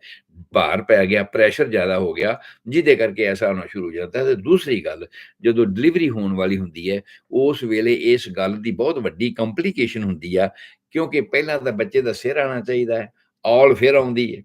ਭਾਰ ਪੈ ਗਿਆ, ਪ੍ਰੈਸ਼ਰ ਜ਼ਿਆਦਾ ਹੋ ਗਿਆ, ਜਿਹਦੇ ਕਰਕੇ ਐਸਾ ਹੋਣਾ ਸ਼ੁਰੂ ਹੋ ਜਾਂਦਾ ਹੈ। ਤੇ ਦੂਸਰੀ ਗੱਲ, ਜਦੋਂ ਡਿਲੀਵਰੀ ਹੋਣ ਵਾਲੀ ਹੁੰਦੀ ਹੈ, ਉਸ ਵੇਲੇ ਇਸ ਗੱਲ ਦੀ ਬਹੁਤ ਵੱਡੀ ਕੰਪਲੀਕੇਸ਼ਨ ਹੁੰਦੀ ਆ, ਕਿਉਂਕਿ ਪਹਿਲਾਂ ਤਾਂ ਬੱਚੇ ਦਾ ਸਿਰ ਆਉਣਾ ਚਾਹੀਦਾ ਹੈ, ਔਲ ਫਿਰ ਆਉਂਦੀ ਹੈ।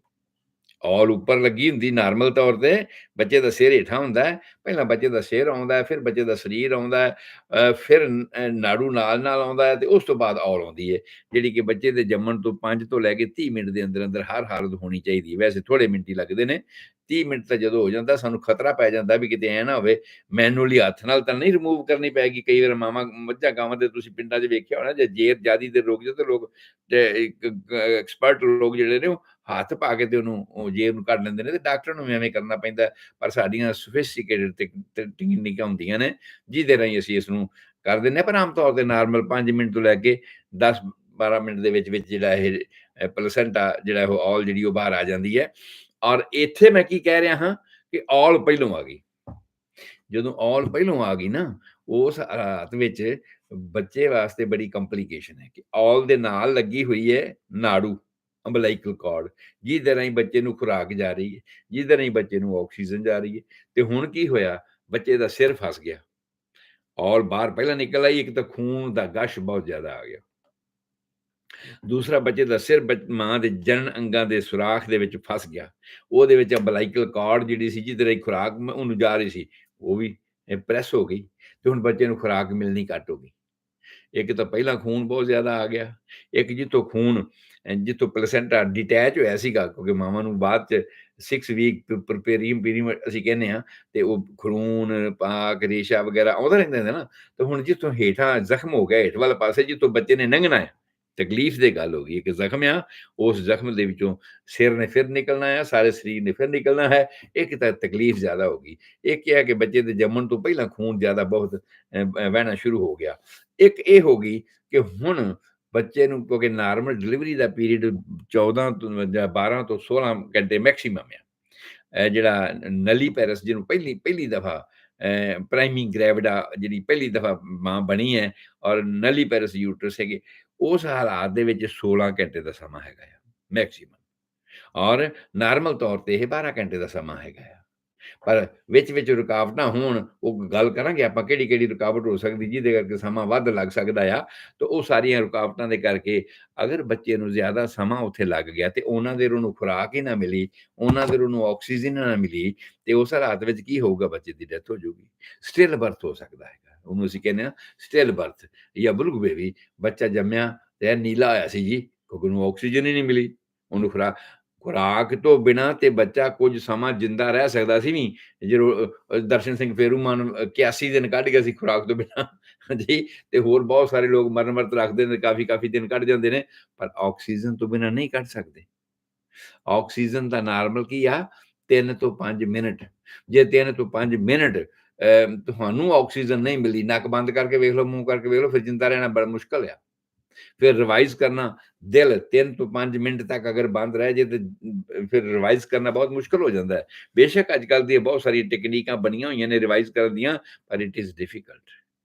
ਔਲ ਉੱਪਰ ਲੱਗੀ ਹੁੰਦੀ ਨਾਰਮਲ ਤੌਰ ਤੇ, ਬੱਚੇ ਦਾ ਸਿਰ ਹੇਠਾਂ ਹੁੰਦਾ ਹੈ। ਪਹਿਲਾਂ ਬੱਚੇ ਦਾ ਸਿਰ ਆਉਂਦਾ ਹੈ, ਫਿਰ ਬੱਚੇ ਦਾ ਸਰੀਰ ਆਉਂਦਾ ਹੈ, ਫਿਰ ਨਾੜੂ ਨਾਲ ਨਾਲ ਆਉਂਦਾ ਹੈ, ਤੇ ਉਸ ਤੋਂ ਬਾਅਦ ਔਲ ਆਉਂਦੀ ਹੈ, ਜਿਹੜੀ ਕਿ ਬੱਚੇ ਦੇ ਜੰਮਣ ਤੋਂ 5 ਤੋਂ ਲੈ ਕੇ 30 ਮਿੰਟ ਦੇ ਅੰਦਰ ਅੰਦਰ ਹਰ ਹਾਲਤ ਹੋਣੀ ਚਾਹੀਦੀ ਹੈ। ਵੈਸੇ ਥੋੜੇ ਮਿੰਟ ਹੀ ਲੱਗਦੇ ਨੇ, 30 ਮਿੰਟ ਤਾਂ ਜਦੋਂ ਹੋ ਜਾਂਦਾ ਸਾਨੂੰ ਖਤਰਾ ਪੈ ਜਾਂਦਾ ਵੀ ਕਿਤੇ ਐ ਨਾ ਹੋਵੇ ਮੈਨੂਅਲੀ ਹੱਥ ਨਾਲ ਤਾਂ ਨਹੀਂ ਰਿਮੂਵ ਕਰਨੀ ਪੈਗੀ। ਕਈ ਵਾਰ ਮਾਵਾਂ ਮੱਝਾਂ ਗਾਵਾਂ ਦੇ ਤੁਸੀਂ ਪਿੰਡਾਂ 'ਚ ਵੇਖਿਆ ਹੋਣਾ, ਜੇ ਜੇਰ ਜ਼ਿਆਦੀ ਦੇਰ ਰੁਕ ਜਾਏ ਤੇ ਲੋਕ ਐਕਸਪਰਟ ਲੋਕ ਜਿਹੜੇ ਨੇ ਉਹ ਹੱਥ ਪਾ ਕੇ ਤੇ ਉਹਨੂੰ ਉਹ ਜੇਬ ਨੂੰ ਕੱਢ ਲੈਂਦੇ ਨੇ, ਤੇ ਡਾਕਟਰ ਨੂੰ ਵੀ ਐਵੇਂ ਕਰਨਾ ਪੈਂਦਾ। ਪਰ ਸਾਡੀਆਂ ਸੋਫਿਸਟੀਕੇਟਡ ਟੈਕਨੀਕਾਂ ਹੁੰਦੀਆਂ ਨੇ, ਜਿਹਦੇ ਰਾਹੀਂ ਅਸੀਂ ਇਸ ਨੂੰ ਕਰ ਦਿੰਦੇ ਹਾਂ। ਪਰ ਆਮ ਤੌਰ ਤੇ ਨਾਰਮਲ 5 ਮਿੰਟ ਤੋਂ ਲੈ ਕੇ 10-12 ਮਿੰਟ ਦੇ ਵਿੱਚ ਵਿੱਚ ਜਿਹੜਾ ਇਹ ਪਲਸੈਂਟਾ ਜਿਹੜਾ ਉਹ ਔਲ ਜਿਹੜੀ ਉਹ ਬਾਹਰ ਆ ਜਾਂਦੀ ਹੈ। ਔਰ ਇੱਥੇ ਮੈਂ ਕੀ ਕਹਿ ਰਿਹਾ ਹਾਂ ਕਿ ਔਲ ਪਹਿਲੋਂ ਆ ਗਈ। ਜਦੋਂ ਔਲ ਪਹਿਲੋਂ ਆ ਗਈ ਨਾ, ਉਸ ਹਾਲਾਤ ਵਿੱਚ ਬੱਚੇ ਵਾਸਤੇ ਬੜੀ ਕੰਪਲੀਕੇਸ਼ਨ ਹੈ ਕਿ ਔਲ ਦੇ ਨਾਲ ਲੱਗੀ ਹੋਈ ਹੈ ਨਾੜੂ, ਅੰਬਲਾਈਕਲ ਕਾਰਡ, ਜਿਹਦੇ ਰਾਹੀਂ ਬੱਚੇ ਨੂੰ ਖੁਰਾਕ ਜਾ ਰਹੀ ਹੈ, ਜਿਹਦੇ ਰਾਹੀਂ ਬੱਚੇ ਨੂੰ ਆਕਸੀਜਨ ਜਾ ਰਹੀ ਹੈ। ਤੇ ਹੁਣ ਕੀ ਹੋਇਆ, ਬੱਚੇ ਦਾ ਸਿਰ ਫਸ ਗਿਆ, ਔਲ ਬਾਹਰ ਪਹਿਲਾਂ ਨਿਕਲ ਆਈ, ਇੱਕ ਤਾਂ ਖੂਨ ਦਾ ਗਸ਼ ਬਹੁਤ ਜ਼ਿਆਦਾ ਆ ਗਿਆ, ਦੂਸਰਾ ਬੱਚੇ ਦਾ ਸਿਰ ਮਾਂ ਦੇ ਜਨਨ ਅੰਗਾਂ ਦੇ ਸੁਰਾਖ ਦੇ ਵਿੱਚ ਫਸ ਗਿਆ, ਉਹਦੇ ਵਿੱਚ ਅੰਬਲਾਈਕਲ ਕਾਰਡ ਜਿਹੜੀ ਸੀ ਜਿਹਦੇ ਰਾਹੀਂ ਖੁਰਾਕ ਉਹਨੂੰ ਜਾ ਰਹੀ ਸੀ, ਉਹ ਵੀ ਪ੍ਰੈਸ ਹੋ ਗਈ, ਤੇ ਹੁਣ ਬੱਚੇ ਨੂੰ ਖੁਰਾਕ ਮਿਲਣੀ ਘੱਟ ਹੋ ਗਈ। ਇੱਕ ਤਾਂ ਪਹਿਲਾਂ ਖੂਨ ਬਹੁਤ ਜ਼ਿਆਦਾ ਆ ਗਿਆ, ਇੱਕ ਜਿੱਥੋਂ ਪਲਸੈਂਟਾ ਡਿਟੈਚ ਹੋਇਆ ਸੀਗਾ, ਕਿਉਂਕਿ ਮਾਵਾਂ ਨੂੰ ਬਾਅਦ 'ਚ 6 ਵੀਕ ਪੀਰੀਅਡ ਅਸੀਂ ਕਹਿੰਦੇ ਹਾਂ, ਤੇ ਉਹ ਖੂਨ ਪਾਕ ਰੇਸ਼ਾ ਵਗੈਰਾ ਆਉਂਦਾ ਰਹਿੰਦਾ ਹੈ ਨਾ। ਤੇ ਹੁਣ ਜਿੱਥੋਂ ਹੇਠਾਂ ਜ਼ਖਮ ਹੋ ਗਿਆ, ਹੇਠ ਵਾਲੇ ਪਾਸੇ ਜਿੱਥੋਂ ਬੱਚੇ ਨੇ ਲੰਘਣਾ ਹੈ, ਤਕਲੀਫ ਦੀ ਗੱਲ ਹੋ ਗਈ। ਇੱਕ ਜ਼ਖਮ ਆ, ਉਸ ਜ਼ਖਮ ਦੇ ਵਿੱਚੋਂ ਸਿਰ ਨੇ ਫਿਰ ਨਿਕਲਣਾ ਹੈ, ਸਾਰੇ ਸਰੀਰ ਨੇ ਫਿਰ ਨਿਕਲਣਾ ਹੈ। ਇੱਕ ਤਾਂ ਤਕਲੀਫ ਜ਼ਿਆਦਾ ਹੋ ਗਈ, ਇੱਕ ਇਹ ਹੈ ਕਿ ਬੱਚੇ ਦੇ ਜੰਮਣ ਤੋਂ ਪਹਿਲਾਂ ਖੂਨ ਜ਼ਿਆਦਾ ਬਹੁਤ ਵਹਿਣਾ ਸ਼ੁਰੂ ਹੋ ਗਿਆ। ਇੱਕ ਇਹ ਹੋ ਗਈ ਕਿ ਹੁਣ ਬੱਚੇ ਨੂੰ, ਕਿਉਂਕਿ ਨਾਰਮਲ ਡਿਲੀਵਰੀ ਦਾ ਪੀਰੀਅਡ 14 ਤੋਂ ਜਾਂ 12 ਤੋਂ 16 ਘੰਟੇ ਮੈਕਸੀਮਮ ਆ। ਜਿਹੜਾ ਨਲੀ ਪੈਰਸ ਜਿਹਨੂੰ ਪਹਿਲੀ ਦਫਾ ਪ੍ਰਾਈਮਿੰਗ ਗ੍ਰੈਵਿਡਾ ਜਿਹੜੀ ਪਹਿਲੀ ਦਫਾ ਮਾਂ ਬਣੀ ਹੈ, ਔਰ ਨਲੀ ਪੈਰਸ ਯੂਟਰਸ ਹੈਗੇ, ਉਸ ਹਾਲਾਤ ਦੇ ਵਿੱਚ 16 ਘੰਟੇ ਦਾ ਸਮਾਂ ਹੈਗਾ ਆ ਮੈਕਸੀਮਮ, ਔਰ ਨਾਰਮਲ ਤੌਰ ਤੇ ਇਹ 12 ਘੰਟੇ ਦਾ ਸਮਾਂ ਹੈਗਾ ਆ। ਪਰ ਵਿੱਚ ਰੁਕਾਵਟਾਂ ਹੋਣ, ਉਹ ਗੱਲ ਕਰਾਂਗੇ ਆਪਾਂ ਕਿਹੜੀ ਰੁਕਾਵਟ ਹੋ ਸਕਦੀ ਜਿਹਦੇ ਕਰਕੇ ਸਮਾਂ ਵੱਧ ਲੱਗ ਸਕਦਾ ਆ। ਤੇ ਉਹ ਸਾਰੀਆਂ ਰੁਕਾਵਟਾਂ ਦੇ ਕਰਕੇ ਅਗਰ ਬੱਚੇ ਨੂੰ ਜ਼ਿਆਦਾ ਸਮਾਂ ਉੱਥੇ ਲੱਗ ਗਿਆ, ਤੇ ਉਹਨਾਂ ਦੇਰ ਉਹਨੂੰ ਖੁਰਾਕ ਹੀ ਨਾ ਮਿਲੀ, ਉਹਨਾਂ ਦੇਰ ਉਹਨੂੰ ਆਕਸੀਜਨ ਨਾ ਮਿਲੀ, ਤੇ ਉਸ ਹਾਲਾਤ ਵਿੱਚ ਕੀ ਹੋਊਗਾ, ਬੱਚੇ ਦੀ ਡੈਥ ਹੋ ਜਾਊਗੀ। ਸਟਿਲ ਬਰਥ ਹੋ ਸਕਦਾ ਹੈਗਾ, ਉਹਨੂੰ ਅਸੀਂ ਕਹਿੰਦੇ ਹਾਂ ਸਟਿਲ ਬਰਥ ਜਾਂ ਬੁਲਕ ਬੇਬੀ। ਬੱਚਾ ਜੰਮਿਆ ਤੇ ਨੀਲਾ ਹੋਇਆ ਸੀ ਜੀ, ਕਿਉਂਕਿ ਉਹਨੂੰ ਆਕਸੀਜਨ ਹੀ ਨਹੀਂ ਮਿਲੀ, ਉਹਨੂੰ ਖੁਰਾਕ ਤੋਂ ਬਿਨਾਂ ਤੇ ਬੱਚਾ ਕੁਝ ਸਮਾਂ ਜ਼ਿੰਦਾ ਰਹਿ ਸਕਦਾ ਸੀ ਵੀ, ਜਦੋਂ ਦਰਸ਼ਨ ਸਿੰਘ ਫੇਰੂਮਾਨ 81 ਦਿਨ ਕੱਢ ਗਿਆ ਸੀ ਖੁਰਾਕ ਤੋਂ ਬਿਨਾਂ ਜੀ, ਤੇ ਹੋਰ ਬਹੁਤ ਸਾਰੇ ਲੋਕ ਮਰਨ ਵਰਤ ਰੱਖਦੇ ਨੇ, ਕਾਫੀ ਦਿਨ ਕੱਢ ਜਾਂਦੇ ਨੇ, ਪਰ ਆਕਸੀਜਨ ਤੋਂ ਬਿਨਾਂ ਨਹੀਂ ਕੱਢ ਸਕਦੇ। ਆਕਸੀਜਨ ਦਾ ਨਾਰਮਲ ਕੀ ਆ, 3 ਤੋਂ 5 ਮਿੰਟ। ਜੇ 3 ਤੋਂ 5 ਮਿੰਟ ਤੁਹਾਨੂੰ ਆਕਸੀਜਨ ਨਹੀਂ ਮਿਲੀ, ਨੱਕ ਬੰਦ ਕਰਕੇ ਵੇਖ ਲਓ, ਮੂੰਹ ਕਰਕੇ ਵੇਖ ਲਓ, ਫਿਰ ਜ਼ਿੰਦਾ ਰਹਿਣਾ ਬੜਾ ਮੁਸ਼ਕਲ ਆ। ਫਿਰ ਰਿਵਾਈਜ਼ ਕਰਨਾ, ਦਿਲ 3 ਤੋਂ 5 ਮਿੰਟ ਤੱਕ ਅਗਰ ਬੰਦ ਰਹਿ ਜੇ ਤੇ ਫਿਰ ਰਿਵਾਈਜ਼ ਕਰਨਾ ਬਹੁਤ ਮੁਸ਼ਕਲ ਹੋ ਜਾਂਦਾ ਹੈ। ਬੇਸ਼ੱਕ ਅੱਜ-ਕੱਲ੍ਹ ਦੀਆਂ ਬਹੁਤ ਸਾਰੀਆਂ ਟੈਕਨੀਕਾਂ ਬਣੀਆਂ ਹੋਈਆਂ ਨੇ ਰਿਵਾਈਜ਼ ਕਰਨ ਦੀਆਂ, ਪਰ ਇਟ ਇਜ਼ ਡਿਫਿਕਲਟ,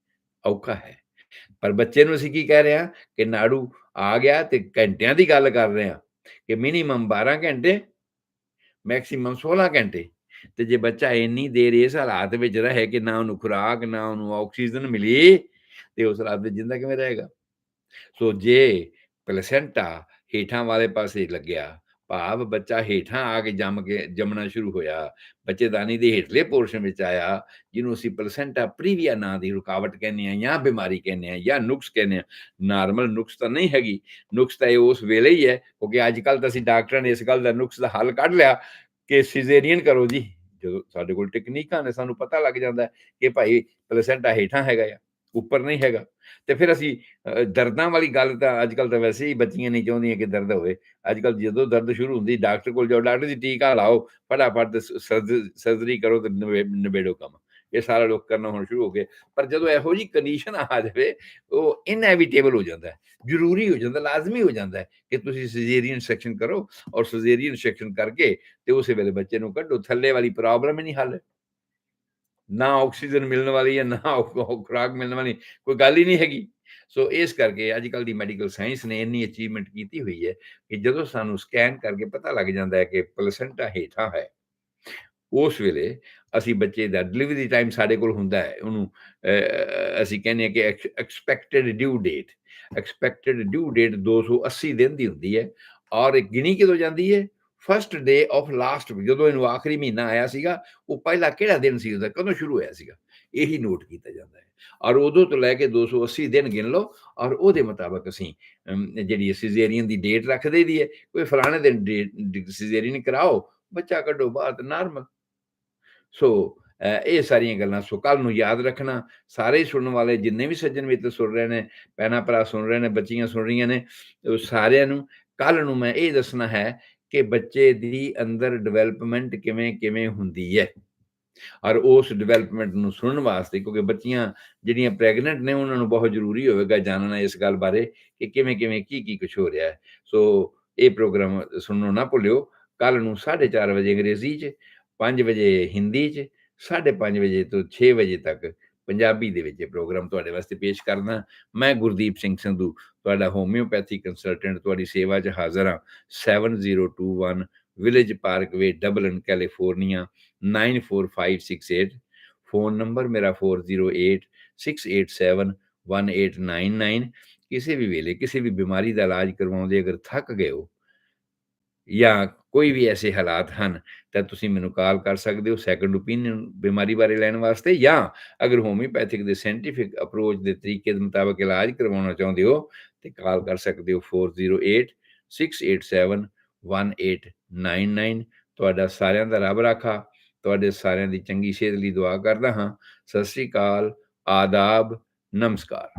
ਔਖਾ ਹੈ। ਪਰ ਬੱਚੇ ਨੂੰ ਅਸੀਂ ਕੀ ਕਹਿ ਰਹੇ ਹਾਂ ਕਿ ਨਾੜੂ ਆ ਗਿਆ ਤੇ ਘੰਟਿਆਂ ਦੀ ਗੱਲ ਕਰ ਰਹੇ ਹਾਂ ਕਿ ਮਿਨੀਮਮ 12 ਘੰਟੇ, ਮੈਕਸਿਮਮ 16 ਘੰਟੇ। ਤੇ ਜੇ ਬੱਚਾ ਇੰਨੀ ਦੇਰ ਇਸ ਹਾਲਾਤ ਵਿੱਚ ਰਹੇ ਕਿ ਨਾ ਉਹਨੂੰ ਖੁਰਾਕ, ਨਾ ਉਹਨੂੰ ਆਕਸੀਜਨ ਮਿਲੀ, ਤੇ ਉਸ ਹਾਲਾਤ ਵਿੱਚ ਜ਼ਿੰਦਾ ਕਿਵੇਂ ਰਹੇਗਾ? ਸੋ ਜੇ ਪਲੈਸੈਂਟਾ ਹੇਠਾਂ ਵਾਲੇ ਪਾਸੇ ਲੱਗਿਆ, ਭਾਵ ਬੱਚਾ ਹੇਠਾਂ ਆ ਕੇ ਜੰਮਣਾ ਸ਼ੁਰੂ ਹੋਇਆ, ਬੱਚੇਦਾਨੀ ਦੇ ਹੇਠਲੇ ਪੋਰਸ਼ਨ ਵਿੱਚ ਆਇਆ, ਜਿਹਨੂੰ ਅਸੀਂ ਪਲੈਸੈਂਟਾ ਪ੍ਰੀਵੀਆ ਨਾਂ ਦੀ ਰੁਕਾਵਟ ਕਹਿੰਦੇ ਹਾਂ, ਜਾਂ ਬਿਮਾਰੀ ਕਹਿੰਦੇ ਹਾਂ, ਜਾਂ ਨੁਕਸ ਕਹਿੰਦੇ ਹਾਂ। ਨਾਰਮਲ ਨੁਕਸ ਤਾਂ ਨਹੀਂ ਹੈਗੀ, ਨੁਕਸ ਤਾਂ ਇਹ ਉਸ ਵੇਲੇ ਹੀ ਹੈ, ਕਿਉਂਕਿ ਅੱਜ ਕੱਲ੍ਹ ਤਾਂ ਅਸੀਂ ਡਾਕਟਰਾਂ ਨੇ ਇਸ ਗੱਲ ਦਾ ਨੁਕਸ ਦਾ ਹੱਲ ਕੱਢ ਲਿਆ ਕਿ ਸਿਜ਼ੇਰੀਅਨ ਕਰੋ ਜੀ। ਜਦੋਂ ਸਾਡੇ ਕੋਲ ਟੈਕਨੀਕਾਂ ਨੇ, ਸਾਨੂੰ ਪਤਾ ਲੱਗ ਜਾਂਦਾ ਕਿ ਭਾਈ ਪਲੈਸੈਂਟਾ ਹੇਠਾਂ ਹੈਗਾ ਆ, ਉੱਪਰ ਨਹੀਂ ਹੈਗਾ। ਤੇ ਫਿਰ ਅਸੀਂ ਦਰਦਾਂ ਵਾਲੀ ਗੱਲ ਤਾਂ ਅੱਜ ਕੱਲ੍ਹ ਤਾਂ ਵੈਸੇ ਹੀ ਬੱਚੀਆਂ ਨਹੀਂ ਚਾਹੁੰਦੀਆਂ ਕਿ ਦਰਦ ਹੋਵੇ। ਅੱਜ ਕੱਲ੍ਹ ਜਦੋਂ ਦਰਦ ਸ਼ੁਰੂ ਹੁੰਦੀ, ਡਾਕਟਰ ਕੋਲ ਜਾਓ, ਡਾਕਟਰ ਜੀ ਟੀਕਾ ਲਾਓ, ਫਟਾਫਟ ਸਰਜਰੀ ਕਰੋ ਤੇ ਨਿਬੇੜੋ ਕੰਮ। ਇਹ ਸਾਰਾ ਲੋਕ ਕਰਨਾ ਹੁਣ ਸ਼ੁਰੂ ਹੋ ਗਏ। ਪਰ ਜਦੋਂ ਇਹੋ ਜਿਹੀ ਕੰਡੀਸ਼ਨ ਆ ਜਾਵੇ, ਉਹ ਇਨਐਵੀਟੇਬਲ ਹੋ ਜਾਂਦਾ ਹੈ, ਜ਼ਰੂਰੀ ਹੋ ਜਾਂਦਾ, ਲਾਜ਼ਮੀ ਹੋ ਜਾਂਦਾ ਹੈ ਕਿ ਤੁਸੀਂ ਸਿਜ਼ੇਰੀਅਨ ਸੈਕਸ਼ਨ ਕਰੋ, ਔਰ ਸਿਜ਼ੇਰੀਅਨ ਸੈਕਸ਼ਨ ਕਰਕੇ ਤੇ ਉਸੇ ਵੇਲੇ ਬੱਚੇ ਨੂੰ ਕੱਢੋ। ਥੱਲੇ ਵਾਲੀ ਪ੍ਰੋਬਲਮ ਹੀ ਨਹੀਂ ਹੱਲ। ਨਾ ਆਕਸੀਜਨ ਮਿਲਣ ਵਾਲੀ ਹੈ, ਨਾ ਖੁਰਾਕ ਮਿਲਣ ਵਾਲੀ, ਕੋਈ ਗੱਲ ਹੀ ਨਹੀਂ ਹੈਗੀ। ਸੋ ਇਸ ਕਰਕੇ ਅੱਜ ਕੱਲ੍ਹ ਦੀ ਮੈਡੀਕਲ ਸਾਇੰਸ ਨੇ ਇੰਨੀ ਅਚੀਵਮੈਂਟ ਕੀਤੀ ਹੋਈ ਹੈ ਕਿ ਜਦੋਂ ਸਾਨੂੰ ਸਕੈਨ ਕਰਕੇ ਪਤਾ ਲੱਗ ਜਾਂਦਾ ਹੈ ਕਿ ਪਲੈਸੈਂਟਾ ਹੇਠਾਂ ਹੈ, ਉਸ ਵੇਲੇ ਅਸੀਂ ਬੱਚੇ ਦਾ ਡਿਲੀਵਰੀ ਟਾਈਮ ਸਾਡੇ ਕੋਲ ਹੁੰਦਾ ਹੈ, ਉਹਨੂੰ ਅਸੀਂ ਕਹਿੰਦੇ ਹਾਂ ਕਿ ਐਕਸਪੈਕਟਡ ਡਿਊ ਡੇਟ 280 ਦਿਨ ਦੀ ਹੁੰਦੀ ਹੈ। ਔਰ ਇਹ ਗਿਣੀ ਕਦੋਂ ਜਾਂਦੀ ਹੈ? First day of last week. ਜਦੋਂ ਇਹਨੂੰ ਆਖਰੀ ਮਹੀਨਾ ਆਇਆ ਸੀਗਾ, ਉਹ ਪਹਿਲਾ ਕਿਹੜਾ ਦਿਨ ਸੀ ਉਹਦਾ, ਕਦੋਂ ਸ਼ੁਰੂ ਹੋਇਆ ਸੀਗਾ, ਇਹੀ ਨੋਟ ਕੀਤਾ ਜਾਂਦਾ ਹੈ। ਔਰ ਉਦੋਂ ਤੋਂ ਲੈ ਕੇ 280 ਦਿਨ ਗਿਣ ਲਓ, ਔਰ ਉਹਦੇ ਮੁਤਾਬਕ ਅਸੀਂ ਜਿਹੜੀ ਸਿਜ਼ੇਰੀਅਨ ਦੀ ਡੇਟ ਰੱਖ ਦਈਦੀ ਹੈ। ਕੋਈ ਫਲਾਣੇ ਦਿਨ ਸਿਜ਼ੇਰੀਅਨ ਕਰਾਓ, ਬੱਚਾ ਕੱਢੋ ਬਾਹਰ, ਤੇ ਨਾਰਮਲ। ਸੋ ਇਹ ਸਾਰੀਆਂ ਗੱਲਾਂ ਸੋ ਕੱਲ੍ਹ ਨੂੰ ਯਾਦ ਰੱਖਣਾ। ਸਾਰੇ ਹੀ ਸੁਣਨ ਵਾਲੇ ਜਿੰਨੇ ਵੀ ਸੱਜਣ ਮਿੱਤਰ ਸੁਣ ਰਹੇ ਨੇ, ਭੈਣਾਂ ਭਰਾ ਸੁਣ ਰਹੇ ਨੇ, ਬੱਚੀਆਂ ਸੁਣ ਰਹੀਆਂ ਨੇ, ਉਹ ਸਾਰਿਆਂ ਨੂੰ ਕੱਲ੍ਹ ਨੂੰ ਮੈਂ ਇਹ ਦੱਸਣਾ ਹੈ ਕਿ ਬੱਚੇ ਦੀ ਅੰਦਰ ਡਿਵੈਲਪਮੈਂਟ ਕਿਵੇਂ ਹੁੰਦੀ ਹੈ। ਔਰ ਉਸ ਡਿਵੈਲਪਮੈਂਟ ਨੂੰ ਸੁਣਨ ਵਾਸਤੇ, ਕਿਉਂਕਿ ਬੱਚੀਆਂ ਜਿਹੜੀਆਂ ਪ੍ਰੈਗਨੈਂਟ ਨੇ, ਉਹਨਾਂ ਨੂੰ ਬਹੁਤ ਜ਼ਰੂਰੀ ਹੋਵੇਗਾ ਜਾਣਨਾ ਇਸ ਗੱਲ ਬਾਰੇ ਕਿ ਕਿਵੇਂ ਕੀ ਕੁਛ ਹੋ ਰਿਹਾ ਹੈ। ਸੋ ਇਹ ਪ੍ਰੋਗਰਾਮ ਸੁਣਨੋਂ ਨਾ ਭੁੱਲਿਓ। ਕੱਲ੍ਹ ਨੂੰ 4:30 ਵਜੇ ਅੰਗਰੇਜ਼ੀ 'ਚ, 5 ਵਜੇ ਹਿੰਦੀ 'ਚ, 5:30 ਵਜੇ ਤੋਂ 6 ਵਜੇ ਤੱਕ ਪੰਜਾਬੀ ਦੇ ਵਿੱਚ ਇਹ ਪ੍ਰੋਗਰਾਮ ਤੁਹਾਡੇ ਵਾਸਤੇ ਪੇਸ਼ ਕਰਦਾ। ਮੈਂ ਗੁਰਦੀਪ ਸਿੰਘ ਸੰਧੂ, ਤੁਹਾਡਾ ਹੋਮਿਓਪੈਥੀ ਕੰਸਲਟੈਂਟ, ਤੁਹਾਡੀ ਸੇਵਾ 'ਚ ਹਾਜ਼ਰ ਹਾਂ। 7021 village Parkway, Dublin, California 94568। Phone number ਮੇਰਾ 4086871899। ਕਿਸੇ ਵੀ ਵੇਲੇ ਕਿਸੇ ਵੀ ਬਿਮਾਰੀ ਦਾ ਇਲਾਜ ਕਰਵਾਉਂਦੇ ਅਗਰ ਥੱਕ ਗਏ ਹੋ, ਜਾਂ ਕੋਈ ਵੀ ਐਸੇ ਹਾਲਾਤ ਹਨ, ਤਾਂ ਤੁਸੀਂ ਮੈਨੂੰ ਕਾਲ ਕਰ ਸਕਦੇ ਹੋ ਸੈਕੰਡ ਓਪੀਨੀਅਨ ਬਿਮਾਰੀ ਬਾਰੇ ਲੈਣ ਵਾਸਤੇ। ਜਾਂ ਅਗਰ ਹੋਮਿਓਪੈਥਿਕ ਦੇ ਸਾਇੰਟੀਫਿਕ ਅਪਰੋਚ ਦੇ ਤਰੀਕੇ ਦੇ ਮੁਤਾਬਕ ਇਲਾਜ ਕਰਵਾਉਣਾ ਚਾਹੁੰਦੇ ਹੋ, ਤੇ ਕਾਲ ਕਰ ਸਕਦੇ ਹੋ 4086871899। ਤੁਹਾਡਾ ਸਾਰਿਆਂ ਦਾ ਰੱਬ ਰਾਖਾ। ਤੁਹਾਡੇ ਸਾਰਿਆਂ ਦੀ ਚੰਗੀ ਸਿਹਤ ਲਈ ਦੁਆ ਕਰਦਾ ਹਾਂ। ਸਤਿ ਸ੍ਰੀ ਅਕਾਲ, ਆਦਾਬ, ਨਮਸਕਾਰ।